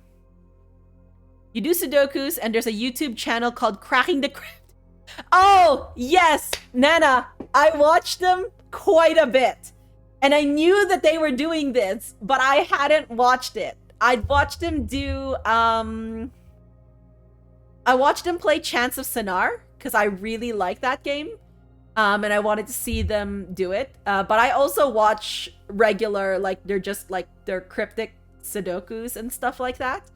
You do Sudokus, and there's a YouTube channel called Cracking the Crypt. Oh, yes! Nana, I watched them quite a bit. And I knew that they were doing this, but I hadn't watched it. I'd watched them do, I watched them play Chants of Sonar, because I really like that game. And I wanted to see them do it. But I also watch regular, like, they're just, like, they're cryptic Sudokus and stuff like that.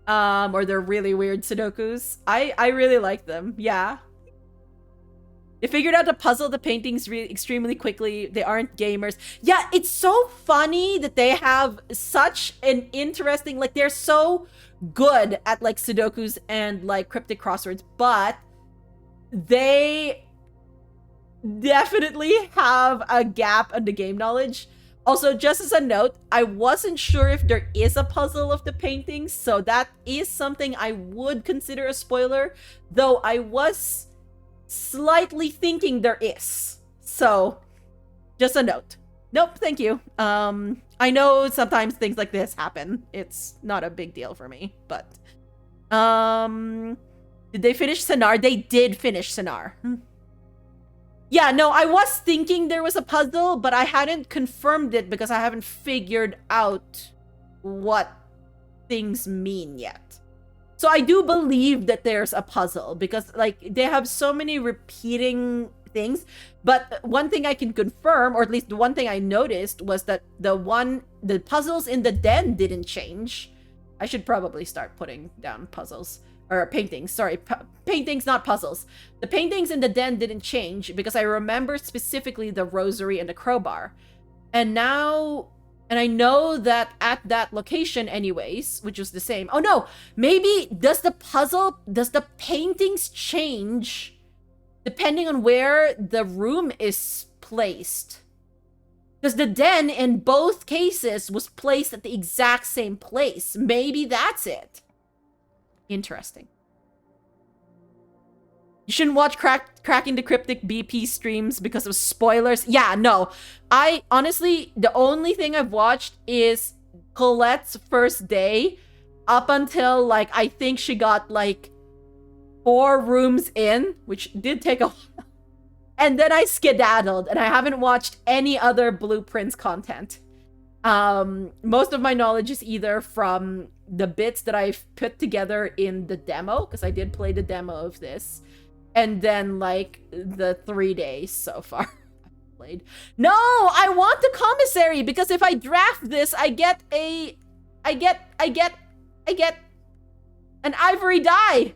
Or they're really weird Sudokus. I really like them, yeah. They figured out to puzzle the paintings extremely quickly. They aren't gamers. Yeah, it's so funny that they have such an interesting, like, they're so good at, like, Sudokus and, like, cryptic crosswords, but they definitely have a gap in the game knowledge. Also, just as a note, I wasn't sure if there is a puzzle of the paintings, so that is something I would consider a spoiler, though I was slightly thinking there is. So, just a note. Nope, thank you. I know sometimes things like this happen. It's not a big deal for me, but did they finish Sonar? They did finish Sonar. Yeah, no, I was thinking there was a puzzle, but I hadn't confirmed it because I haven't figured out what things mean yet. So I do believe that there's a puzzle because, like, they have so many repeating things. But one thing I can confirm, or at least the one thing I noticed, was that the puzzles in the den didn't change. I should probably start putting down puzzles. Or paintings, sorry. Paintings, not puzzles. The paintings in the den didn't change because I remember specifically the rosary and the crowbar. And now... And I know that at that location anyways, which was the same. Oh no, maybe does the paintings change depending on where the room is placed? Because the den in both cases was placed at the exact same place. Maybe that's it. Interesting. You shouldn't watch Cracking the Cryptic BP streams because of spoilers. Yeah, no. I honestly, the only thing I've watched is Colette's first day up until, like, I think she got, like, 4 rooms in, which did take a while. And then I skedaddled, and I haven't watched any other Blueprints content. Most of my knowledge is either from the bits that I've put together in the demo, because I did play the demo of this, and then, like, the 3 days so far I've played. No, I want the commissary, because if I draft this, I get an ivory die.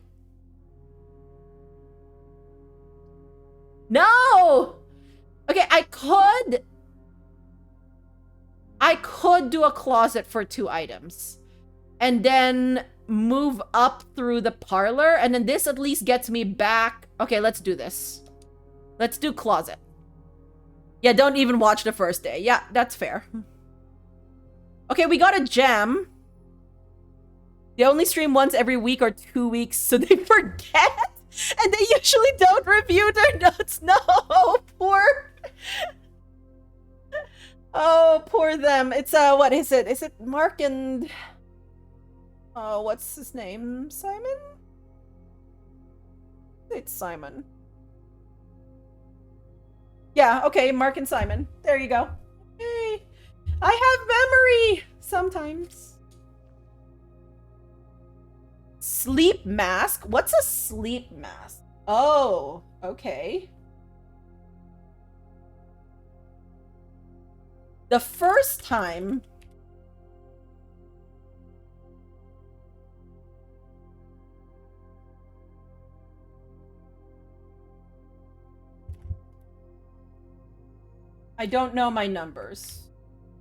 No! Okay, I could do a closet for 2 items. And then move up through the parlor. And then this at least gets me back. Okay, let's do this. Let's do closet. Yeah, don't even watch the first day. Yeah, that's fair. Okay, we got a gem. They only stream once every week or 2 weeks, so they forget. And they usually don't review their notes. No, poor... Oh, poor them. It's, what is it? Is it Mark and... Oh, what's his name? Simon? It's Simon. Yeah, okay, Mark and Simon. There you go. Hey, I have memory sometimes. Sleep mask? What's a sleep mask? Oh, okay. The first time... I don't know my numbers.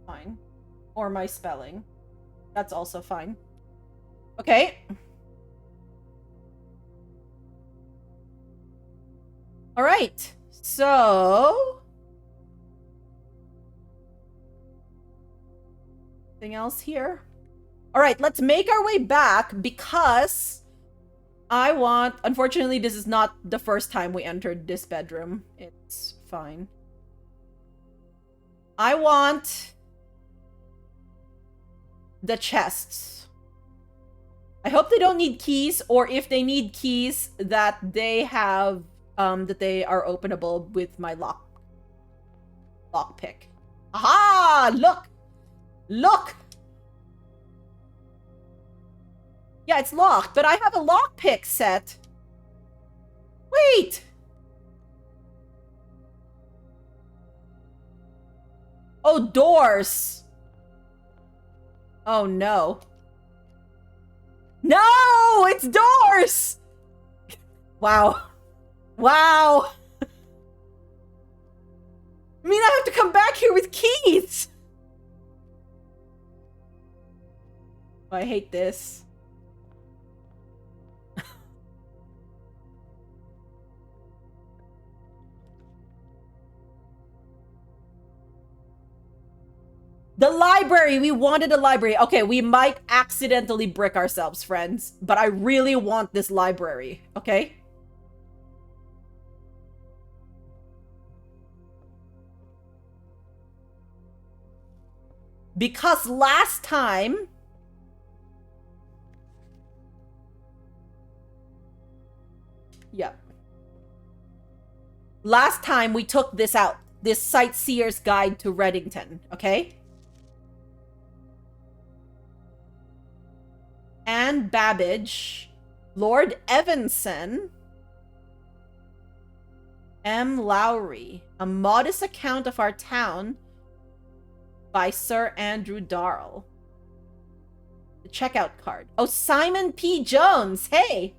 Fine. Or my spelling. That's also fine. Okay. All right. So... anything else here? All right, let's make our way back because I want... unfortunately, this is not the first time we entered this bedroom. It's fine. I want the chests. I hope they don't need keys, or if they need keys, that they have, that they are openable with my lockpick. Aha! Look! Look! Yeah, it's locked, but I have a lockpick set. Wait! Oh, doors! Oh, no. No! It's doors! Wow. Wow! I mean, I have to come back here with keys! Oh, I hate this. The library! We wanted a library. Okay, we might accidentally brick ourselves, friends. But I really want this library, okay? Because last time... yep. Last time we took this out. This Sightseer's Guide to Reddington, okay? Anne Babbage, Lord Evanson, M. Lowry, A Modest Account of Our Town by Sir Andrew Darrell. The checkout card. Oh, Simon P. Jones, hey!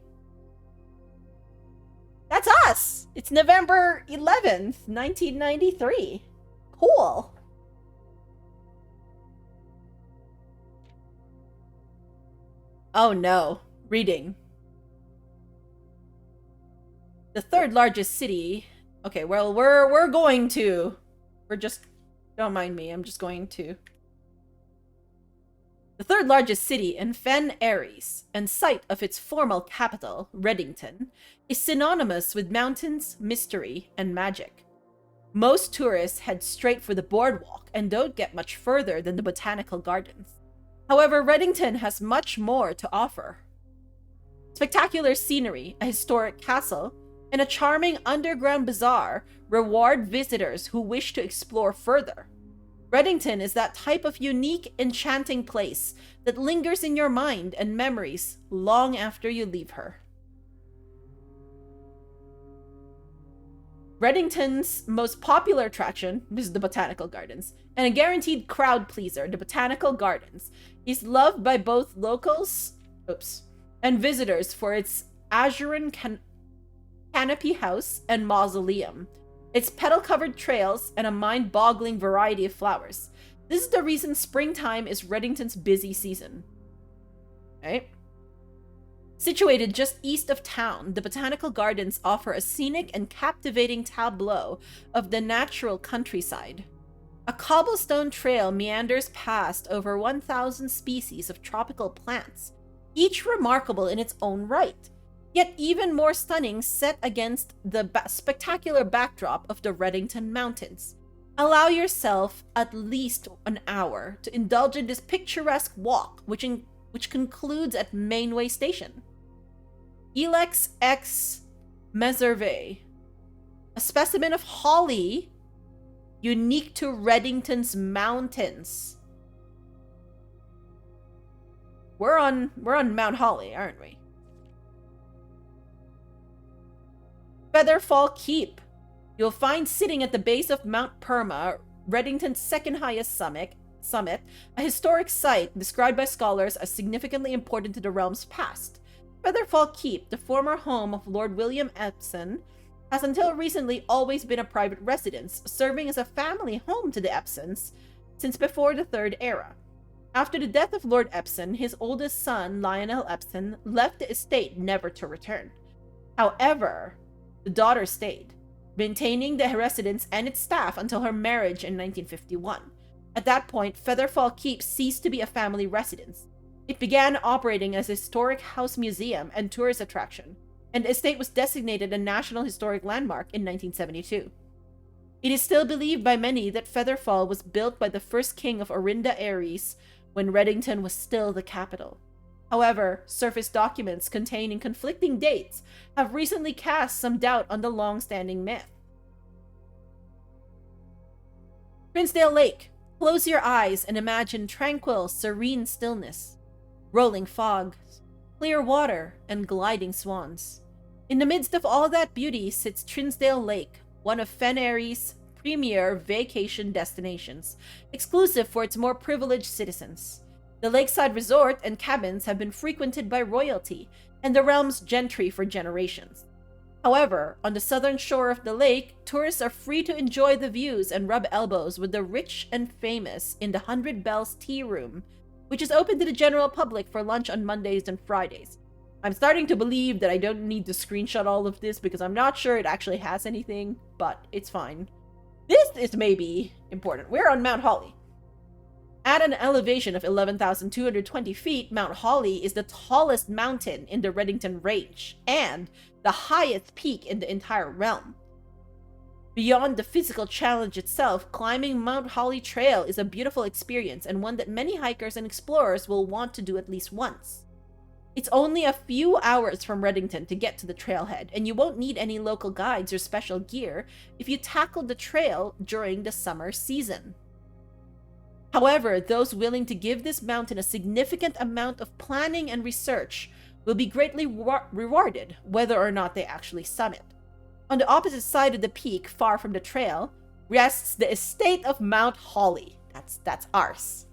That's us! It's November 11th, 1993. Cool. Oh no. Reading. The third largest city. Okay, well, we're going to. We're just... don't mind me, I'm just going to. The third largest city in Fen Aries, and site of its former capital, Reddington, is synonymous with mountains, mystery, and magic. Most tourists head straight for the boardwalk and don't get much further than the botanical gardens. However, Reddington has much more to offer. Spectacular scenery, a historic castle, and a charming underground bazaar reward visitors who wish to explore further. Reddington is that type of unique, enchanting place that lingers in your mind and memories long after you leave her. Reddington's most popular attraction, this is the Botanical Gardens, and a guaranteed crowd pleaser, the Botanical Gardens, is loved by both locals and visitors for its azure canopy house and mausoleum, its petal-covered trails, and a mind-boggling variety of flowers. This is the reason springtime is Reddington's busy season. Right? Situated just east of town, the Botanical Gardens offer a scenic and captivating tableau of the natural countryside. A cobblestone trail meanders past over 1,000 species of tropical plants, each remarkable in its own right, yet even more stunning set against the spectacular backdrop of the Reddington Mountains. Allow yourself at least an hour to indulge in this picturesque walk, which concludes at Mainway Station. Elex X Meserve. A specimen of holly unique to Reddington's mountains. We're on Mount Holly, aren't we? Featherfall Keep. You'll find sitting at the base of Mount Perma, Reddington's second highest summit, a historic site described by scholars as significantly important to the realm's past. Featherfall Keep, the former home of Lord William Epson, has until recently always been a private residence, serving as a family home to the Epsons since before the Third Era. After the death of Lord Epson, his oldest son, Lionel Epson, left the estate never to return. However, the daughter stayed, maintaining the residence and its staff until her marriage in 1951. At that point, Featherfall Keep ceased to be a family residence. It began operating as a historic house museum and tourist attraction, and the estate was designated a National Historic Landmark in 1972. It is still believed by many that Featherfall was built by the first king of Orinda Aries when Reddington was still the capital. However, surface documents containing conflicting dates have recently cast some doubt on the long-standing myth. Trinsdale Lake. Close your eyes and imagine tranquil, serene stillness, rolling fog, clear water, and gliding swans. In the midst of all that beauty sits Trinsdale Lake, one of Fenary's premier vacation destinations, exclusive for its more privileged citizens. The lakeside resort and cabins have been frequented by royalty and the realm's gentry for generations. However, on the southern shore of the lake, tourists are free to enjoy the views and rub elbows with the rich and famous in the 100 Bells Tea Room, which is open to the general public for lunch on Mondays and Fridays. I'm starting to believe that I don't need to screenshot all of this because I'm not sure it actually has anything, but it's fine. This is maybe important. We're on Mount Holly. At an elevation of 11,220 feet, Mount Holly is the tallest mountain in the Reddington Range and the highest peak in the entire realm. Beyond the physical challenge itself, climbing Mount Holly Trail is a beautiful experience and one that many hikers and explorers will want to do at least once. It's only a few hours from Reddington to get to the trailhead, and you won't need any local guides or special gear if you tackle the trail during the summer season. However, those willing to give this mountain a significant amount of planning and research will be greatly rewarded, whether or not they actually summit. On the opposite side of the peak, far from the trail, rests the estate of Mount Holly. That's ours.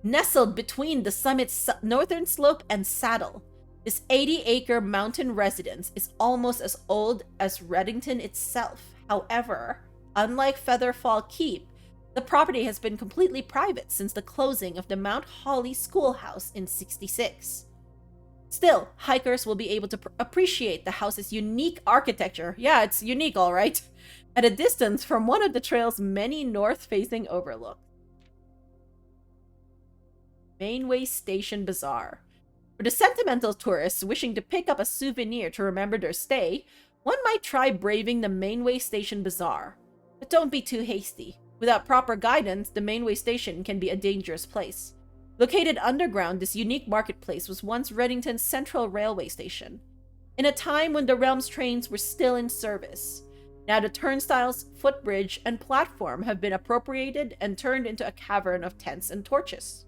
Nestled between the summit's northern slope and saddle, this 80-acre mountain residence is almost as old as Reddington itself. However, unlike Featherfall Keep, the property has been completely private since the closing of the Mount Holly Schoolhouse in '66. Still, hikers will be able to appreciate the house's unique architecture. Yeah, it's unique, all right. At a distance from one of the trail's many north-facing overlooks. Mainway Station Bazaar. For the sentimental tourists wishing to pick up a souvenir to remember their stay, one might try braving the Mainway Station Bazaar. But don't be too hasty. Without proper guidance, the Mainway Station can be a dangerous place. Located underground, this unique marketplace was once Reddington's central railway station, in a time when the realm's trains were still in service. Now the turnstiles, footbridge, and platform have been appropriated and turned into a cavern of tents and torches.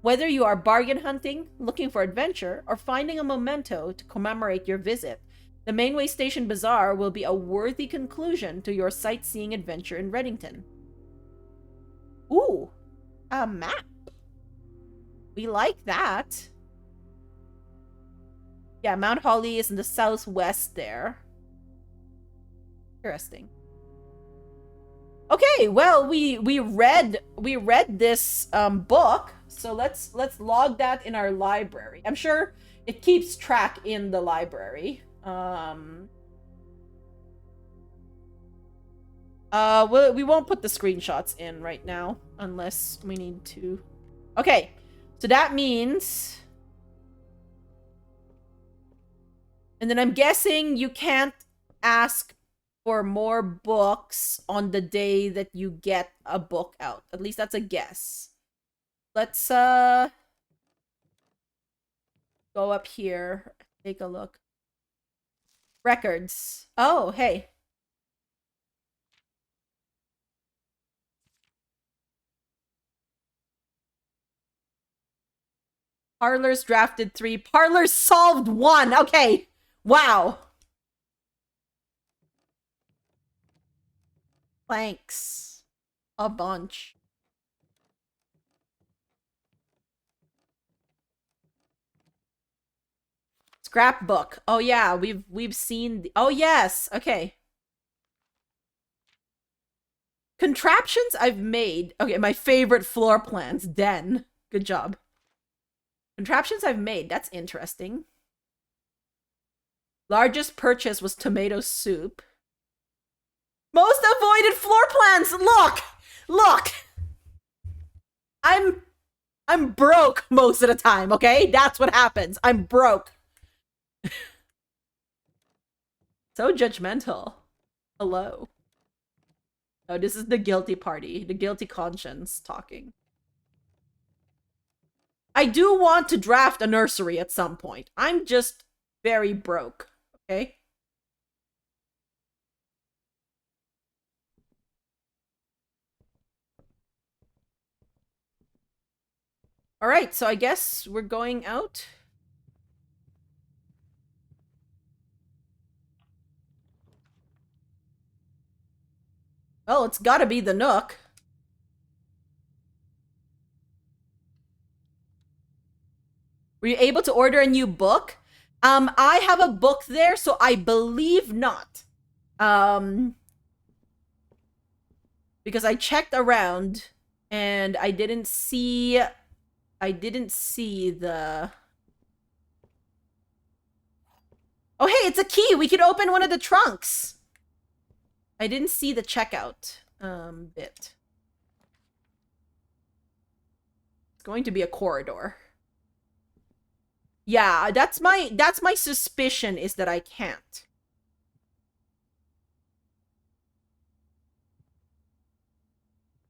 Whether you are bargain hunting, looking for adventure, or finding a memento to commemorate your visit, the Mainway Station Bazaar will be a worthy conclusion to your sightseeing adventure in Reddington. Ooh, a map. We like that. Yeah, Mount Holly is in the southwest there. Interesting. Okay, well, we read this book, so let's log that in our library. I'm sure it keeps track in the library. We won't put the screenshots in right now unless we need to. Okay, so that means, and then I'm guessing you can't ask for more books on the day that you get a book out. At least that's a guess. Let's go up here, take a look. Records. Oh, hey. Parlors drafted 3. Parlors solved 1. Okay. Wow. Thanks. A bunch. Scrapbook. Oh yeah, we've seen oh yes. Okay. Contraptions I've made. Okay, my favorite floor plans. Den. Good job. Contraptions I've made. That's interesting. Largest purchase was tomato soup. Most avoided floor plans. Look. Look. I'm broke most of the time, okay? That's what happens. I'm broke. So judgmental. Hello. Oh, this is the guilty party, the guilty conscience talking. I do want to draft a nursery at some point. I'm just very broke, okay? All right, so I guess we're going out. Well, it's gotta be the Nook. Were you able to order a new book? I have a book there, so I believe not. Because I checked around and I didn't see the Oh, hey, it's a key. We could open one of the trunks. I didn't see the checkout bit. It's going to be a corridor. Yeah, that's my suspicion is that I can't.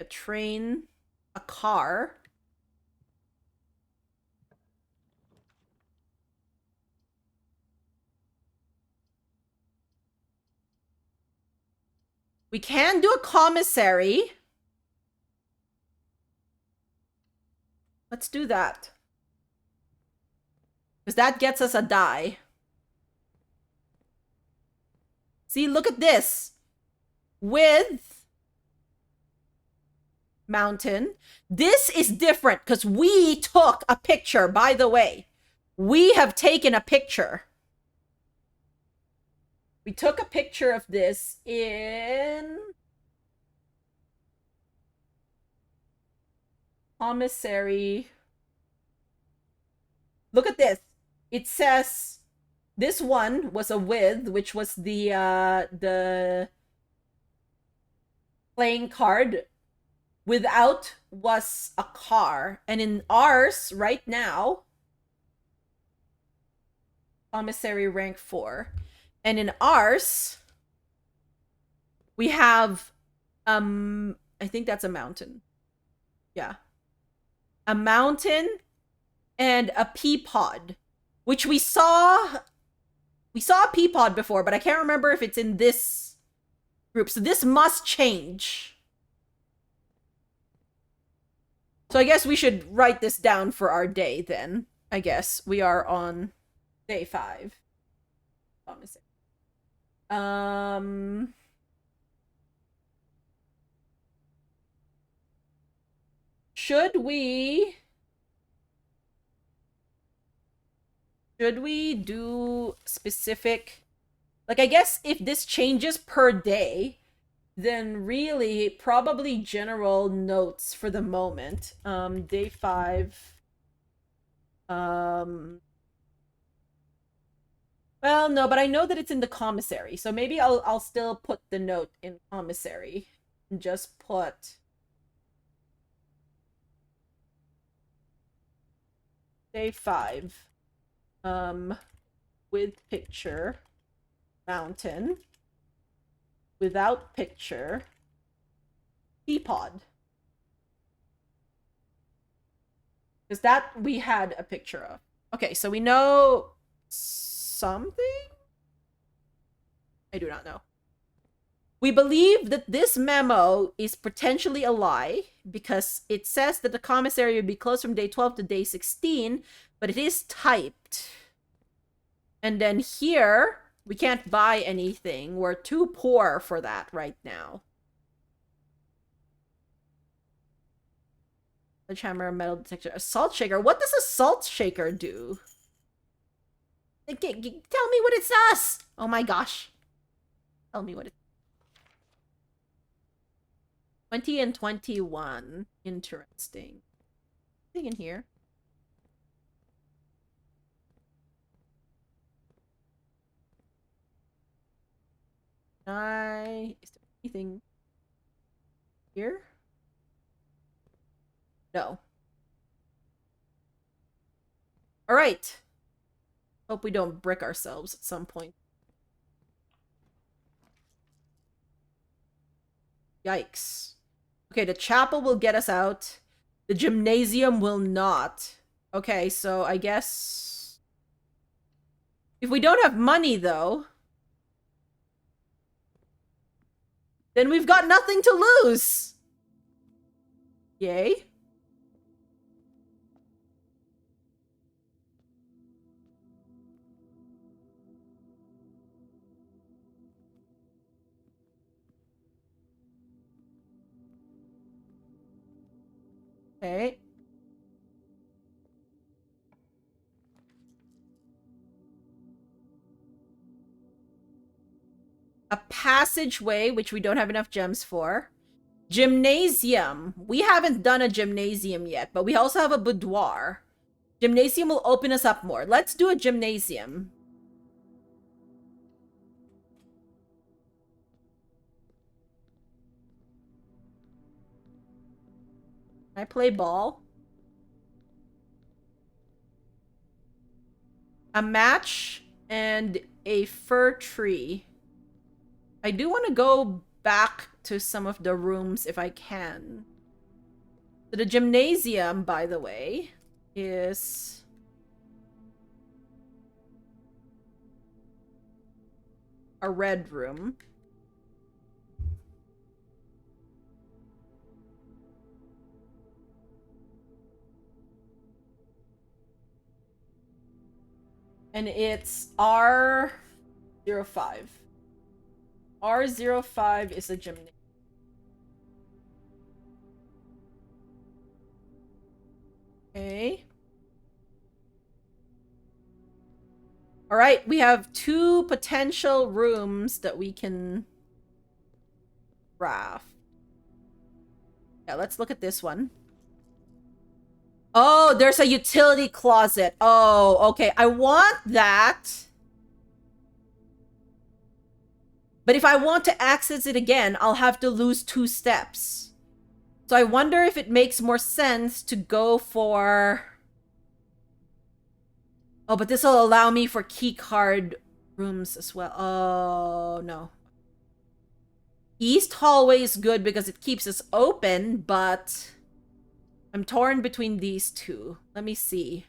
A train, a car. We can do a commissary. Let's do that. Because that gets us a die. See, look at this. With mountain. This is different because we took a picture, by the way. We have taken a picture. We took a picture of this in commissary. Look at this. It says this one was a with, which was the playing card. Without was a car. And in ours right now, commissary rank 4. And in ours, we have I think that's a mountain. Yeah. A mountain and a pea pod, which we saw a pea pod before, but I can't remember if it's in this group. So this must change. So I guess we should write this down for our day then. I guess we are on day 5. Should we do specific, like, I guess if this changes per day, then really probably general notes for the moment. Day 5. Well, no, but I know that it's in the commissary, so maybe I'll still put the note in commissary and just put day 5. With picture, mountain, without picture, teapot. Because that we had a picture of. Okay, so we know something? I do not know. We believe that this memo is potentially a lie because it says that the commissary would be closed from day 12 to day 16, but it is typed. And then here, we can't buy anything. We're too poor for that right now. Sledgehammer, metal detector, a salt shaker. What does a salt shaker do? Tell me what it does. Oh my gosh. Tell me what it 20 and 21. Interesting. Anything in here? Is there anything here? No. All right. Hope we don't brick ourselves at some point. Yikes. Okay, the chapel will get us out. The gymnasium will not. Okay, so I guess... If we don't have money, though... then we've got nothing to lose! Yay. Okay. A passageway, which we don't have enough gems for. Gymnasium. We haven't done a gymnasium yet, but we also have a boudoir. Gymnasium will open us up more. Let's do a gymnasium. Can I play ball? A match and a fir tree. I do want to go back to some of the rooms if I can. So the gymnasium, by the way, is... a red room. And it's R05. R05 is a gymnasium. Okay. All right, we have 2 potential rooms that we can craft. Yeah, let's look at this one. Oh, there's a utility closet. Oh, okay. I want that. But if I want to access it again, I'll have to lose 2 steps. So I wonder if it makes more sense to go for... Oh, but this will allow me for key card rooms as well. Oh, no. East hallway is good because it keeps us open, but... I'm torn between these 2. Let me see.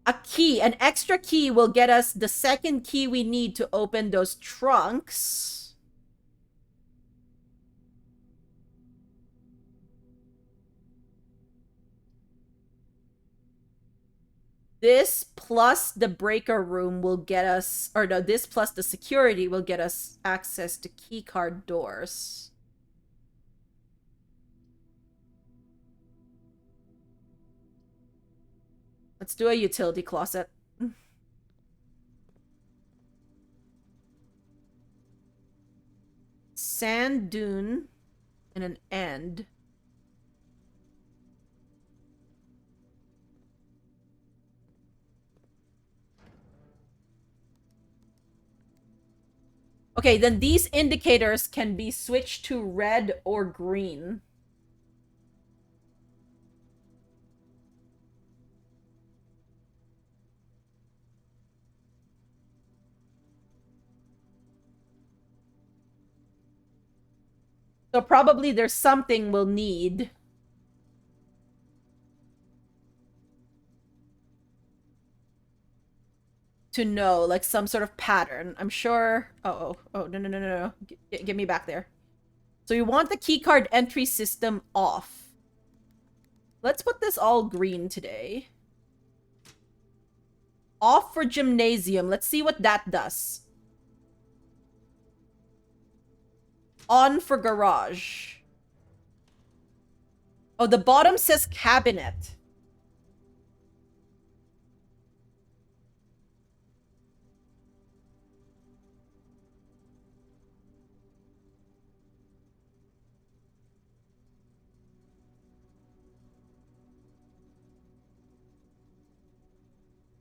A key, an extra key will get us the second key we need to open those trunks. This plus the breaker room will get us, or no, this plus the security will get us access to keycard doors. Let's do a utility closet. Sand dune and an end. Okay, then these indicators can be switched to red or green. So probably there's something we'll need. to know, like some sort of pattern. I'm sure. Oh, no. Get me back there. So you want the keycard entry system off. Let's put this all green today. Off for gymnasium. Let's see what that does. On for garage. Oh, the bottom says cabinet.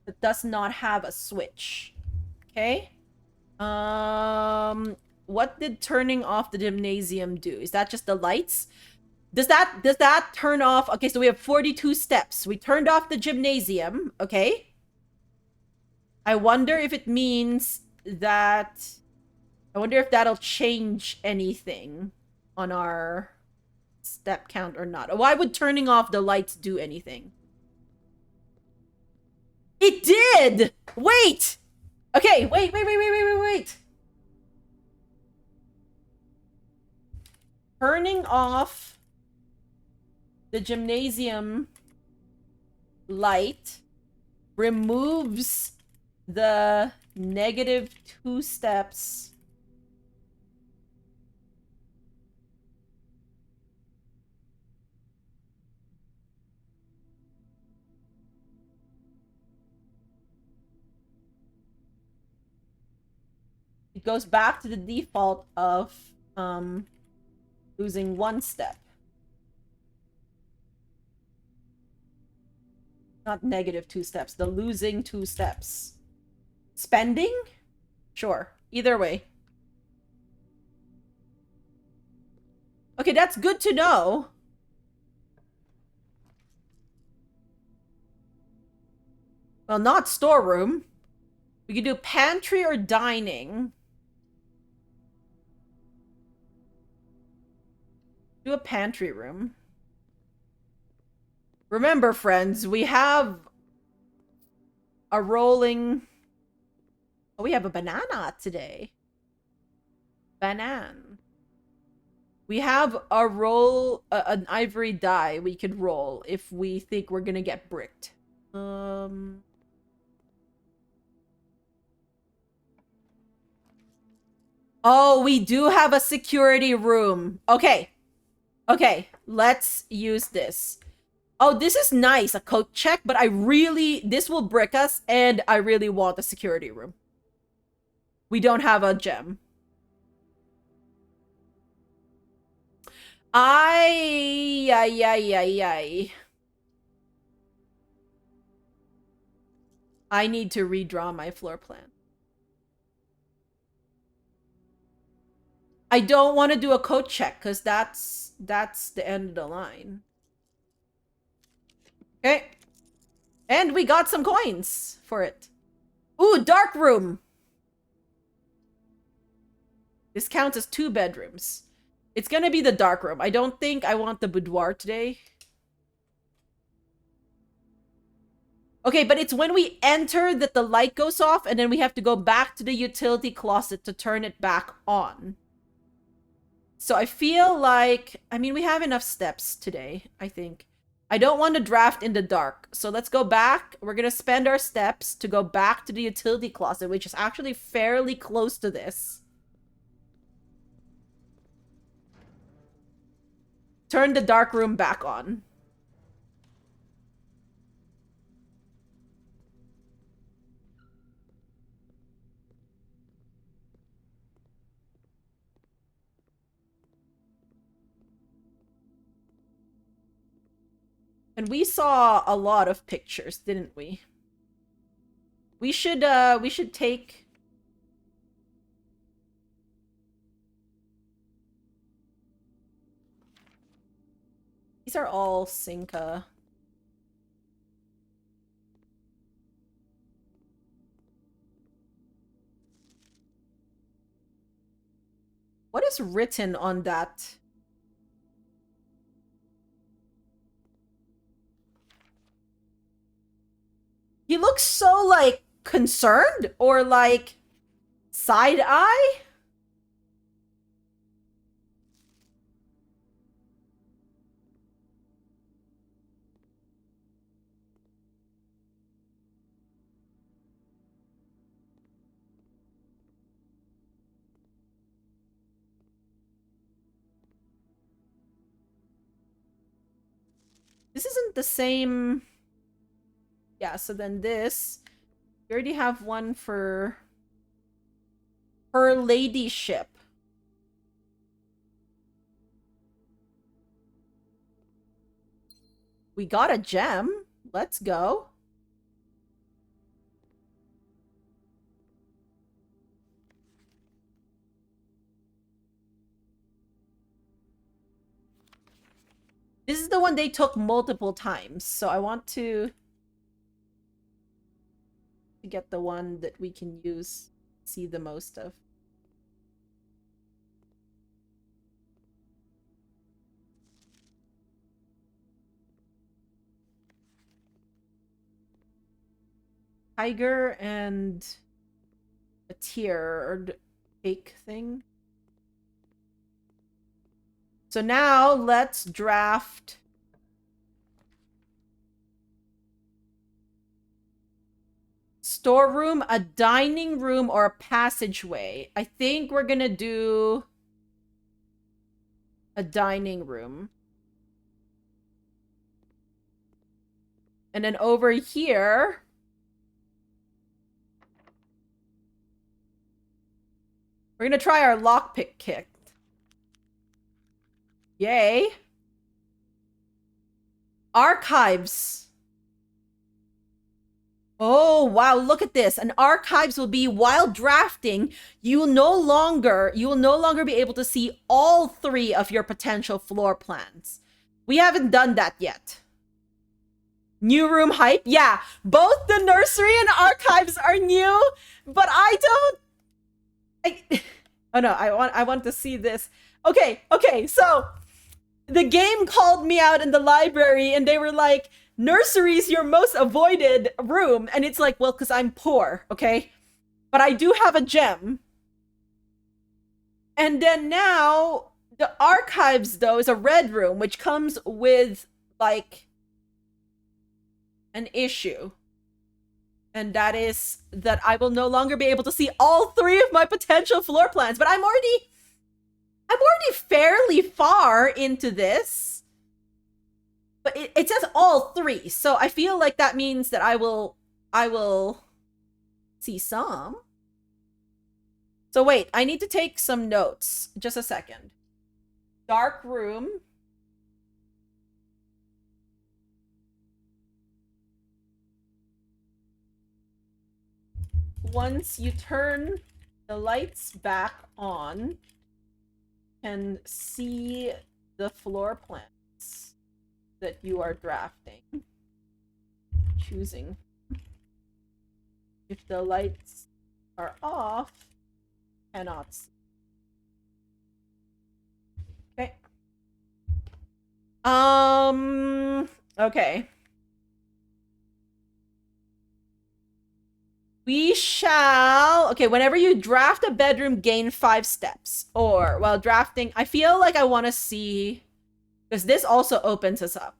It does not have a switch. Okay. What did turning off the gymnasium do? Is that just the lights? Does that turn off? Okay, so we have 42 steps. We turned off the gymnasium, okay? I wonder if it means that I wonder if that'll change anything on our step count or not. Why would turning off the lights do anything? It did! Wait! Okay, wait. Turning off the gymnasium light removes the -2 steps. It goes back to the default of losing 1 step. Not -2 steps, the losing 2 steps. Spending? Sure. Either way. Okay, that's good to know. Well, not storeroom. We could do pantry or dining. Do a pantry room. Remember, friends, we have a rolling... Oh, we have a banana today. Banan. We have a roll, an ivory die we could roll if we think we're gonna get bricked. Oh, we do have a security room. Okay. Okay, let's use this. Oh, this is nice, a coat check, but this will brick us, and I really want a security room. We don't have a gem. Ay. I need to redraw my floor plan. I don't want to do a coat check, because that's the end of the line. Okay. And we got some coins for it. Ooh, dark room. This counts as 2 bedrooms. It's gonna be the dark room. I don't think I want the boudoir today. Okay, but it's when we enter that the light goes off, and then we have to go back to the utility closet to turn it back on. So I feel like, I mean, we have enough steps today, I think. I don't want to draft in the dark. So let's go back. We're going to spend our steps to go back to the utility closet, which is actually fairly close to this. Turn the dark room back on. And we saw a lot of pictures, didn't we? We should take... These are all Cinca. What is written on that? He looks so, like, concerned or like side eye? This isn't the same. Yeah, so then this. We already have one for her ladyship. We got a gem. Let's go. This is the one they took multiple times, so I want to get the one that we can use, see the most of. Tiger and a tiered cake thing. So now let's draft storeroom, a dining room, or a passageway. I think we're gonna do a dining room. And then over here, we're gonna try our lockpick kit. Yay. Archives. Oh, wow, look at this. An archives will be while drafting, you will no longer be able to see all 3 of your potential floor plans. We haven't done that yet. New room hype? Yeah, both the nursery and archives are new, but I don't oh no, I want to see this. Okay, so the game called me out in the library and they were like, nursery's your most avoided room. And it's like, well, because I'm poor, okay? But I do have a gem. And then now, the archives, though, is a red room, which comes with, like, an issue. And that is that I will no longer be able to see all 3 of my potential floor plans. But I'm already fairly far into this. But it says all 3, so I feel like that means that I will see some. So wait, I need to take some notes. Just a second. Dark room. Once you turn the lights back on, can see the floor plans that you are drafting. Choosing. If the lights are off, cannot see. Okay. Okay. We shall... Okay, whenever you draft a bedroom, gain 5 steps. Or, while drafting... I feel like I want to see... Because this also opens us up.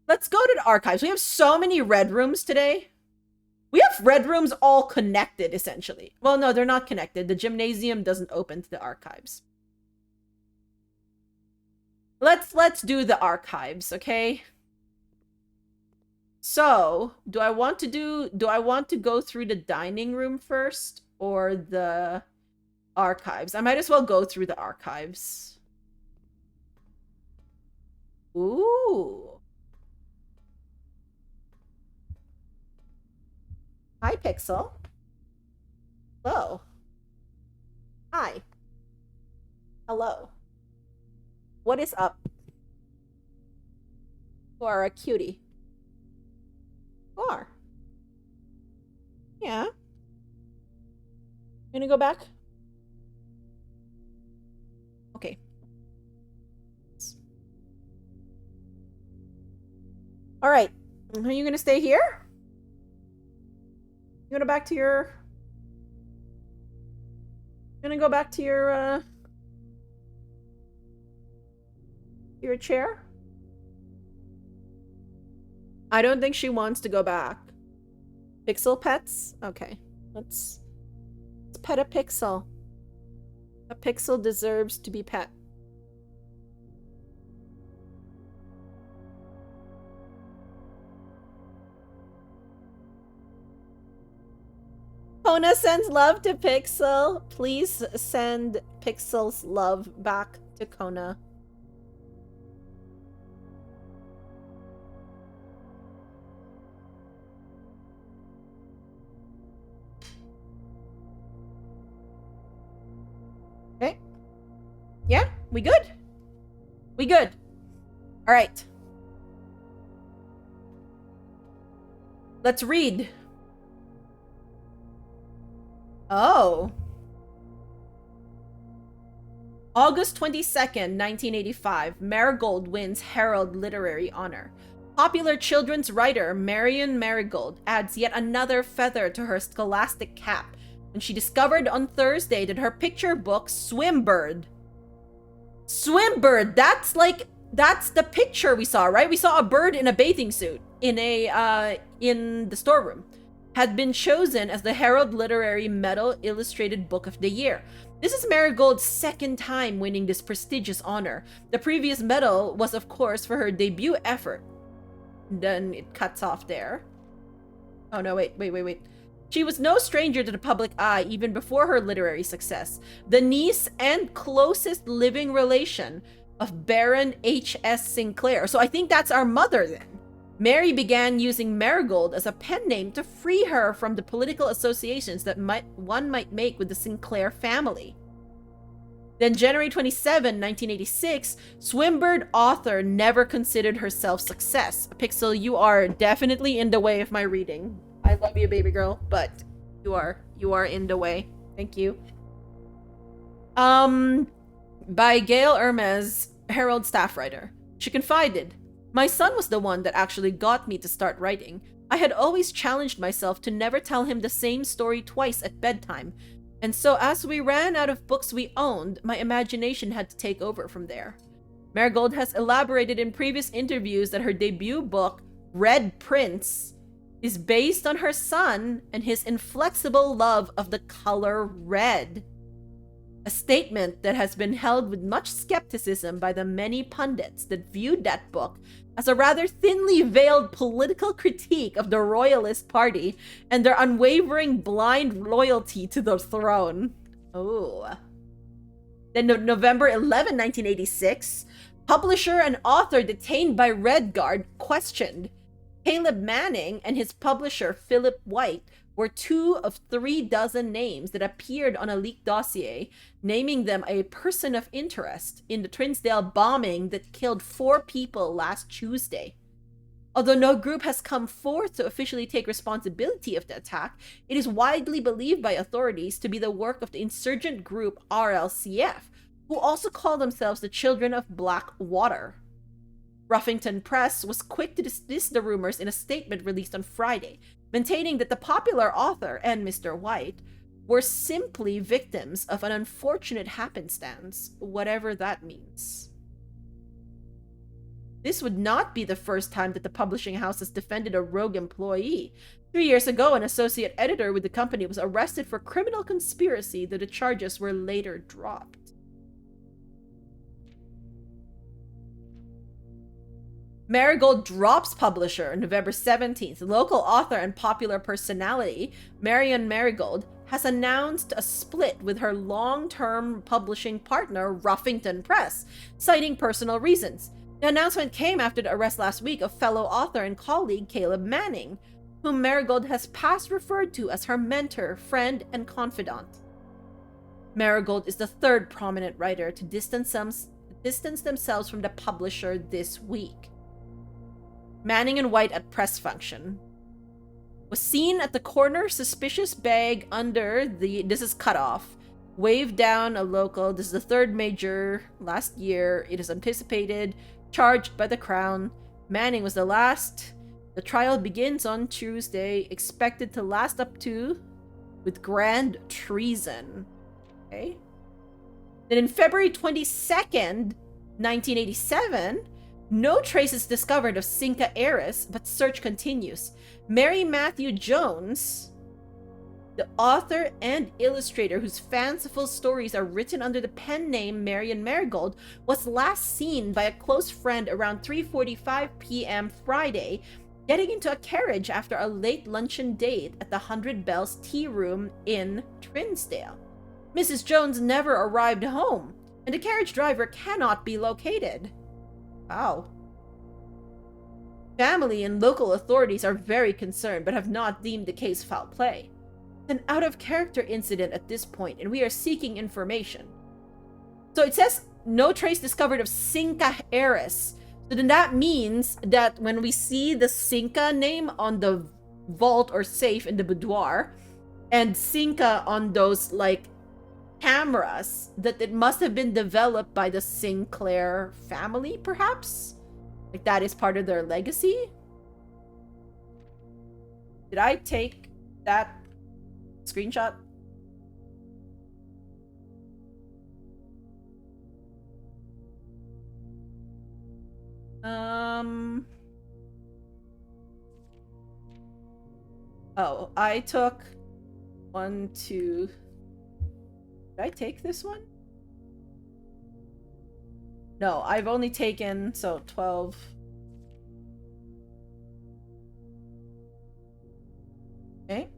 Let's go to the archives. We have so many red rooms today. We have red rooms all connected, essentially. Well, no, they're not connected. The gymnasium doesn't open to the archives. Let's do the archives, okay? So, do I want to go through the dining room first or the archives? I might as well go through the archives. Ooh. Hi, Pixel. Hello. Hi. Hello. What is up? You are a cutie. You are. Yeah. Gonna go back? Okay. All right. Are you gonna stay here? You wanna back to your... You wanna go back to your chair? I don't think she wants to go back. Pixel pets? Okay. Let's pet a pixel. A pixel deserves to be pet. Kona sends love to Pixel. Please send Pixel's love back to Kona. Okay. Yeah, we good? We good. All right. Let's read. Oh. August 22nd, 1985, Marigold wins Herald Literary Honor. Popular children's writer Marion Marigold adds yet another feather to her scholastic cap when she discovered on Thursday that her picture book, Swimbird, that's the picture we saw, right? We saw a bird in a bathing suit in the storeroom, had been chosen as the Herald Literary Medal Illustrated Book of the Year. This is Marigold's second time winning this prestigious honor. The previous medal was, of course, for her debut effort. Then it cuts off there. Oh no, wait. She was no stranger to the public eye even before her literary success. The niece and closest living relation of Baron H.S. Sinclair. So I think that's our mother then. Mary began using Marigold as a pen name to free her from the political associations that one might make with the Sinclair family. Then January 27, 1986, Swimbird author never considered herself success. Pixel, you are definitely in the way of my reading. I love you, baby girl, but you are in the way. Thank you. By Gail Hermes, Herald staff writer. She confided, "My son was the one that actually got me to start writing. I had always challenged myself to never tell him the same story twice at bedtime. And so as we ran out of books we owned, my imagination had to take over from there." Marigold has elaborated in previous interviews that her debut book, Red Prince, is based on her son and his inflexible love of the color red. A statement that has been held with much skepticism by the many pundits that viewed that book as a rather thinly veiled political critique of the Royalist Party and their unwavering blind loyalty to the throne. Oh. Then November 11, 1986, publisher and author detained by Red Guard questioned. Caleb Manning and his publisher Philip White were 2 of 3 dozen names that appeared on a leaked dossier, naming them a person of interest in the Trinsdale bombing that killed 4 people last Tuesday. Although no group has come forth to officially take responsibility of the attack, it is widely believed by authorities to be the work of the insurgent group RLCF, who also call themselves the Children of Black Water. Ruffington Press was quick to dismiss the rumors in a statement released on Friday, maintaining that the popular author and Mr. White were simply victims of an unfortunate happenstance, whatever that means. This would not be the first time that the publishing house has defended a rogue employee. 3 years ago, an associate editor with the company was arrested for criminal conspiracy, though the charges were later dropped. Marigold drops publisher on November 17th. Local author and popular personality, Marion Marigold, has announced a split with her long-term publishing partner, Ruffington Press, citing personal reasons. The announcement came after the arrest last week of fellow author and colleague Caleb Manning, whom Marigold has past referred to as her mentor, friend, and confidant. Marigold is the third prominent writer to distance themselves from the publisher this week. Manning and White at press function. Was seen at the corner, suspicious bag under the... This is cut off. Waved down a local. This is the 3rd major last year. It is anticipated. Charged by the Crown. Manning was the last The trial begins on Tuesday, expected to last up to with grand treason. Okay. Then in February 22nd, 1987, no trace is discovered of Cinca heiress, but search continues. Mary Matthew Jones, the author and illustrator whose fanciful stories are written under the pen name Marian Marigold, was last seen by a close friend around 3:45 p.m. Friday, getting into a carriage after a late luncheon date at the 100 Bells Tea Room in Trinsdale. Mrs. Jones never arrived home, and the carriage driver cannot be located. Wow. Family and local authorities are very concerned, but have not deemed the case foul play. An out-of-character incident at this point, and we are seeking information. So it says, no trace discovered of Cinca heiress. So then that means that when we see the Cinca name on the vault or safe in the boudoir, and Cinca on those, like, cameras, that it must have been developed by the Sinclair family, perhaps? Like, that is part of their legacy? Did I take that screenshot? Oh, I took 1, 2. Did I take this one? No, I've only taken, so 12. Okay.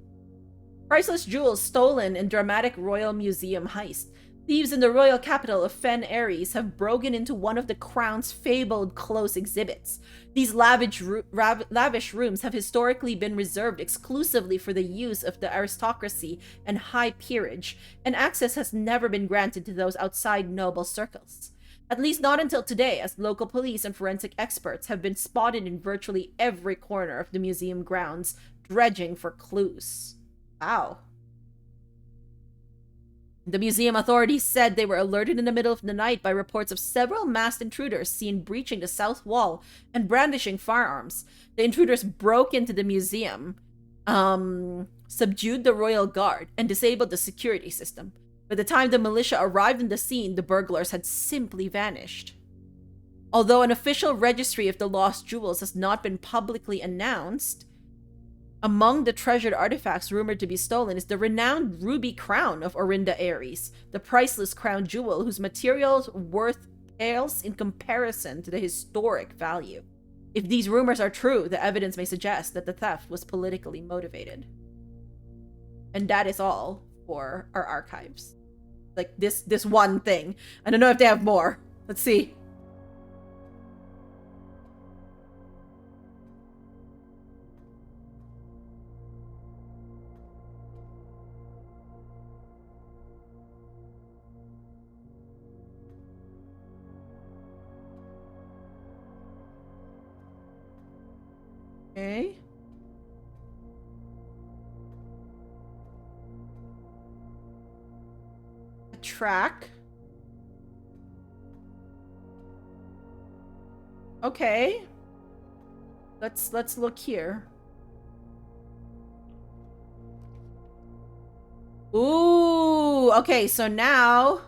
Priceless jewels stolen in dramatic Royal Museum heist. Thieves in the royal capital of Fen Aries have broken into one of the crown's fabled close exhibits. These lavish rooms have historically been reserved exclusively for the use of the aristocracy and high peerage, and access has never been granted to those outside noble circles. At least not until today, as local police and forensic experts have been spotted in virtually every corner of the museum grounds, dredging for clues. Wow. The museum authorities said they were alerted in the middle of the night by reports of several masked intruders seen breaching the south wall and brandishing firearms. The intruders broke into the museum, subdued the royal guard, and disabled the security system. By the time the militia arrived on the scene, the burglars had simply vanished. Although an official registry of the lost jewels has not been publicly announced, among the treasured artifacts rumored to be stolen is the renowned ruby crown of Orinda Aries, the priceless crown jewel whose material worth pales in comparison to the historic value. If these rumors are true, the evidence may suggest that the theft was politically motivated. And that is all for our archives. Like, this one thing. I don't know if they have more. Let's see. Okay. A track. Okay. Let's look here. Ooh, okay, so now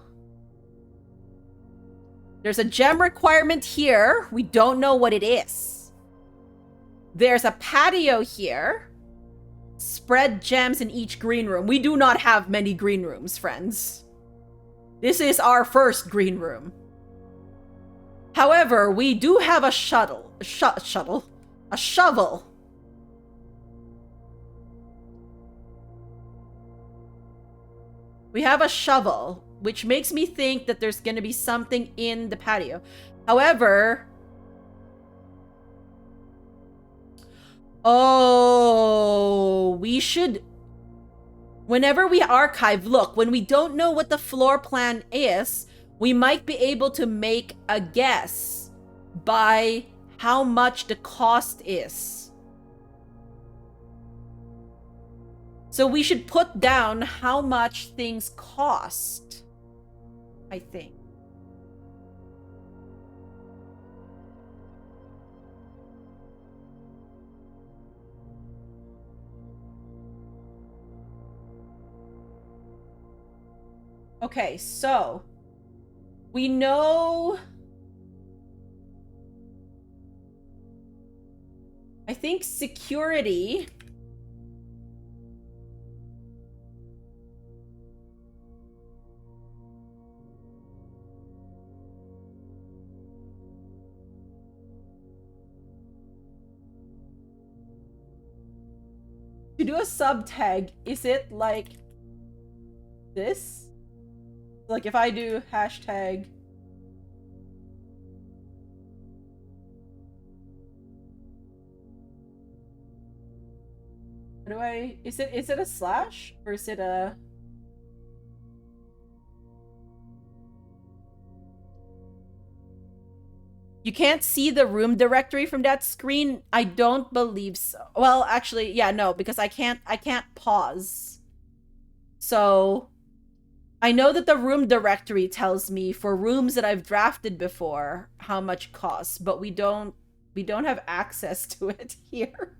there's a gem requirement here. We don't know what it is. There's a patio here. Spread gems in each green room. We do not have many green rooms, friends. This is our first green room. However, we do have a shovel. We have a shovel, which makes me think that there's going to be something in the patio. However, oh, we should, whenever we archive, look, when we don't know what the floor plan is, we might be able to make a guess by how much the cost is. So we should put down how much things cost, I think. Okay, so we know. I think security. To do a sub tag, is it like this? Like if I do hashtag. How do I, is it a slash or is it a? You can't see the room directory from that screen? I don't believe so. Well, actually, yeah, no, because I can't pause. So I know that the room directory tells me for rooms that I've drafted before how much it costs, but we don't have access to it here.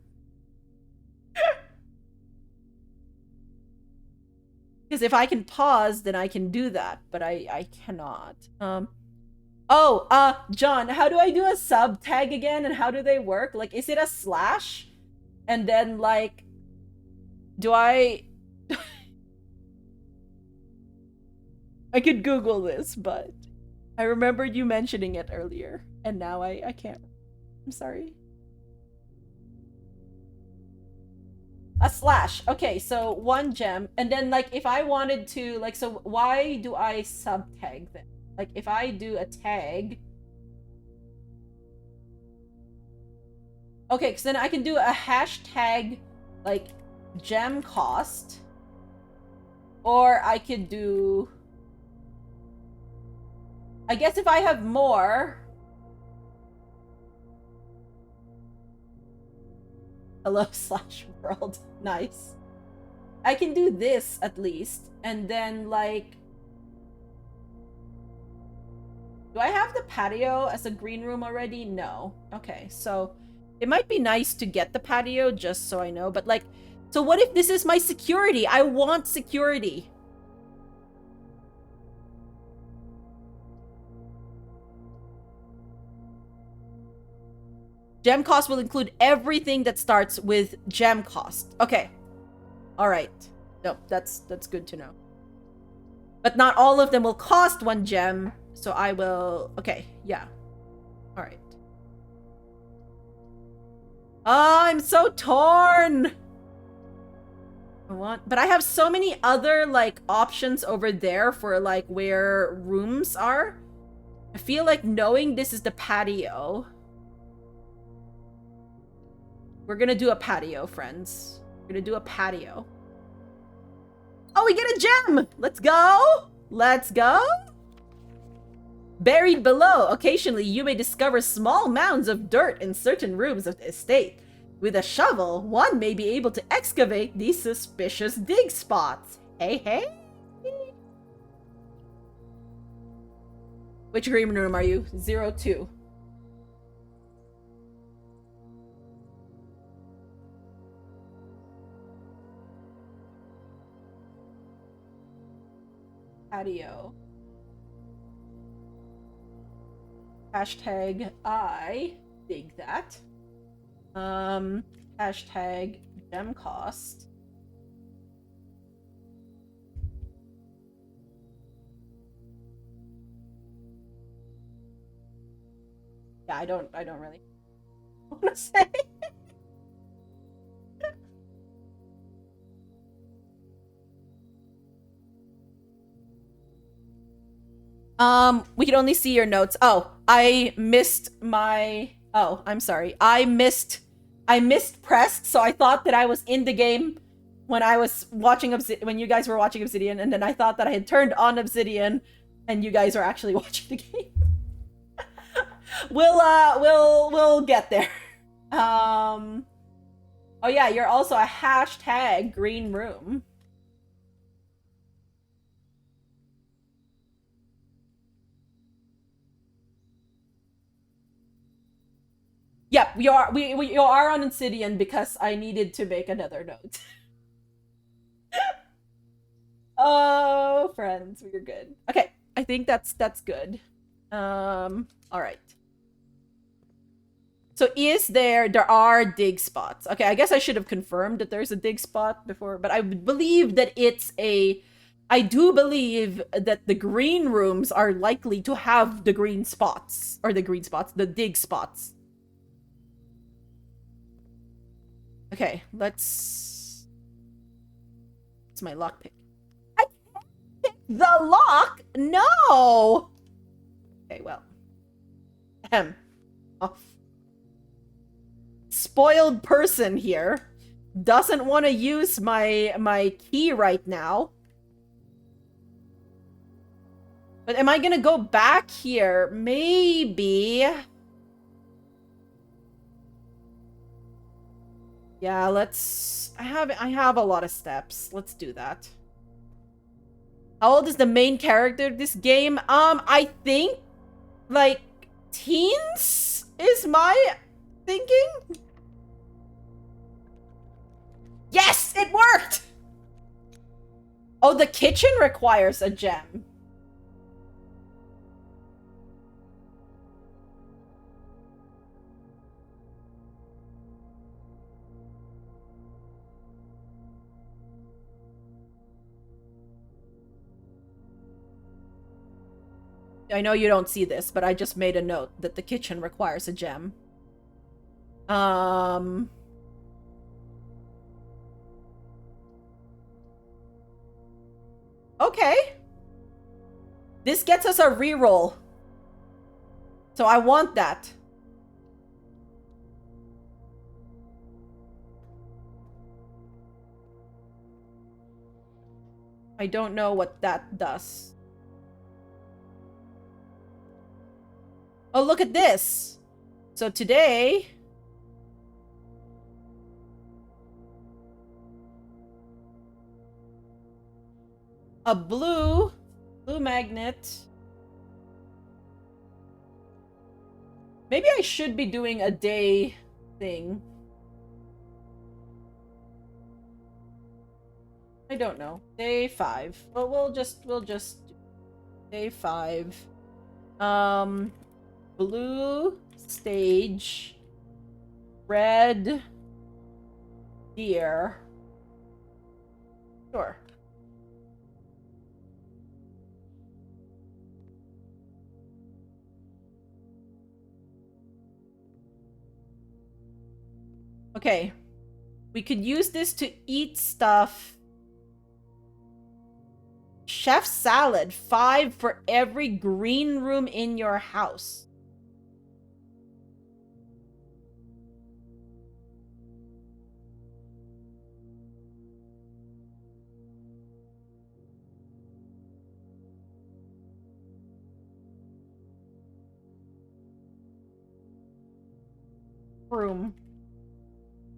Because if I can pause, then I can do that, but I cannot. John, how do I do a sub tag again, and how do they work? Like, is it a slash? And then, like, do I... I could Google this, but I remembered you mentioning it earlier, and now I can't. I'm sorry. A slash. Okay, so 1 gem, and then, like, if I wanted to, like, so why do I sub tag then? Like, if I do a tag... Okay, because then I can do a hashtag, like, gem cost. Or I could do... I guess if I have more... Hello slash world. Nice. I can do this, at least. And then, like... Do I have the patio as a green room already? No. Okay, so... It might be nice to get the patio, just so I know. But, like... So what if this is my security? I want security. Gem cost will include everything that starts with gem cost. Okay. Alright. No, that's good to know. But not all of them will cost 1 gem, so I will... Okay, yeah. Alright. Oh, I'm so torn! But I have so many other, like, options over there for, like, where rooms are. I feel like knowing this is the patio... We're gonna do a patio, friends. We're gonna do a patio. Oh, we get a gem! Let's go! Let's go! Buried below, occasionally you may discover small mounds of dirt in certain rooms of the estate. With a shovel, one may be able to excavate these suspicious dig spots. Hey, hey! Which green room are you? 02. Patio. Hashtag I dig that. Hashtag gem cost. Yeah, I don't really want to say. We can only see your notes. Oh, I missed my... Oh, I'm sorry. I missed pressed, so I thought that I was in the game when I was watching when you guys were watching Obsidian, and then I thought that I had turned on Obsidian, and you guys were actually watching the game. We'll get there. Oh yeah, you're also a hashtag green room. Yep, we are on Obsidian because I needed to make another note. Oh, friends, we're good. Okay, I think that's good. All right. So there are dig spots. Okay, I guess I should have confirmed that there's a dig spot before, but I believe that I do believe that the green rooms are likely to have the green spots, or the dig spots. Okay, let's... It's my lockpick. I can't pick the lock! No! Okay, well. Ahem. Off. Spoiled person here doesn't want to use my key right now. But am I gonna go back here? Maybe. Yeah, let's... I have a lot of steps. Let's do that. How old is the main character of this game? I think, like, teens is my thinking? Yes, it worked! Oh, the kitchen requires a gem. I know you don't see this, but I just made a note that the kitchen requires a gem. Okay. This gets us a reroll. So I want that. I don't know what that does. Oh, look at this. So today... a blue magnet. Maybe I should be doing a day thing. I don't know. Day 5. Well, we'll just do day 5. Blue stage, red deer. Sure. Okay. We could use this to eat stuff. Chef salad, 5 for every green room in your house. Room.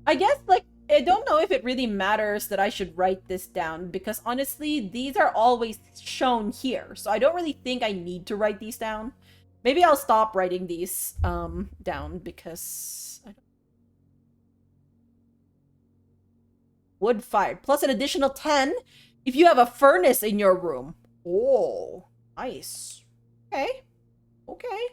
I guess, like, I don't know if it really matters that I should write this down, because honestly, these are always shown here, so I don't really think I need to write these down. Maybe I'll stop writing these down, because... Wood fired, plus an additional 10 if you have a furnace in your room. Oh, nice. Okay. Okay.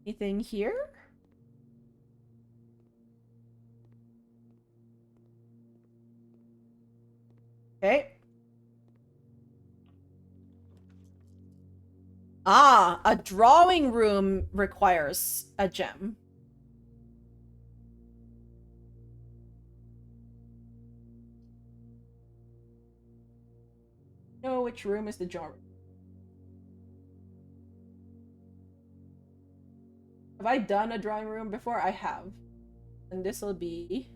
Anything here? Okay. Ah, a drawing room requires a gem. No, which room is the drawing? Have I done a drawing room before? I have. And this will be...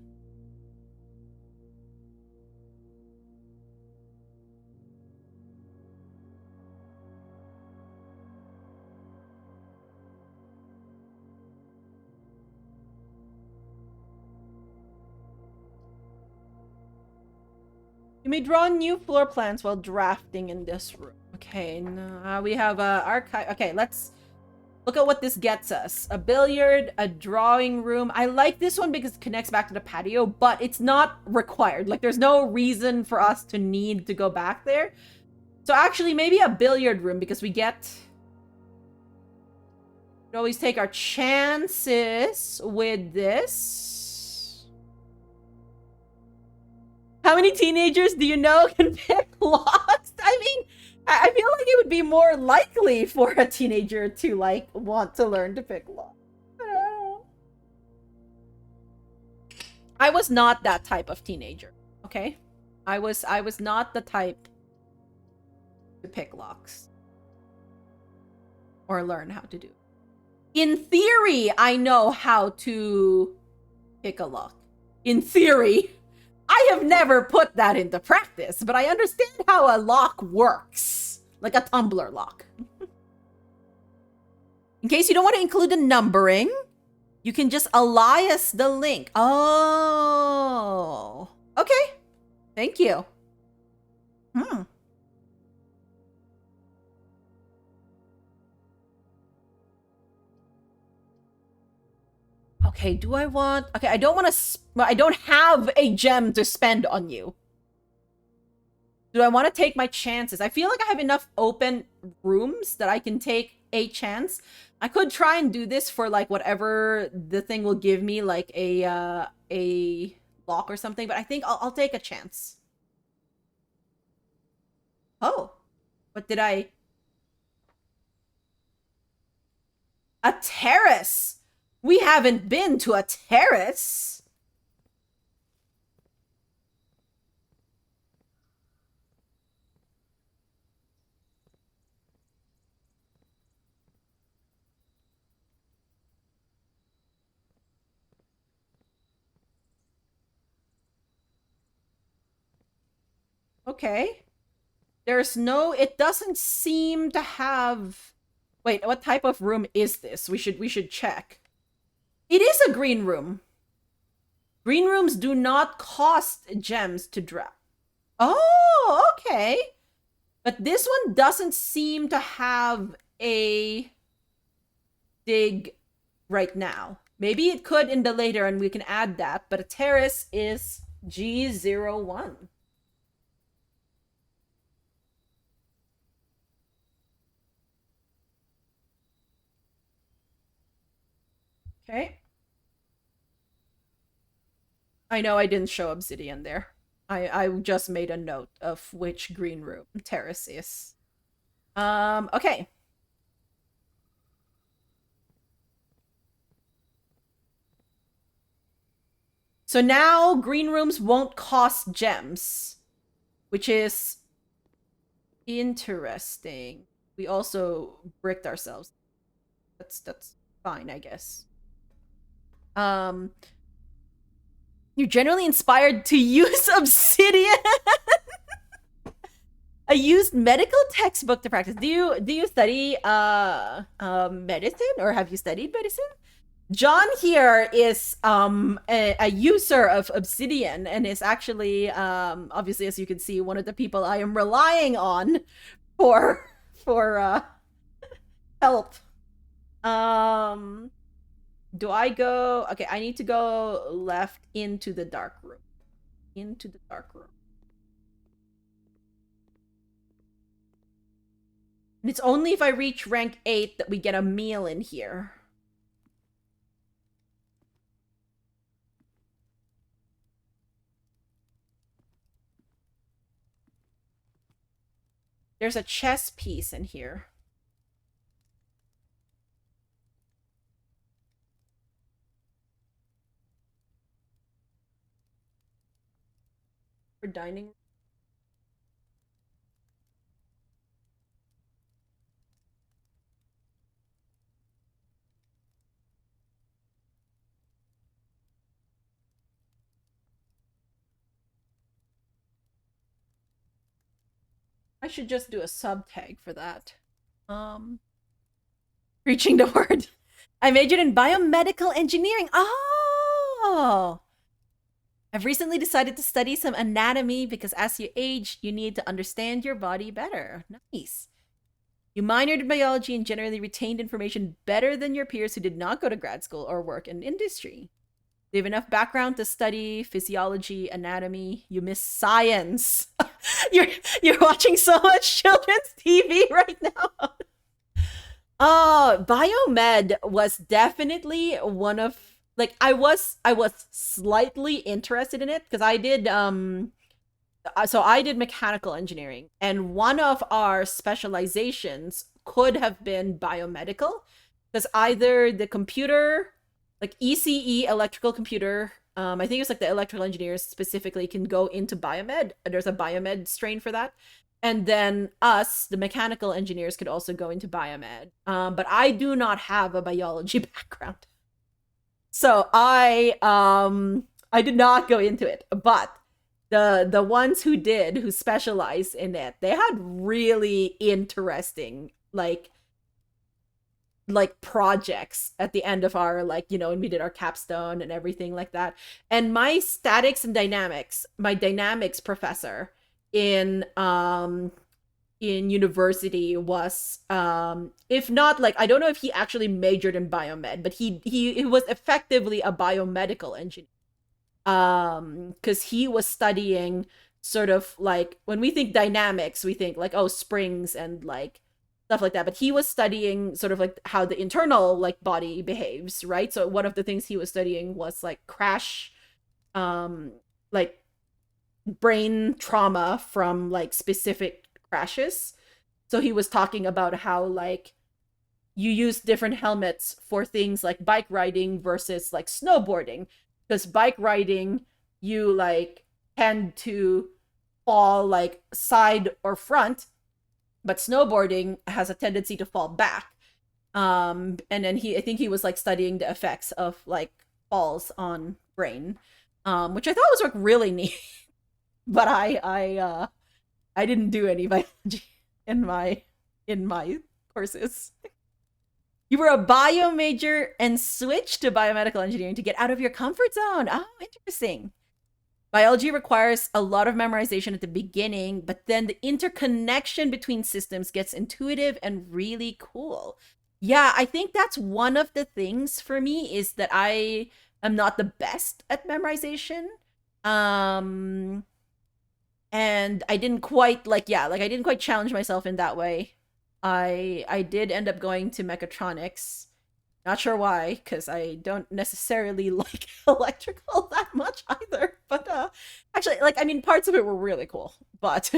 You may draw new floor plans while drafting in this room. Okay, no, we have archive. Okay, let's Look at what this gets us. A billiard, a drawing room. I like this one because it connects back to the patio, but it's not required. Like, there's no reason for us to need to go back there. So actually, maybe a billiard room because we get... We always take our chances with this. How many teenagers do you know can pick locks? I mean, I feel like it would be more likely for a teenager to, like, want to learn to pick locks. I was not that type of teenager, okay? I was not the type to pick locks. Or learn how to do. In theory, I know how to pick a lock. In theory. I have never put that into practice, but I understand how a lock works. Like a tumbler lock. In case you don't want to include the numbering, you can just alias the link. Oh. Okay. Thank you. Okay, do I want... Okay, I don't want to... I don't have a gem to spend on you. Do I want to take my chances? I feel like I have enough open rooms that I can take a chance. I could try and do this for, like, whatever the thing will give me, like a lock or something, but I think I'll take a chance. Oh. What did I... A terrace! We haven't been to a terrace. Okay. There's no... It doesn't seem to have... Wait, what type of room is this? We should check. It is a green room. Green rooms do not cost gems to drop. Oh, okay. But this one doesn't seem to have a dig right now. Maybe it could in the later and we can add that, but a terrace is G01. Okay. I know I didn't show obsidian there. I just made a note of which green room terrace is. Okay. So now green rooms won't cost gems, which is interesting. We also bricked ourselves. That's fine, I guess. You're generally inspired to use obsidian. I used medical textbook to practice. Do you study medicine, or have you studied medicine? John here is a user of obsidian and is actually obviously, as you can see, one of the people I am relying on for help. Do I go... Okay, I need to go left into the dark room. Into the dark room. And it's only if I reach rank 8 that we get a meal in here. There's a chess piece in here. For dining. I should just do a sub tag for that. Reaching the word. I majored in biomedical engineering. Oh! I've recently decided to study some anatomy because as you age, you need to understand your body better. Nice. You minored in biology and generally retained information better than your peers who did not go to grad school or work in industry. You have enough background to study physiology, anatomy. You miss science. you're you're watching so much children's TV right now. Biomed was definitely one of like I was slightly interested in it because I did mechanical engineering, and one of our specializations could have been biomedical because either the computer, like ECE, electrical computer, I think it's like the electrical engineers specifically can go into biomed. There's a biomed strain for that. And then us, the mechanical engineers, could also go into biomed. But I do not have a biology background. So I did not go into it. But the ones who did, who specialized in it, they had really interesting like projects at the end of our, like, when we did our capstone and everything like that. And my statics and dynamics, my dynamics professor in university was, if not, like, I don't know if he actually majored in biomed, but he was effectively a biomedical engineer, because he was studying sort of like, when we think dynamics we think like, oh, springs and like stuff like that, but he was studying sort of like how the internal like body behaves, right? So one of the things he was studying was like crash, like brain trauma from like specific crashes. So he was talking about how like you use different helmets for things like bike riding versus like snowboarding, because bike riding, you like tend to fall like side or front, but snowboarding has a tendency to fall back. And then I think he was like studying the effects of like falls on brain, which I thought was like really neat. But I didn't do any biology in my courses. You were a bio major and switched to biomedical engineering to get out of your comfort zone. Oh, interesting. Biology requires a lot of memorization at the beginning, but then the interconnection between systems gets intuitive and really cool. Yeah, I think that's one of the things for me, is that I am not the best at memorization. Um and I didn't quite like, yeah, like I didn't quite challenge myself in that way. I did end up going to mechatronics. Not sure why, because I don't necessarily like electrical that much either. But actually, like, I mean, parts of it were really cool. But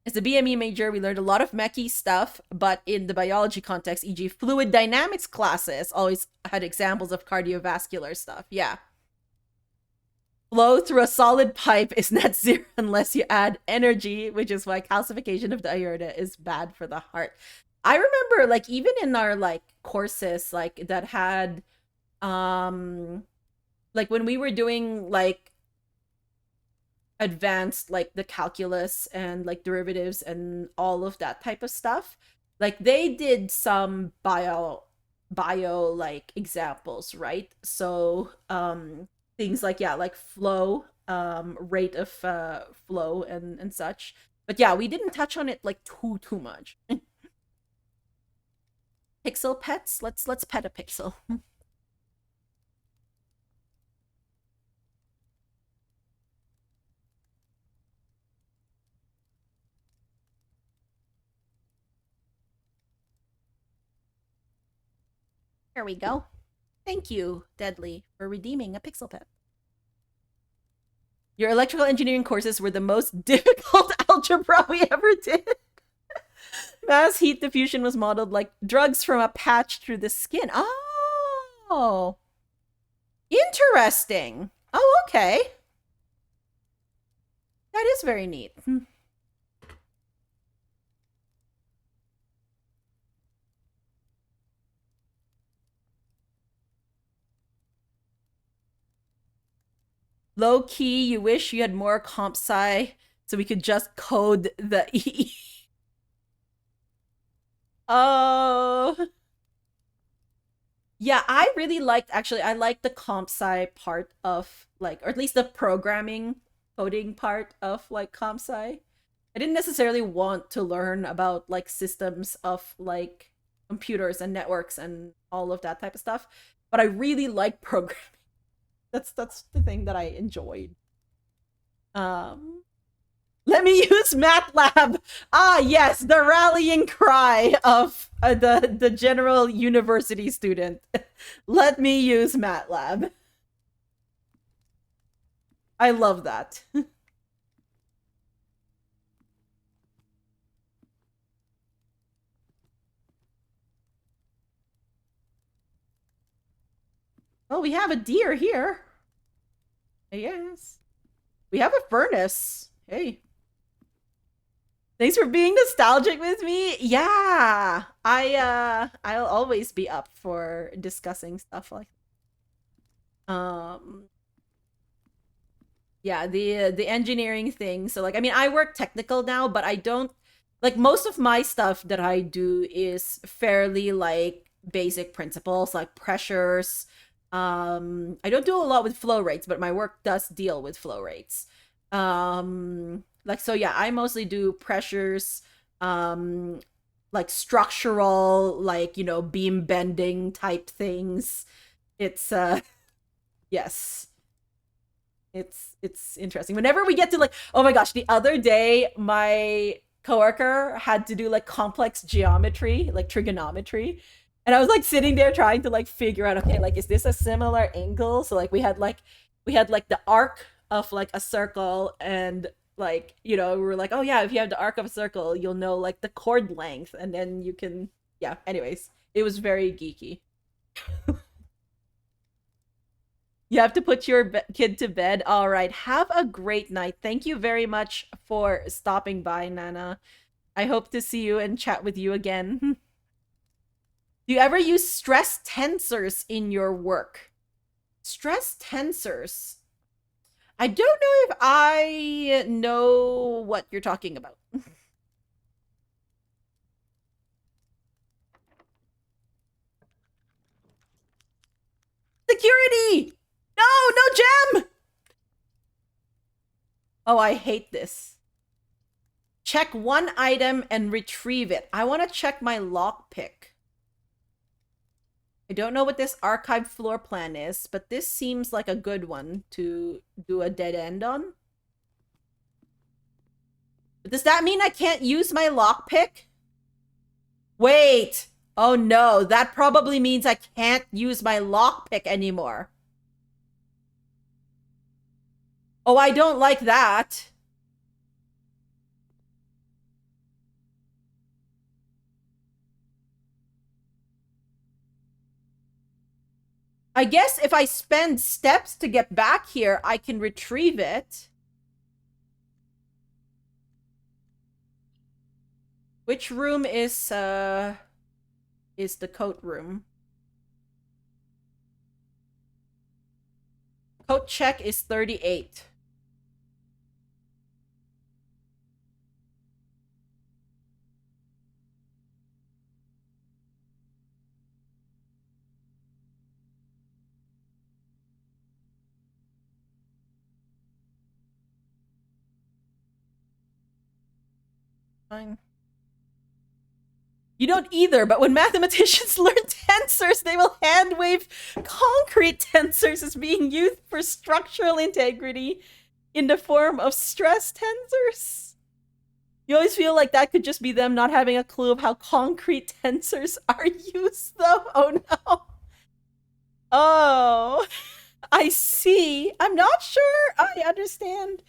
as a BME major, we learned a lot of mechy stuff, but in the biology context, e.g., fluid dynamics classes always had examples of cardiovascular stuff. Yeah. Flow through a solid pipe is net zero unless you add energy, which is why calcification of the aorta is bad for the heart. I remember, like, even in our like courses like that had like when we were doing like advanced, like the calculus and like derivatives and all of that type of stuff, like they did some bio like examples, right? So things like, yeah, like flow, rate of flow and such. But yeah, we didn't touch on it like too much. Pixel pets, let's pet a pixel. There we go. Thank you, Deadly, for redeeming a pixel pet. Your electrical engineering courses were the most difficult algebra we ever did. Mass heat diffusion was modeled like drugs from a patch through the skin. Oh, interesting. Oh, okay. That is very neat. Low key, you wish you had more comp sci so we could just code the E. Oh. Yeah, I really liked, actually, I liked the comp sci part of like, or at least the programming coding part of like comp sci. I didn't necessarily want to learn about like systems of like computers and networks and all of that type of stuff, but I really like programming. That's the thing that I enjoyed. Um Let me use MATLAB. Ah, yes, the rallying cry of the general university student. Let me use MATLAB. I love that. Oh, we have a deer here. Yes. We have a furnace. Hey. Thanks for being nostalgic with me. Yeah. I'll always be up for discussing stuff like um yeah, the engineering thing. So like I mean I work technical now, but I don't like most of my stuff that I do is fairly like basic principles like pressures. I don't do a lot with flow rates, but my work does deal with flow rates. Like so yeah, I mostly do pressures, um like structural, like, you know, beam bending type things. It's yes, it's interesting. Whenever we get to like, oh my gosh, the other day my coworker had to do like complex geometry, like trigonometry. And I was like sitting there trying to like figure out, okay, like is this a similar angle? So like we had like the arc of like a circle and like, you know, we were like, oh yeah, if you have the arc of a circle, you'll know like the chord length and then you can yeah, anyways, it was very geeky. You have to put your kid to bed. All right. Have a great night. Thank you very much for stopping by, Nana. I hope to see you and chat with you again. Do you ever use stress tensors in your work? Stress tensors. I don't know if I know what you're talking about. Security! No, no gem! Oh, I hate this. Check one item and retrieve it. I want to check my lockpick. I don't know what this archive floor plan is, but this seems like a good one to do a dead end on. But does that mean I can't use my lockpick? Wait! Oh no, that probably means I can't use my lockpick anymore. Oh, I don't like that. I guess if I spend steps to get back here, I can retrieve it. Which room is the coat room? Coat check is 38. Fine. You don't either, but when mathematicians learn tensors, they will hand wave concrete tensors as being used for structural integrity in the form of stress tensors. You always feel like that could just be them not having a clue of how concrete tensors are used, though. Oh no. Oh, I see. I'm not sure I understand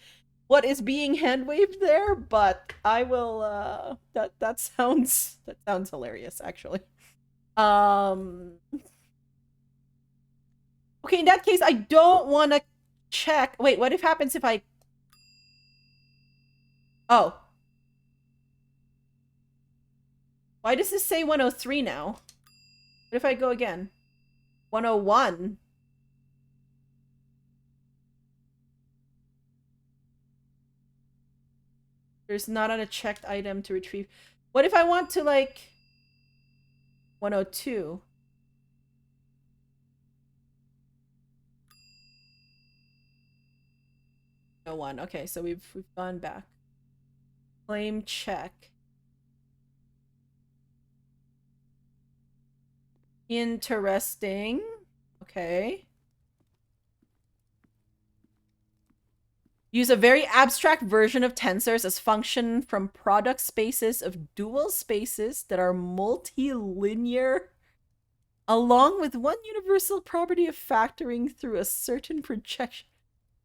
what is being hand waved there, but I will that sounds hilarious actually. Um okay, in that case I don't want to check. Wait, what if happens if I Oh, why does this say 103 now? What if I go again? 101. There's not a checked item to retrieve. What if I want to like 102? 101. Okay, so we've gone back. Claim check. Interesting. Okay. Use a very abstract version of tensors as function from product spaces of dual spaces that are multilinear, along with one universal property of factoring through a certain projection.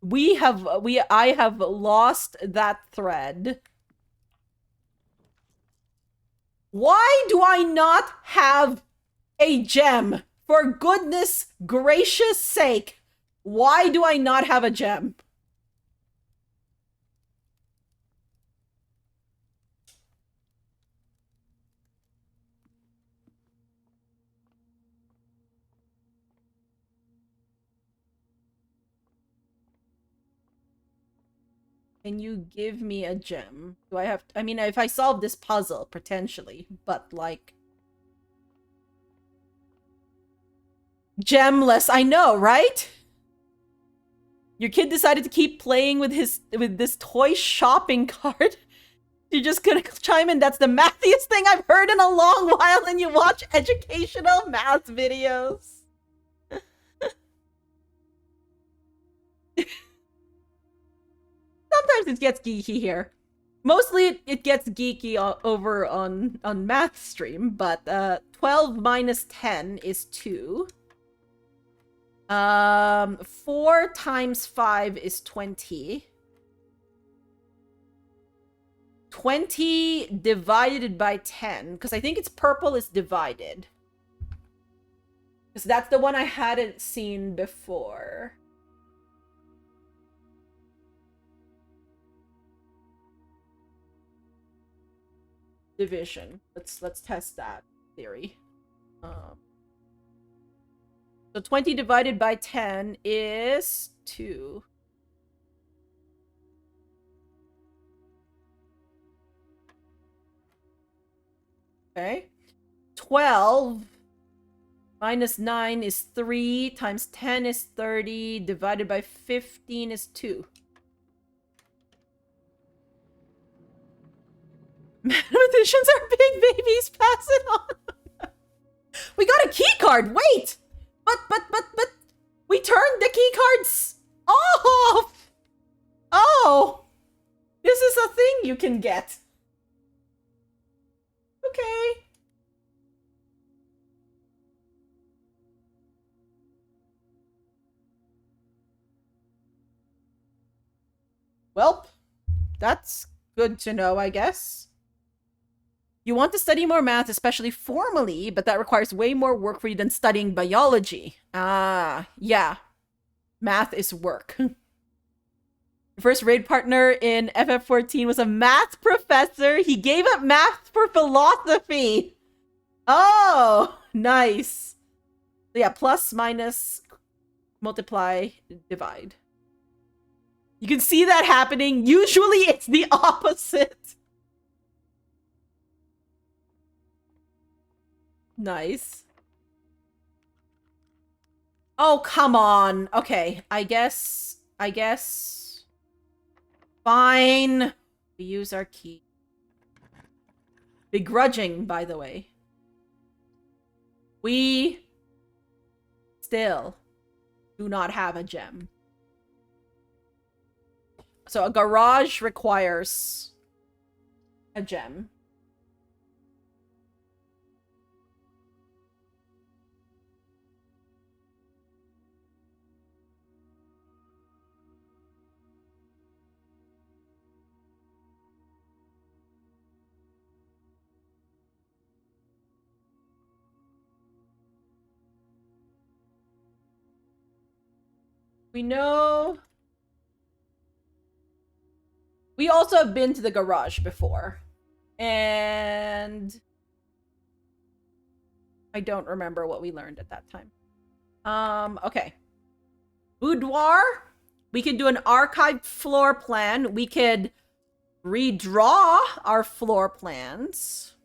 I have lost that thread. Why do I not have a gem? For goodness gracious sake, why do I not have a gem? Can you give me a gem? Do I have I mean, if I solve this puzzle, potentially, but like... Gemless, I know, right? Your kid decided to keep playing with this toy shopping cart. You're just gonna chime in, that's the mathiest thing I've heard in a long while, and you watch educational math videos. Sometimes it gets geeky here. Mostly it gets geeky over on math stream, but 12 minus 10 is 2. 4 times 5 is 20. 20 divided by 10, because I think it's purple is divided. Because that's the one I hadn't seen before. Division. Let's test that theory. So 20 divided by 10 is 2. Okay. 12 minus 9 is 3, times 10 is 30, divided by 15 is 2. Mathematicians are big babies, pass it on. We got a key card, wait! But, we turned the key cards off! Oh! This is a thing you can get. Okay. Welp, that's good to know, I guess. You want to study more math, especially formally, but that requires way more work for you than studying biology. Ah, yeah. Math is work. Your first raid partner in FF14 was a math professor. He gave up math for philosophy. Oh, nice. So yeah, plus, minus, multiply, divide. You can see that happening. Usually it's the opposite. Nice. Oh, come on. Okay, I guess. Fine. We use our key. Begrudging, by the way. We still do not have a gem. So a garage requires a gem. We know... We also have been to the garage before. And... I don't remember what we learned at that time. Okay. Boudoir. We could do an archived floor plan. We could redraw our floor plans.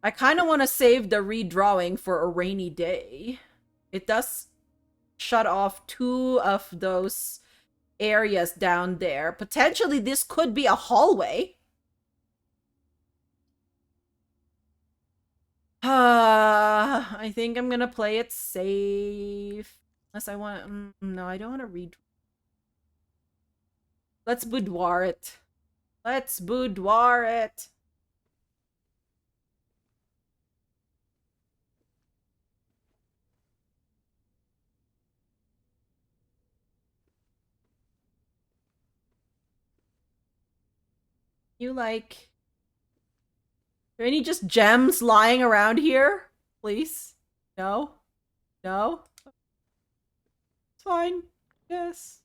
I kind of want to save the redrawing for a rainy day. It does shut off 2 of those areas down there. Potentially, this could be a hallway. I think I'm gonna play it safe. Unless I want. No, I don't want to read. Let's boudoir it. Let's boudoir it. You like. Are there any just gems lying around here? Please? No? No? It's fine. Yes.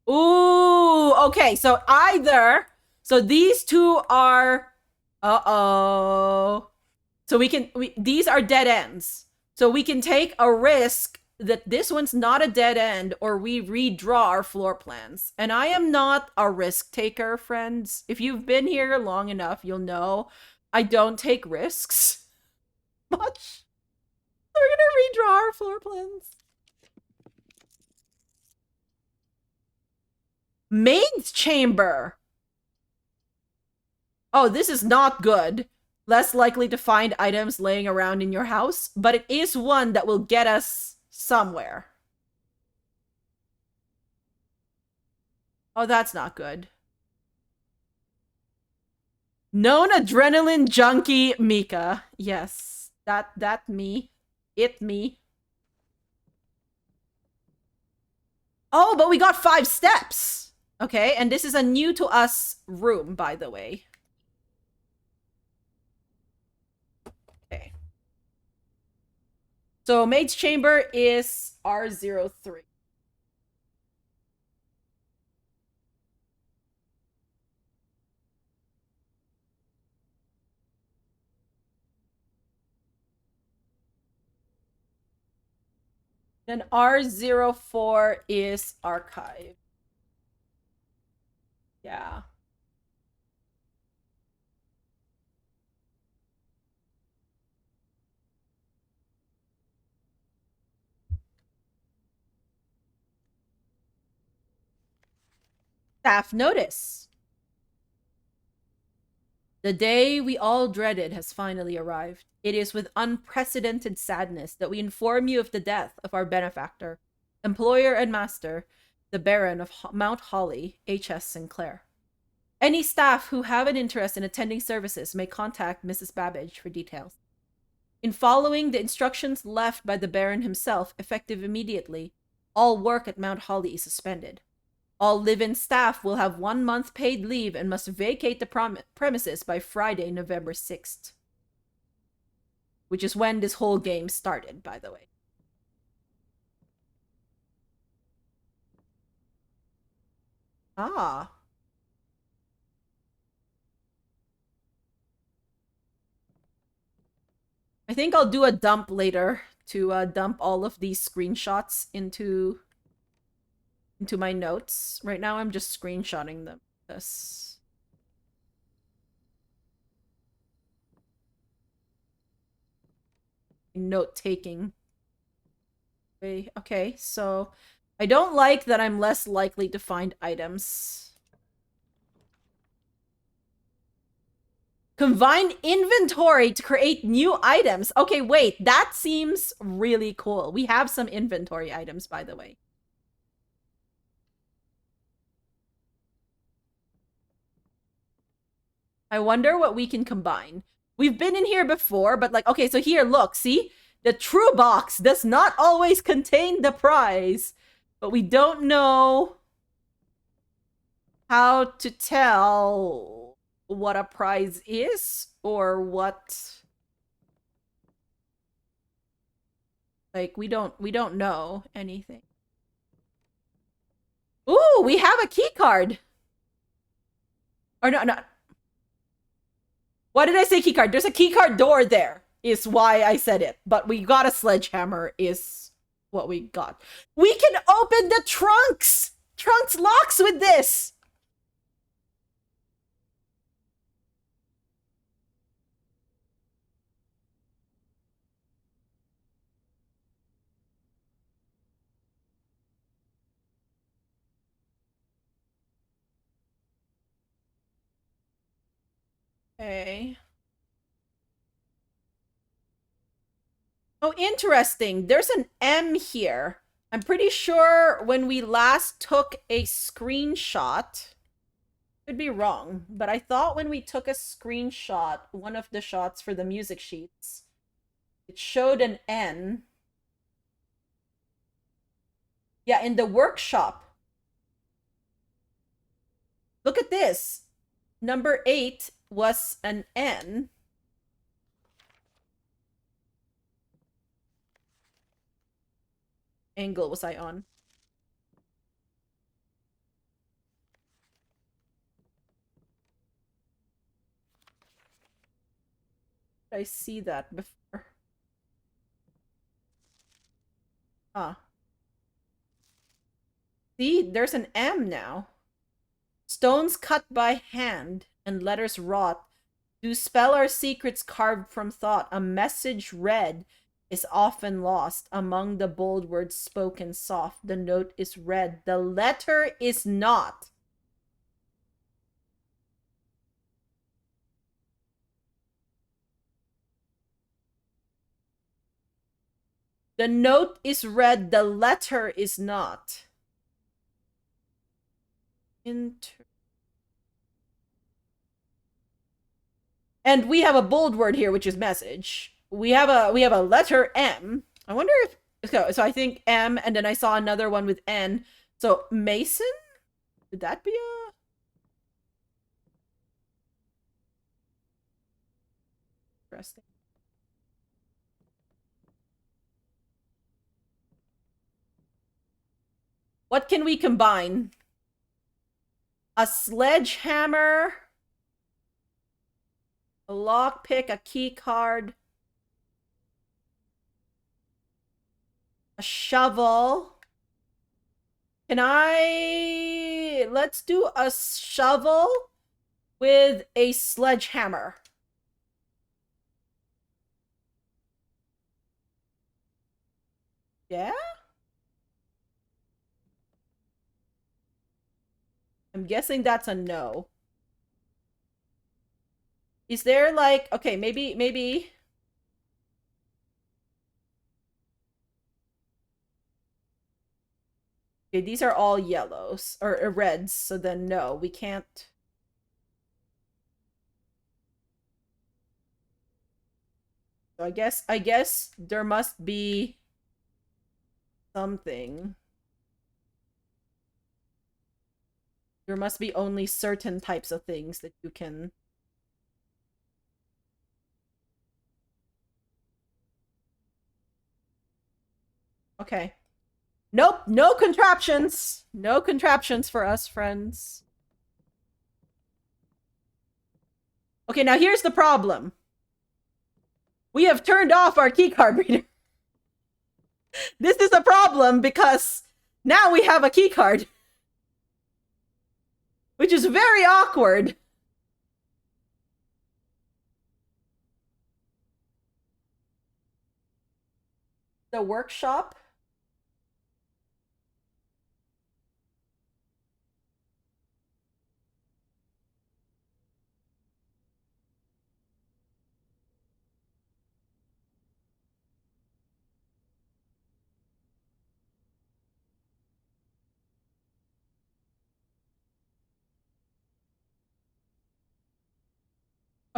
Ooh, okay. So either. So these two are. Uh-oh. So these are dead ends. So we can take a risk that this one's not a dead end, or we redraw our floor plans. And I am not a risk taker, friends. If you've been here long enough, you'll know I don't take risks much. So we're gonna redraw our floor plans. Maid's chamber. Oh, this is not good. Less likely to find items laying around in your house, but it is one that will get us somewhere. Oh, that's not good. Known adrenaline junkie Mika. Yes, that me. It me. Oh, but we got 5 steps. Okay, and this is a new to us room, by the way. Okay. So Maid's Chamber is R03. Then R04 is archive. Yeah. Staff notice. The day we all dreaded has finally arrived. It is with unprecedented sadness that we inform you of the death of our benefactor, employer and master, the Baron of Mount Holly, H.S. Sinclair. Any staff who have an interest in attending services may contact Mrs. Babbage for details. In following the instructions left by the Baron himself, effective immediately, all work at Mount Holly is suspended. All live-in staff will have 1 month paid leave and must vacate the premises by Friday, November 6th. Which is when this whole game started, by the way. Ah. I think I'll do a dump later to dump all of these screenshots into my notes. Right now I'm just screenshotting them. This note taking. Okay, so I don't like that I'm less likely to find items. Combine inventory to create new items. Okay, wait, that seems really cool. We have some inventory items, by the way. I wonder what we can combine. We've been in here before, but like, okay, so here, look, see? The true box does not always contain the prize, but we don't know how to tell what a prize is or what, like, we don't know anything. Ooh, we have a key card. Or no. Why did I say key card? There's a key card door there, is why I said it. But we got a sledgehammer, is what we got. We can open the trunks! Trunks locks with this! Okay. Oh, interesting. There's an M here. I'm pretty sure when we last took a screenshot, could be wrong, but I thought when we took a screenshot, one of the shots for the music sheets, it showed an N. Yeah, in the workshop. Look at this. Number 8 was an N. Angle was I on? Did I see that before? Ah. See, there's an M now. Stones cut by hand and letters wrought do spell our secrets carved from thought. A message read is often lost among the bold words spoken soft. The note is read, the letter is not. The note is read, the letter is not. And we have a bold word here, which is message. We have a letter M. I wonder if so I think M, and then I saw another one with N. So Mason? Would that be a interesting? What can we combine? A sledgehammer, a lockpick, a key card, a shovel. Let's do a shovel with a sledgehammer. Yeah? I'm guessing that's a no. Is there like, okay, maybe. Okay, these are all yellows or reds, so then no, we can't. So I guess there must be something. There must be only certain types of things that you can. Okay. Nope, no contraptions. No contraptions for us, friends. Okay, now here's the problem. We have turned off our keycard reader. This is a problem because now we have a keycard, which is very awkward. The workshop.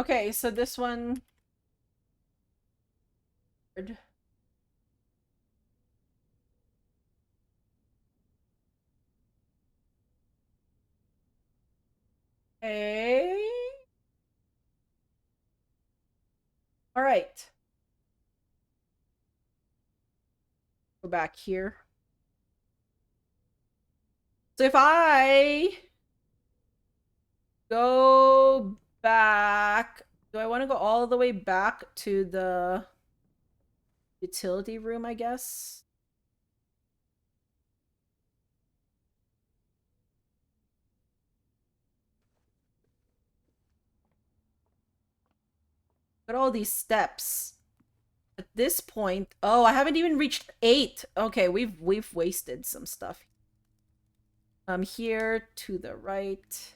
Okay, so this one. Okay. All right. Go back here. So if I go back, do I want to go all the way back to the utility room, I guess? Look at all these steps. At this point, oh, I haven't even reached 8. Okay, we've wasted some stuff. Here to the right.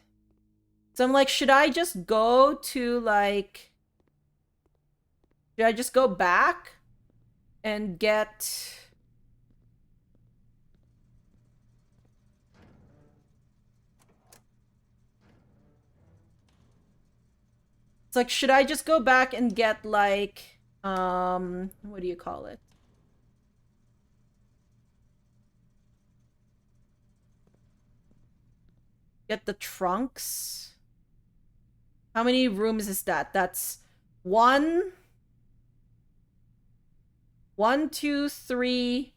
So I'm like, should I just go to like... Should I just go back and get... It's like, should I just go back and get like... What do you call it? Get the trunks? How many rooms is that? That's one, two, three,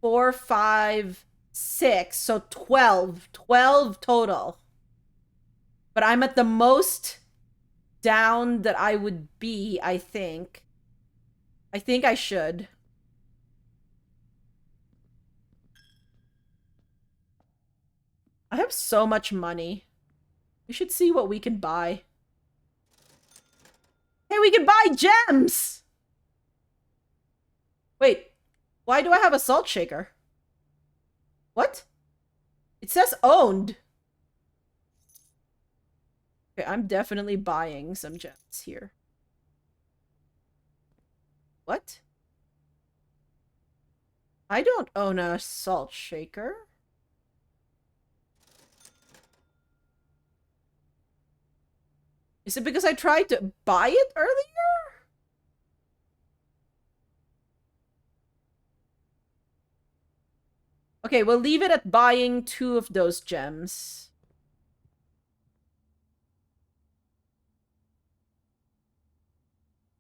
4, 5, 6. So 12. 12 total. But I'm at the most down that I would be, I think. I think I should. I have so much money. We should see what we can buy. Hey, we can buy gems! Wait, why do I have a salt shaker? What? It says owned. Okay, I'm definitely buying some gems here. What? I don't own a salt shaker. Is it because I tried to buy it earlier? Okay, we'll leave it at buying 2 of those gems.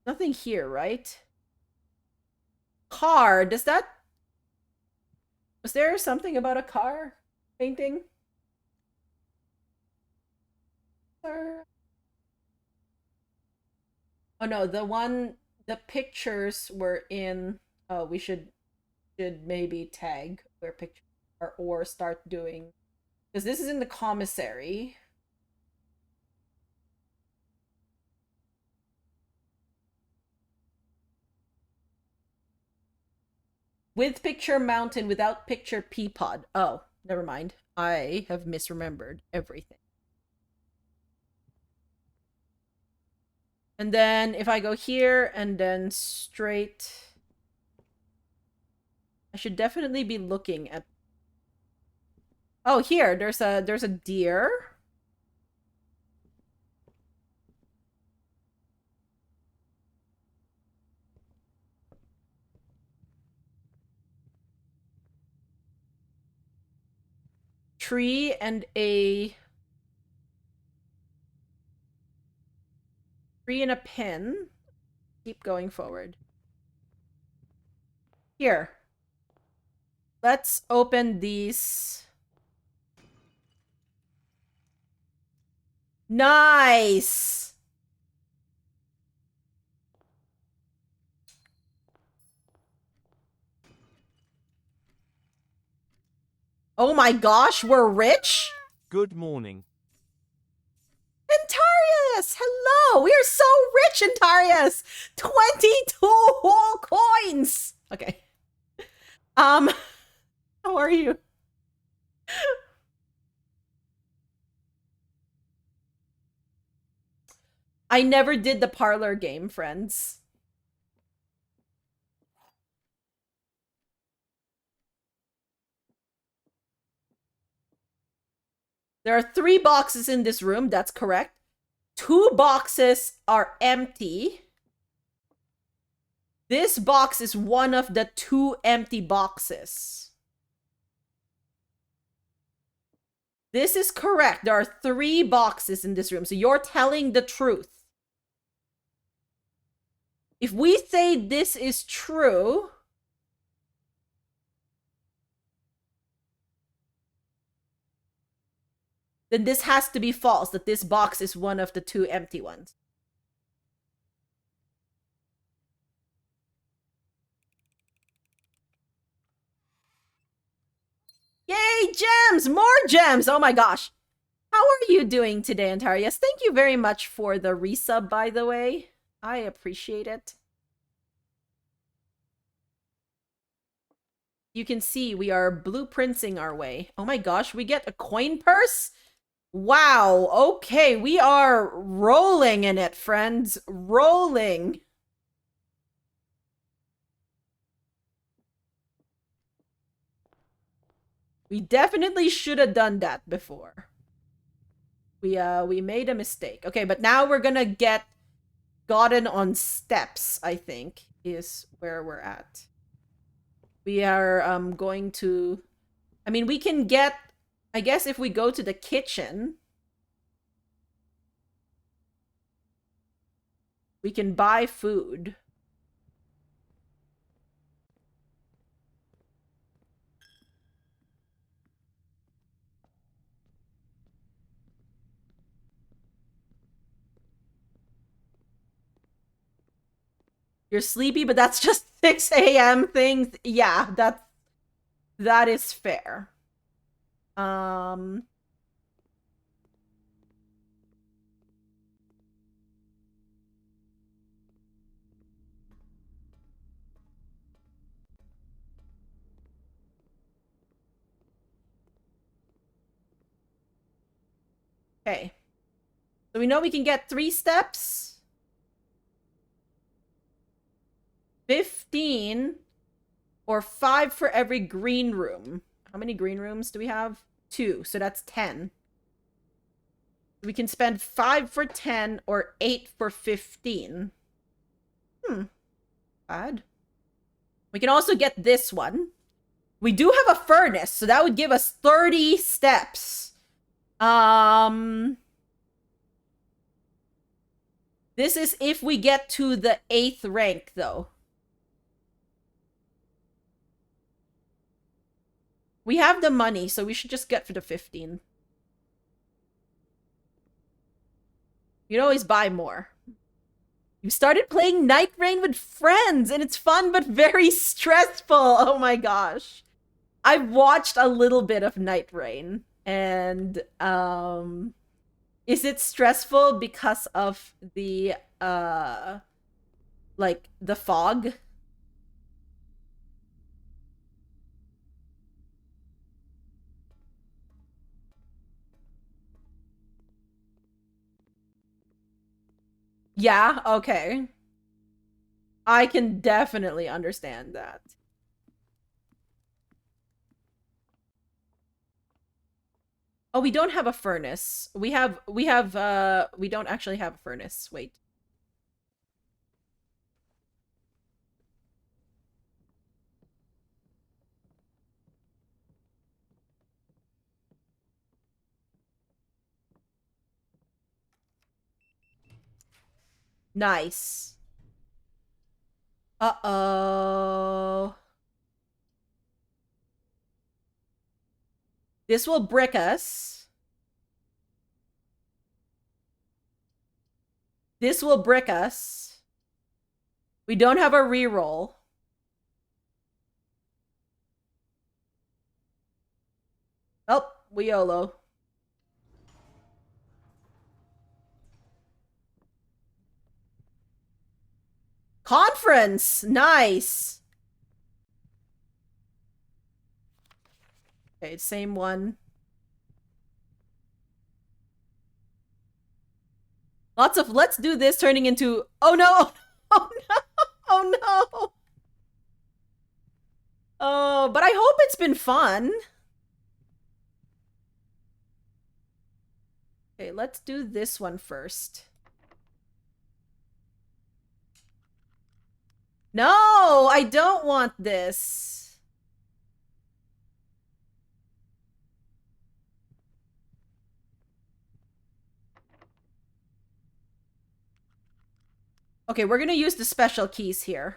Nothing here, right? Car, does that... Was there something about a car painting? Or... Oh no, the pictures were in... Oh, we should maybe tag where pictures are or start doing... Because this is in the commissary. With picture mountain, without picture peapod. Oh, never mind. I have misremembered everything. And then if I go here and then straight... I should definitely be looking at... Oh, here, there's a deer. Tree and a... Tree and a pin. Keep going forward. Here. Let's open these. Nice! Oh my gosh, we're rich? Good morning. Antarius! Hello! We are so rich, Antarius! 22 whole coins! Okay. How are you? I never did the parlor game, friends. There are 3 boxes in this room, that's correct. 2 boxes are empty. This box is one of the 2 empty boxes. This is correct. There are 3 boxes in this room, so you're telling the truth. If we say this is true, then this has to be false, that this box is one of the 2 empty ones. Yay, gems! More gems! Oh my gosh. How are you doing today, Antarius? Thank you very much for the resub, by the way. I appreciate it. You can see we are blueprinting our way. Oh my gosh, we get a coin purse? Wow, okay, we are rolling in it, friends. Rolling. We definitely should have done that before. We made a mistake. Okay, but now we're gonna get gotten on steps, I think, is where we're at. We are going to, I mean, we can get, I guess if we go to the kitchen, we can buy food. You're sleepy, but that's just 6 a.m. things. Yeah, that is fair. Um okay. So we know we can get 3 steps. 15 or 5 for every green room. How many green rooms do we have? 2. So that's 10. We can spend 5 for 10 or 8 for 15. Bad. We can also get this one. We do have a furnace, so that would give us 30 steps. This is if we get to the 8th rank, though. We have the money, so we should just get for the 15. You can always buy more. You started playing Night Rain with friends, and it's fun but very stressful. Oh my gosh. I've watched a little bit of Night Rain, and is it stressful because of the like the fog? Yeah, okay. I can definitely understand that. Oh, we don't have a furnace. We don't actually have a furnace. Wait. Nice. Uh-oh. This will brick us. This will brick us. We don't have a reroll. Oh, we YOLO. Conference! Nice! Okay, same one. Lots of let's do this turning into oh no! Oh no! Oh no! Oh, but I hope it's been fun. Okay, let's do this one first. No, I don't want this. Okay, we're gonna use the special keys here.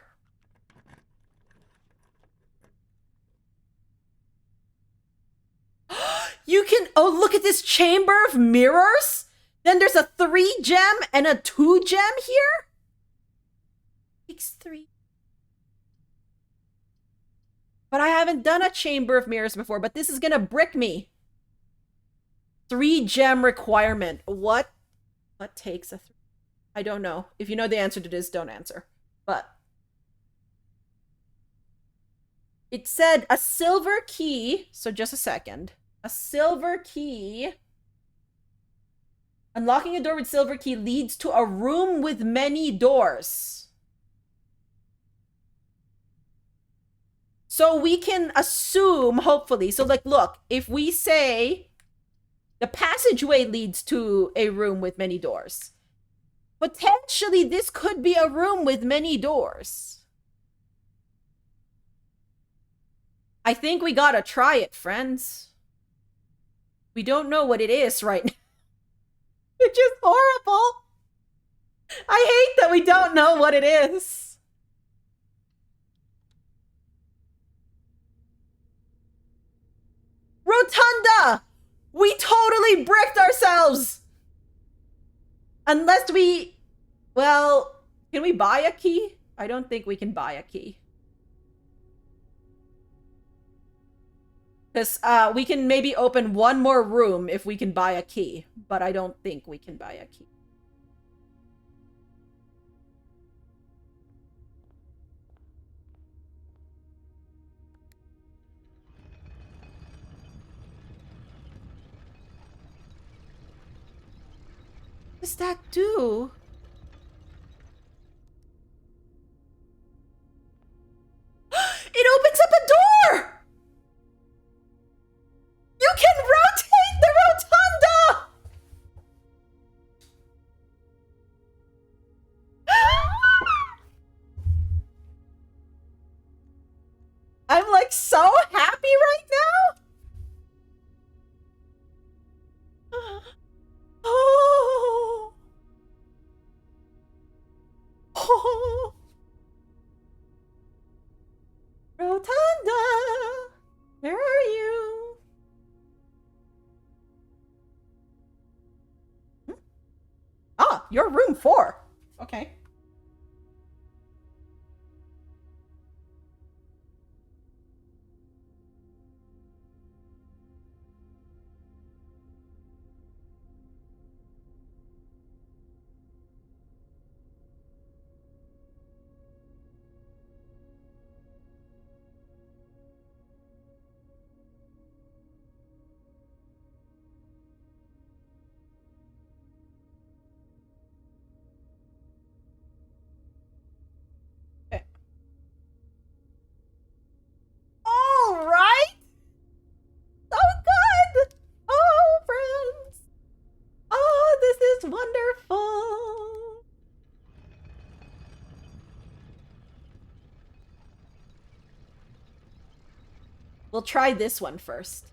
You can, oh, look at this chamber of mirrors. Then there's a 3 gem and a 2 gem here. Takes 3. But I haven't done a chamber of mirrors before, but this is gonna brick me. 3 gem requirement. What takes a 3? I don't know. If you know the answer to this, don't answer. But it said a silver key. So just a second. A silver key Unlocking a door with silver key leads to a room with many doors. So we can assume, hopefully. So, like, look, if we say the passageway leads to a room with many doors, potentially this could be a room with many doors. I think we gotta try it, friends. We don't know what it is right now. Which is horrible. I hate that we don't know what it is. Rotunda! We totally bricked ourselves! Unless we... Well, can we buy a key? I don't think we can buy a key. Because we can maybe open one more room if we can buy a key. But I don't think we can buy a key. What does that do? It opens up a door! You can rotate the rotunda! I'm like so happy right now. Oh. Oh. Rotunda, where are you? Ah, you're room 4. Okay. Okay. All right. So good. Oh, friends. Oh, this is wonderful. We'll try this one first.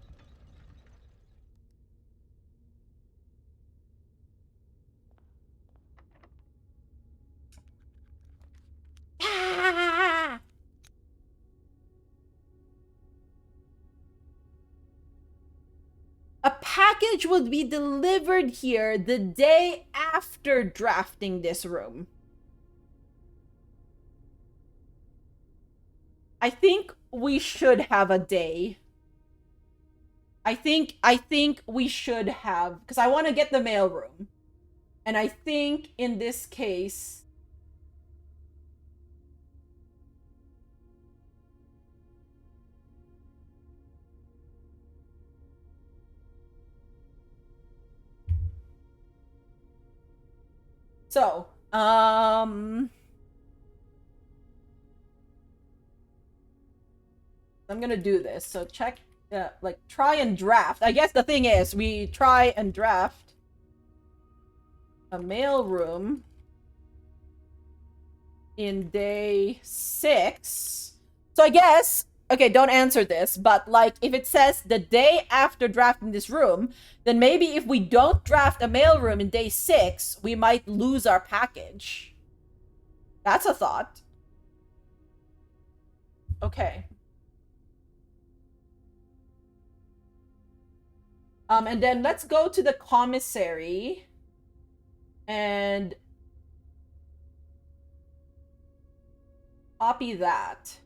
Ah! A package would be delivered here the day after drafting this room. I think we should have a day. I think we should have, because I want to get the mailroom. And I think in this case, so, I'm gonna do this. So check, like, try and draft. I guess the thing is, we try and draft a mailroom in day 6. So I guess, okay, don't answer this, but like if it says the day after drafting this room, then maybe if we don't draft a mailroom in day 6, we might lose our package. That's a thought. Okay. And then let's go to the commissary and copy that.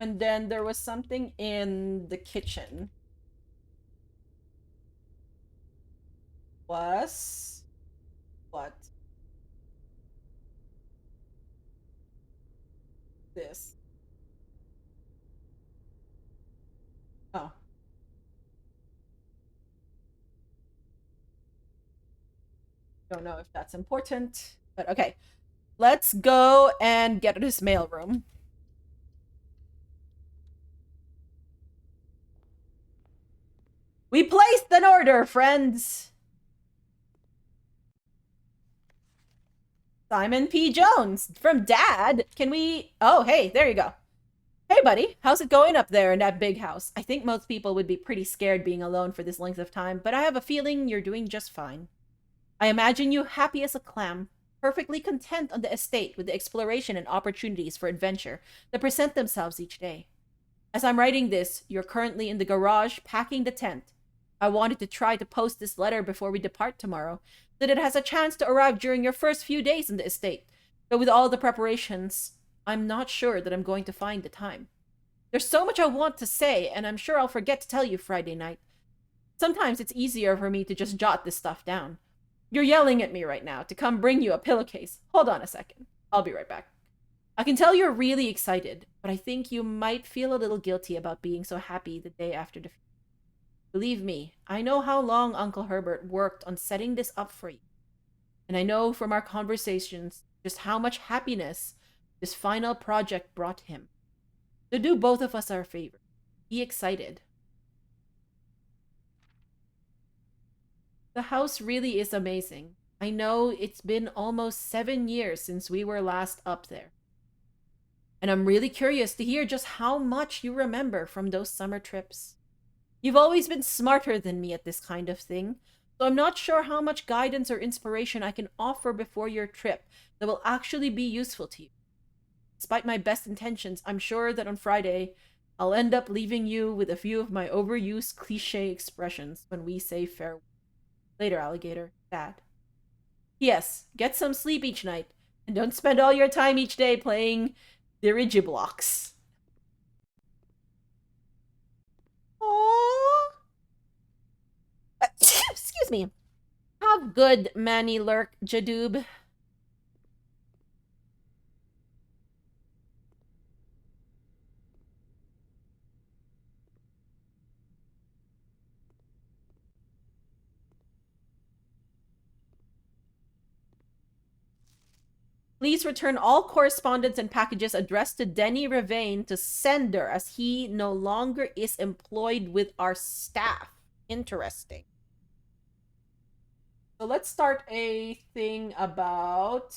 And then there was something in the kitchen. Was what? This. Oh, don't know if that's important, but okay. Let's go and get to this mailroom. We placed an order, friends. Simon P. Jones from Dad. Can we? Oh, hey, there you go. Hey, buddy, how's it going up there in that big house? I think most people would be pretty scared being alone for this length of time, but I have a feeling you're doing just fine. I imagine you happy as a clam, perfectly content on the estate with the exploration and opportunities for adventure that present themselves each day. As I'm writing this, you're currently in the garage packing the tent. I wanted to try to post this letter before we depart tomorrow, so that it has a chance to arrive during your first few days in the estate. But with all the preparations, I'm not sure that I'm going to find the time. There's so much I want to say, and I'm sure I'll forget to tell you Friday night. Sometimes it's easier for me to just jot this stuff down. You're yelling at me right now to come bring you a pillowcase. Hold on a second. I'll be right back. I can tell you're really excited, but I think you might feel a little guilty about being so happy the day after the. Believe me, I know how long Uncle Herbert worked on setting this up for you. And I know from our conversations just how much happiness this final project brought him. So do both of us our favor. Be excited. The house really is amazing. I know it's been almost 7 years since we were last up there. And I'm really curious to hear just how much you remember from those summer trips. You've always been smarter than me at this kind of thing, so I'm not sure how much guidance or inspiration I can offer before your trip that will actually be useful to you. Despite my best intentions, I'm sure that on Friday, I'll end up leaving you with a few of my overused cliche expressions when we say farewell. Later, alligator. Dad. Yes, get some sleep each night, and don't spend all your time each day playing dirigiblocks. Aww. Excuse me. Have good, Manny Lurk, Jadoob. Please return all correspondence and packages addressed to Denny Ravain to sender as he no longer is employed with our staff. Interesting. So let's start a thing about.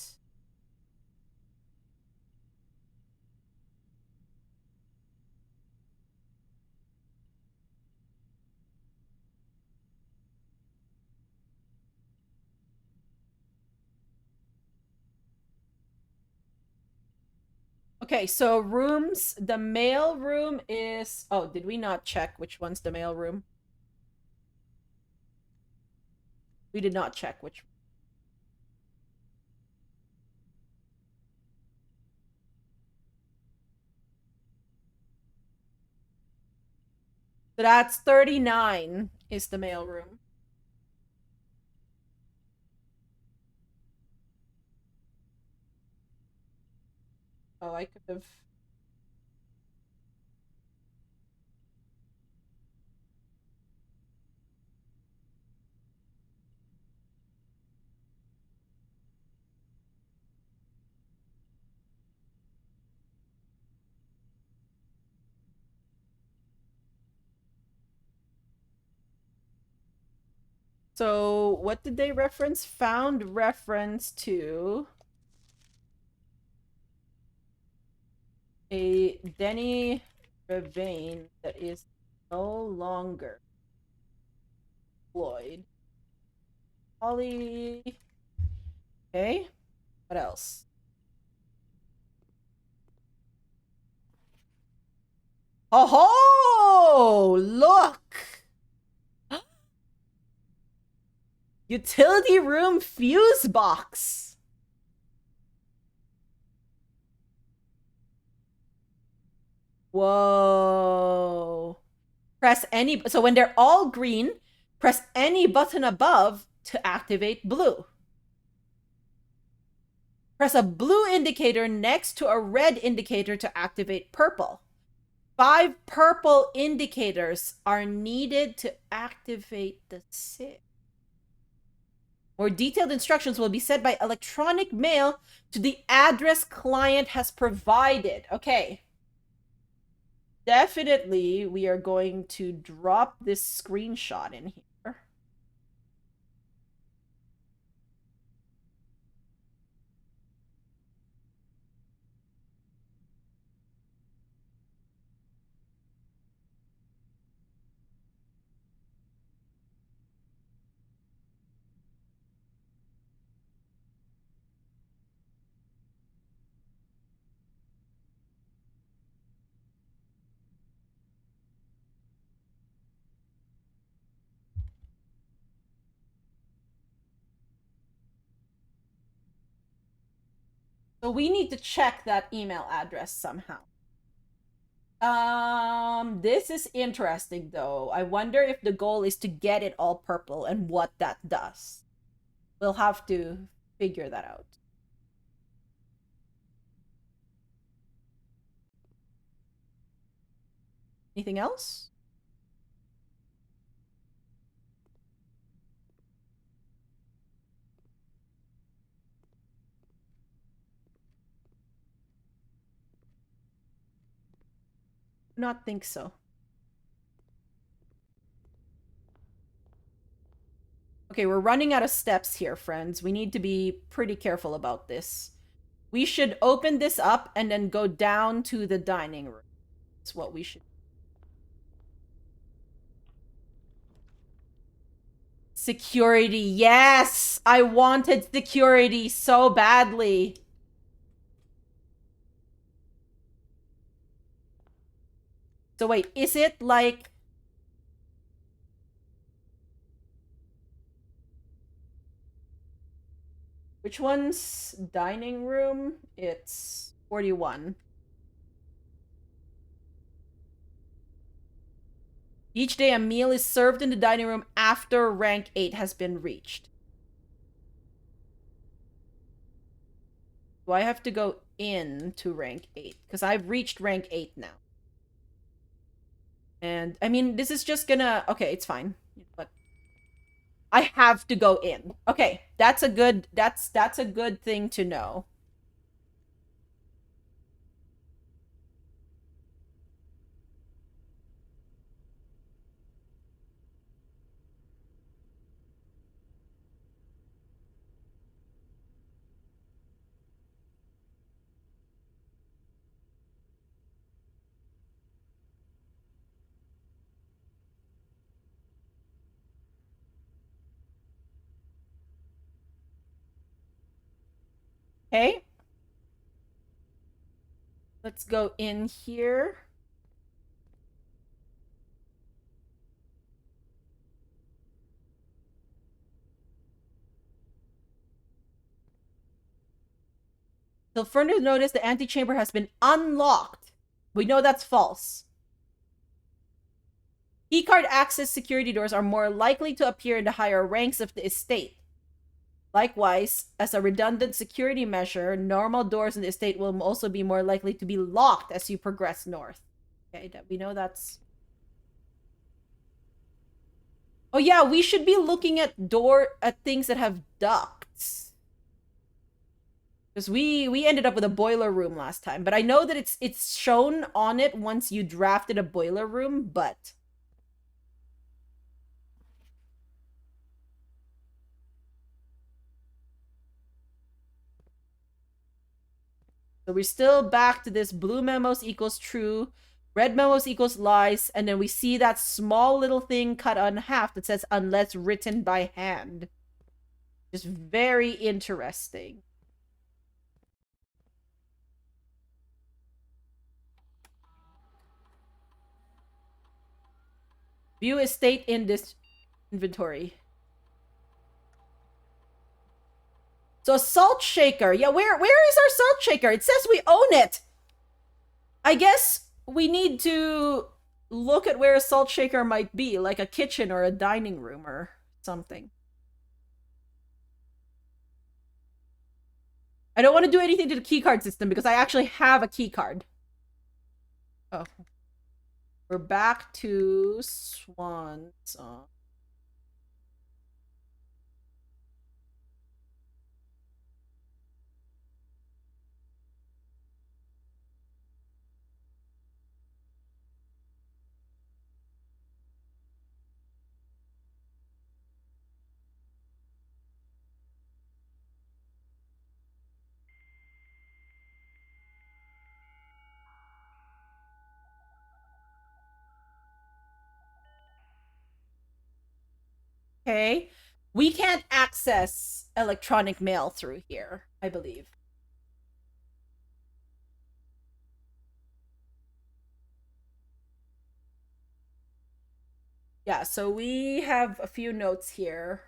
Okay, so rooms. The mail room is. Oh, did we not check which one's the mail room? We did not check which. So that's 39 is the mail room. Oh, I could have. So what did they reference? Found reference to a Denny Ravain that is no longer employed. Holly. Okay. What else? Oh, look! Utility room fuse box. Whoa. Press any, so when they're all green, press any button above to activate blue. Press a blue indicator next to a red indicator to activate purple. 5 purple indicators are needed to activate the SIG. More detailed instructions will be sent by electronic mail to the address client has provided. Okay. Definitely, we are going to drop this screenshot in here. So we need to check that email address somehow. This is interesting though. I wonder if the goal is to get it all purple and what that does. We'll have to figure that out. Anything else? Not think so. Okay, we're running out of steps here, friends. We need to be pretty careful about this. We should open this up and then go down to the dining room. That's what we should. Security, yes! I wanted security so badly. So wait, is it like... Which one's dining room? It's 41. Each day a meal is served in the dining room after rank 8 has been reached. Do I have to go in to rank 8? Because I've reached rank 8 now. And, I mean, this is just gonna... Okay, it's fine. But I have to go in. Okay, that's a good... That's a good thing to know. Okay. Let's go in here. Till further notice, the antechamber has been unlocked. We know that's false. Keycard access security doors are more likely to appear in the higher ranks of the estate. Likewise, as a redundant security measure, normal doors in the estate will also be more likely to be locked as you progress north. Okay, we know that's... Oh yeah, we should be looking at things that have ducts. Because we ended up with a boiler room last time, but I know that it's shown on it once you drafted a boiler room, but... So we're still back to this blue memos equals true, red memos equals lies, and then we see that small little thing cut in half that says unless written by hand. Just very interesting. View estate in this inventory. So salt shaker. Yeah, where is our salt shaker? It says we own it. I guess we need to look at where a salt shaker might be, like a kitchen or a dining room or something. I don't want to do anything to the keycard system because I actually have a keycard. Oh. We're back to Swan Song. Okay. We can't access electronic mail through here, I believe. Yeah, so we have a few notes here.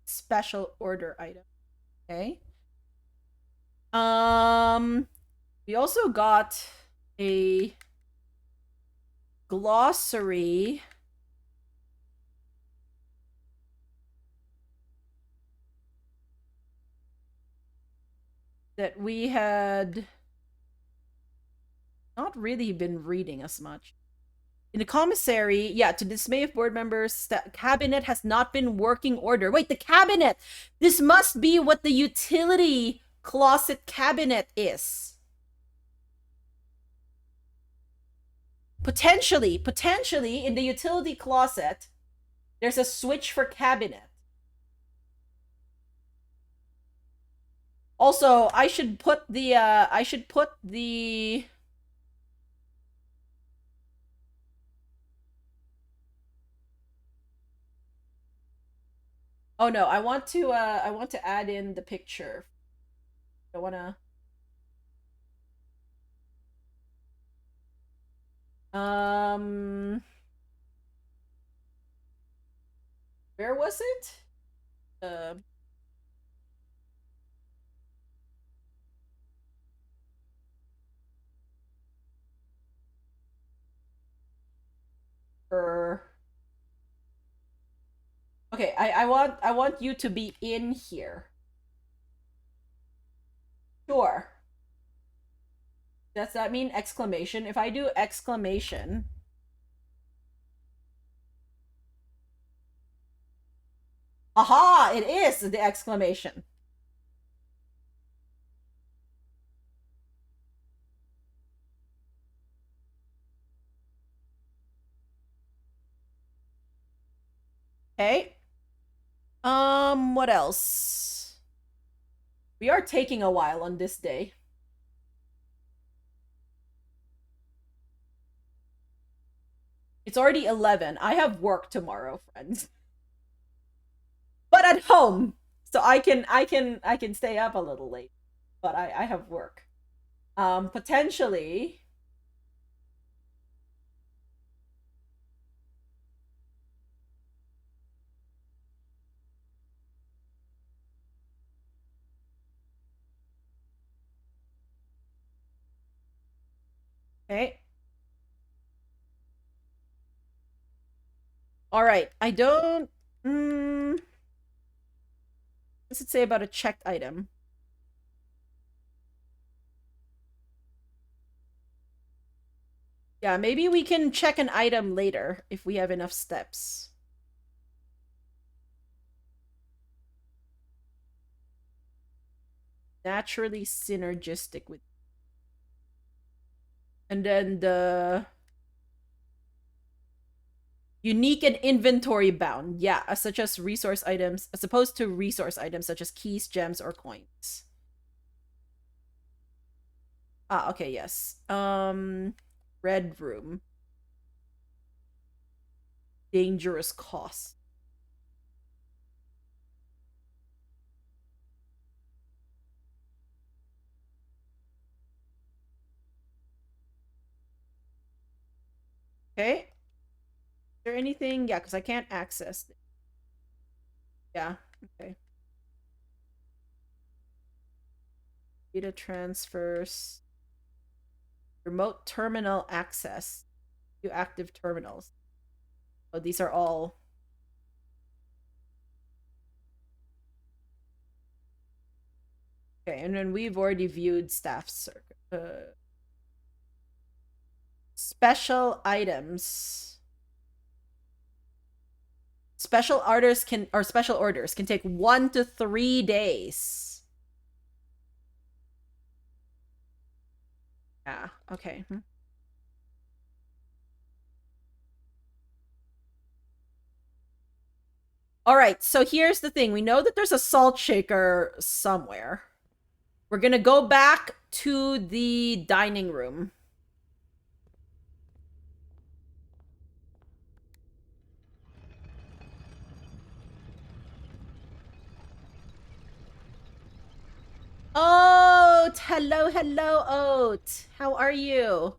Special order item. Okay. We also got a glossary that we had not really been reading as much. In the commissary, yeah, to dismay of board members, the cabinet has not been working order. Wait, the cabinet! This must be what the utility closet cabinet is. Potentially in the utility closet, there's a switch for cabinet. Also, I should put the Oh no, I want to add in the picture. I wanna where was it? Uh for Okay, I want you to be in here. Sure. Does that mean exclamation? If I do exclamation, aha, it is the exclamation. Okay. What else? We are taking a while on this day. It's already 11. I have work tomorrow, friends. But at home. So I can stay up a little late. But I have work. Potentially. Okay. All right. I don't. What's it say about a checked item? Yeah, maybe we can check an item later if we have enough steps. Naturally synergistic with. And then the unique and inventory bound. Yeah, such as resource items, as opposed to resource items such as keys, gems, or coins. Ah, okay, yes. Red room. Dangerous cost. Okay. Is there anything? Yeah, because I can't access it. Yeah, okay. Data transfers. Remote terminal access. Few active terminals. Oh, these are all. Okay, and then we've already viewed staff circuit. Special items. Special orders can take 1 to 3 days. Yeah, okay. All right, so here's the thing. We know that there's a salt shaker somewhere. We're gonna go back to the dining room. Oat! Hello, hello, Oat. How are you?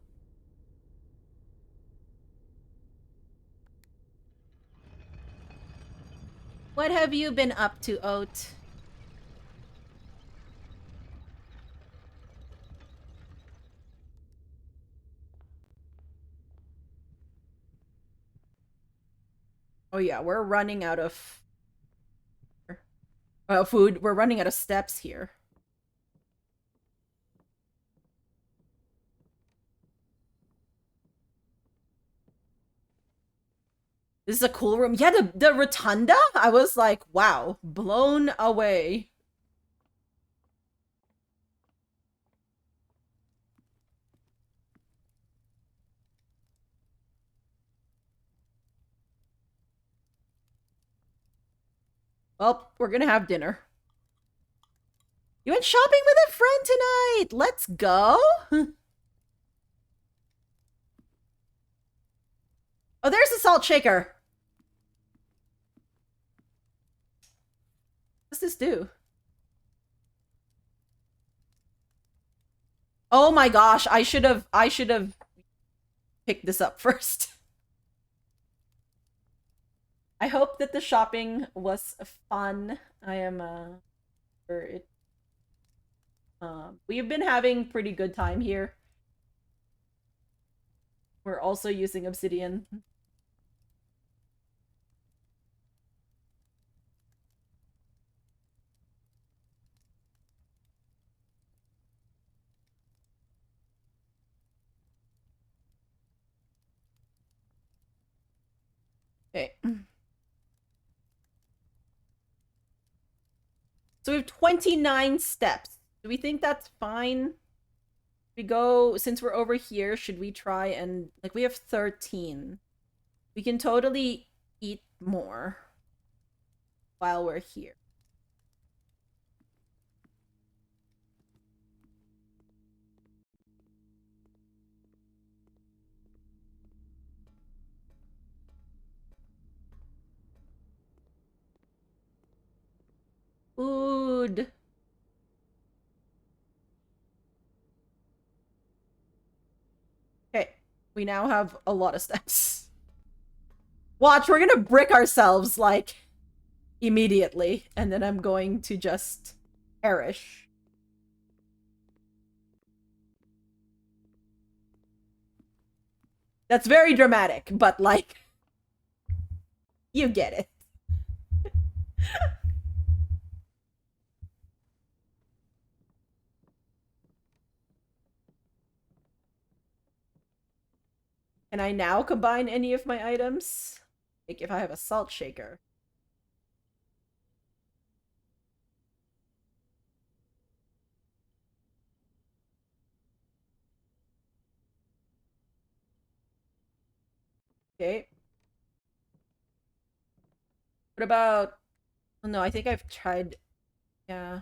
What have you been up to, Oat? Oh yeah, we're running out of food. We're running out of steps here. This is a cool room. Yeah, the rotunda? I was like, wow, blown away. Well, we're gonna have dinner. You went shopping with a friend tonight. Let's go. Oh, there's the salt shaker. What's this do? Oh my gosh, I should have picked this up first. I hope that the shopping was fun. I am sure it we've been having pretty good time here. We're also using obsidian. Okay. So we have 29 steps. Do we think that's fine? We go, since we're over here, should we try and, like, we have 13. We can totally eat more while we're here. Food. Okay, we now have a lot of steps. Watch, we're gonna brick ourselves, like, immediately, and then I'm going to just perish. That's very dramatic, but, like, you get it. Can I now combine any of my items? Like, if I have a salt shaker. Okay. What about... Oh, no, I think I've tried... Yeah.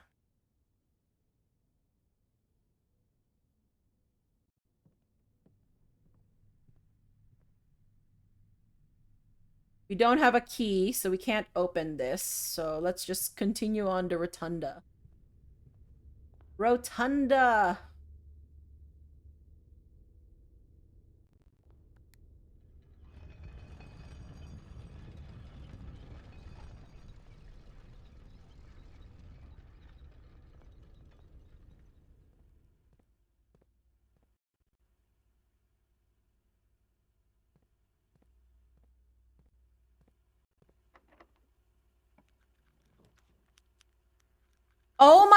We don't have a key, so we can't open this. So let's just continue on to Rotunda. Rotunda!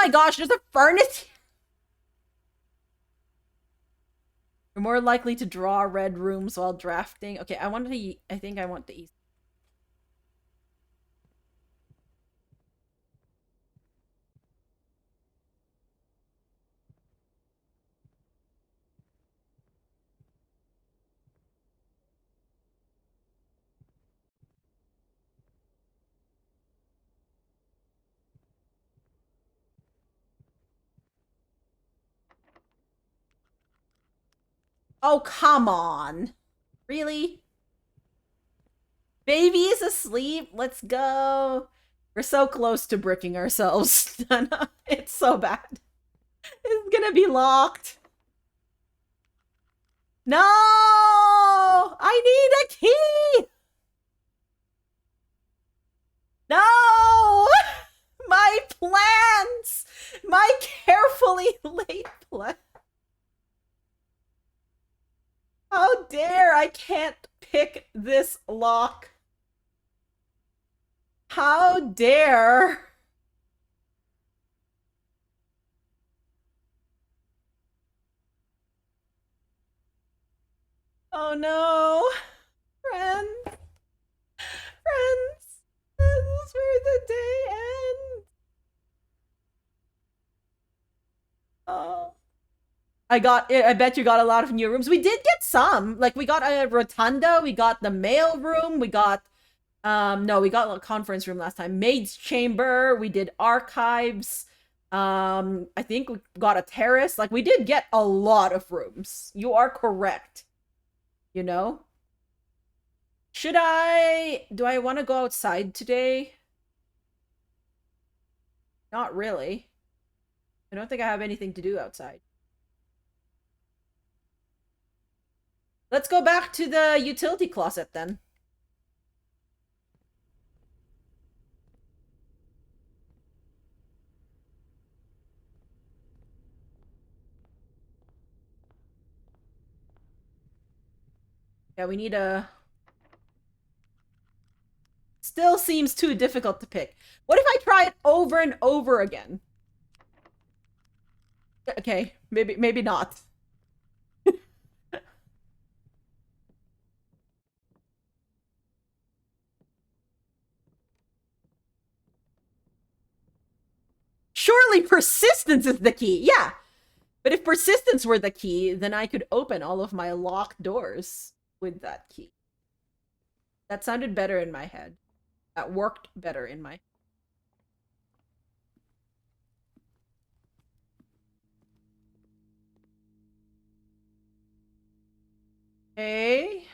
my gosh, there's a furnace. You're more likely to draw red rooms while drafting. Okay, I think I want the east. Oh, come on. Really? Baby is asleep. Let's go. We're so close to bricking ourselves. It's so bad. It's gonna be locked. No! I need a key! No! My plans! My carefully laid plans. How dare I can't pick this lock? How dare? Oh no. Friends. Friends. This is where the day ends. Oh. I bet you got a lot of new rooms. We did get some. Like, we got a rotunda, we got the mail room, we got, no, we got a conference room last time. Maid's chamber, we did archives. I think we got a terrace. Like, we did get a lot of rooms. You are correct. You know? Do I want to go outside today? Not really. I don't think I have anything to do outside. Let's go back to the utility closet then. Yeah, we need a... Still seems too difficult to pick. What if I try it over and over again? Okay, maybe not. Surely persistence is the key. Yeah. But if persistence were the key, then I could open all of my locked doors with that key. That sounded better in my head. That worked better in my... Okay.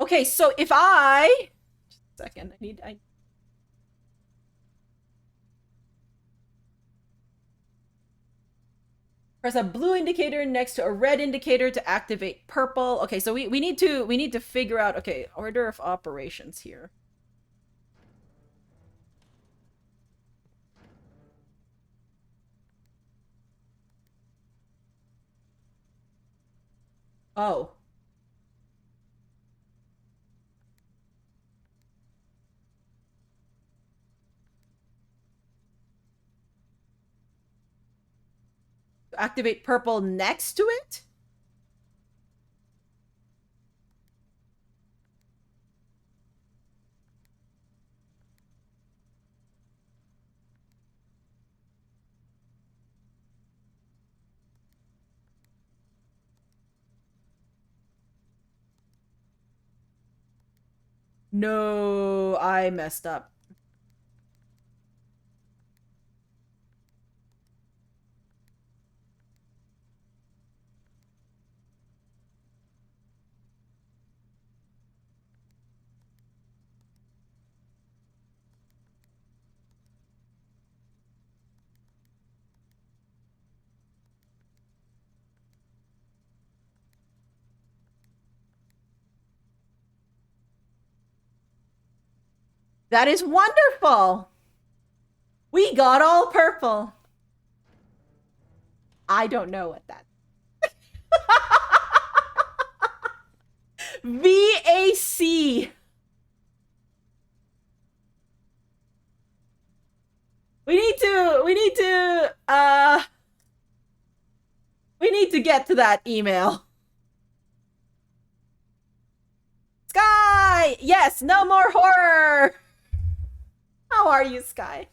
Okay, so if I... Just a second, I press a blue indicator next to a red indicator to activate purple. Okay, so we need to figure out, okay, order of operations here. Oh. Activate purple next to it? No, I messed up. That is wonderful. We got all purple. I don't know what that. VAC. We need to get to that email. Sky! Yes, no more horror. How are you, Sky?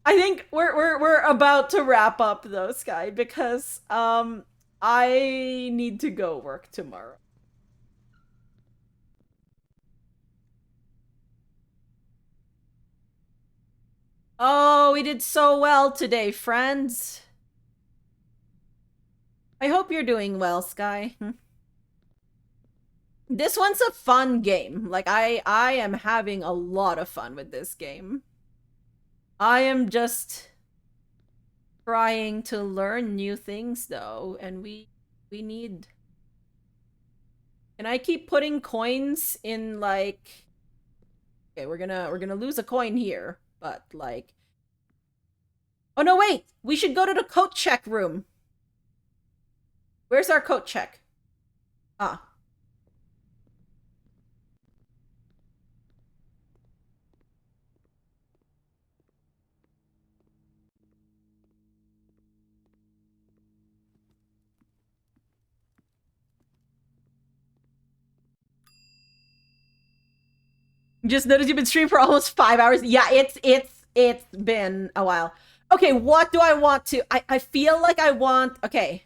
I think we're about to wrap up though, Sky, because I need to go work tomorrow. Oh, we did so well today, friends. I hope you're doing well, Sky. This one's a fun game. Like I am having a lot of fun with this game. I am just trying to learn new things though, and we need. Can I keep putting coins in like? Okay, we're gonna lose a coin here, but like. Oh no, wait! We should go to the coat check room. Where's our coat check? Ah. Just noticed you've been streaming for almost 5 hours. Yeah, it's been a while. Okay, what do I want to? I feel like I want. Okay,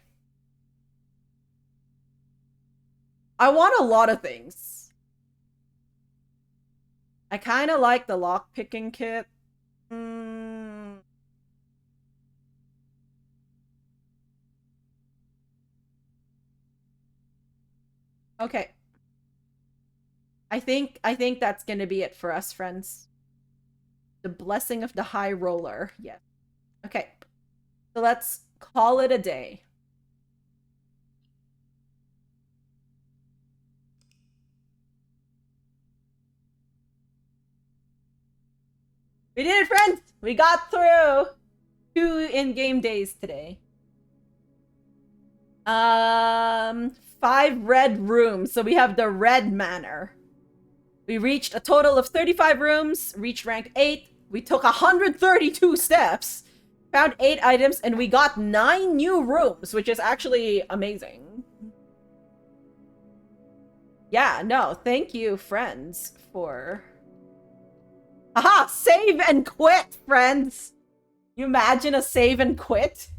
I want a lot of things. I kind of like the lock picking kit. Okay. I think that's gonna be it for us, friends. The blessing of the high roller. Yes. Okay. So let's call it a day. We did it, friends! We got through 2 in-game days today. 5 red rooms. So we have the red manor. We reached a total of 35 rooms, reached rank 8. We took 132 steps, found 8 items, and we got 9 new rooms, which is actually amazing. Yeah, no, thank you, friends, for... Aha! Save and quit, friends! You imagine a save and quit?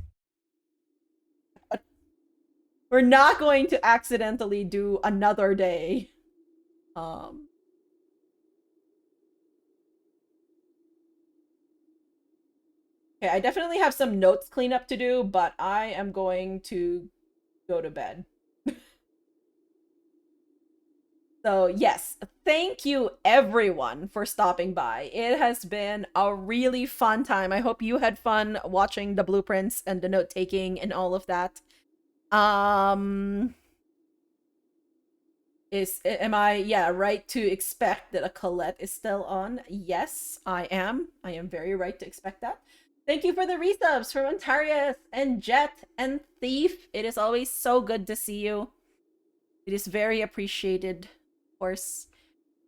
We're not going to accidentally do another day. Okay, I definitely have some notes cleanup to do, but I am going to go to bed. So, yes, thank you everyone for stopping by. It has been a really fun time. I hope you had fun watching the blueprints and the note taking and all of that. Am I right to expect that a Colette is still on? Yes, I am. I am very right to expect that. Thank you for the resubs from Ontarius and Jet and Thief. It is always so good to see you. It is very appreciated, of course.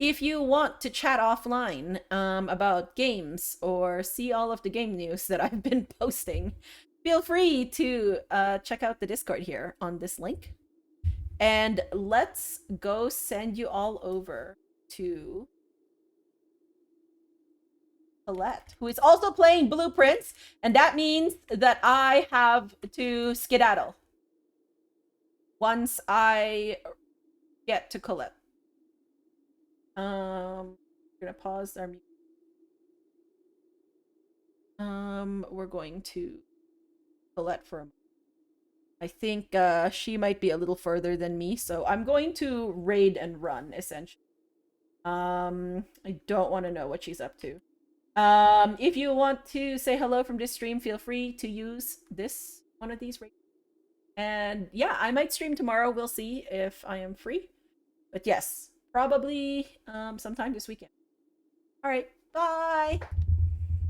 If you want to chat offline about games or see all of the game news that I've been posting, feel free to check out the Discord here on this link. And let's go send you all over to Colette, who is also playing Blueprints, and that means that I have to skedaddle once I get to Colette. We're gonna pause our music. We're going to Colette for a moment. I think she might be a little further than me, so I'm going to raid and run, essentially. I don't want to know what she's up to. If you want to say hello from this stream, feel free to use one of these raids. And yeah, I might stream tomorrow. We'll see if I am free. But yes, probably sometime this weekend. All right, bye!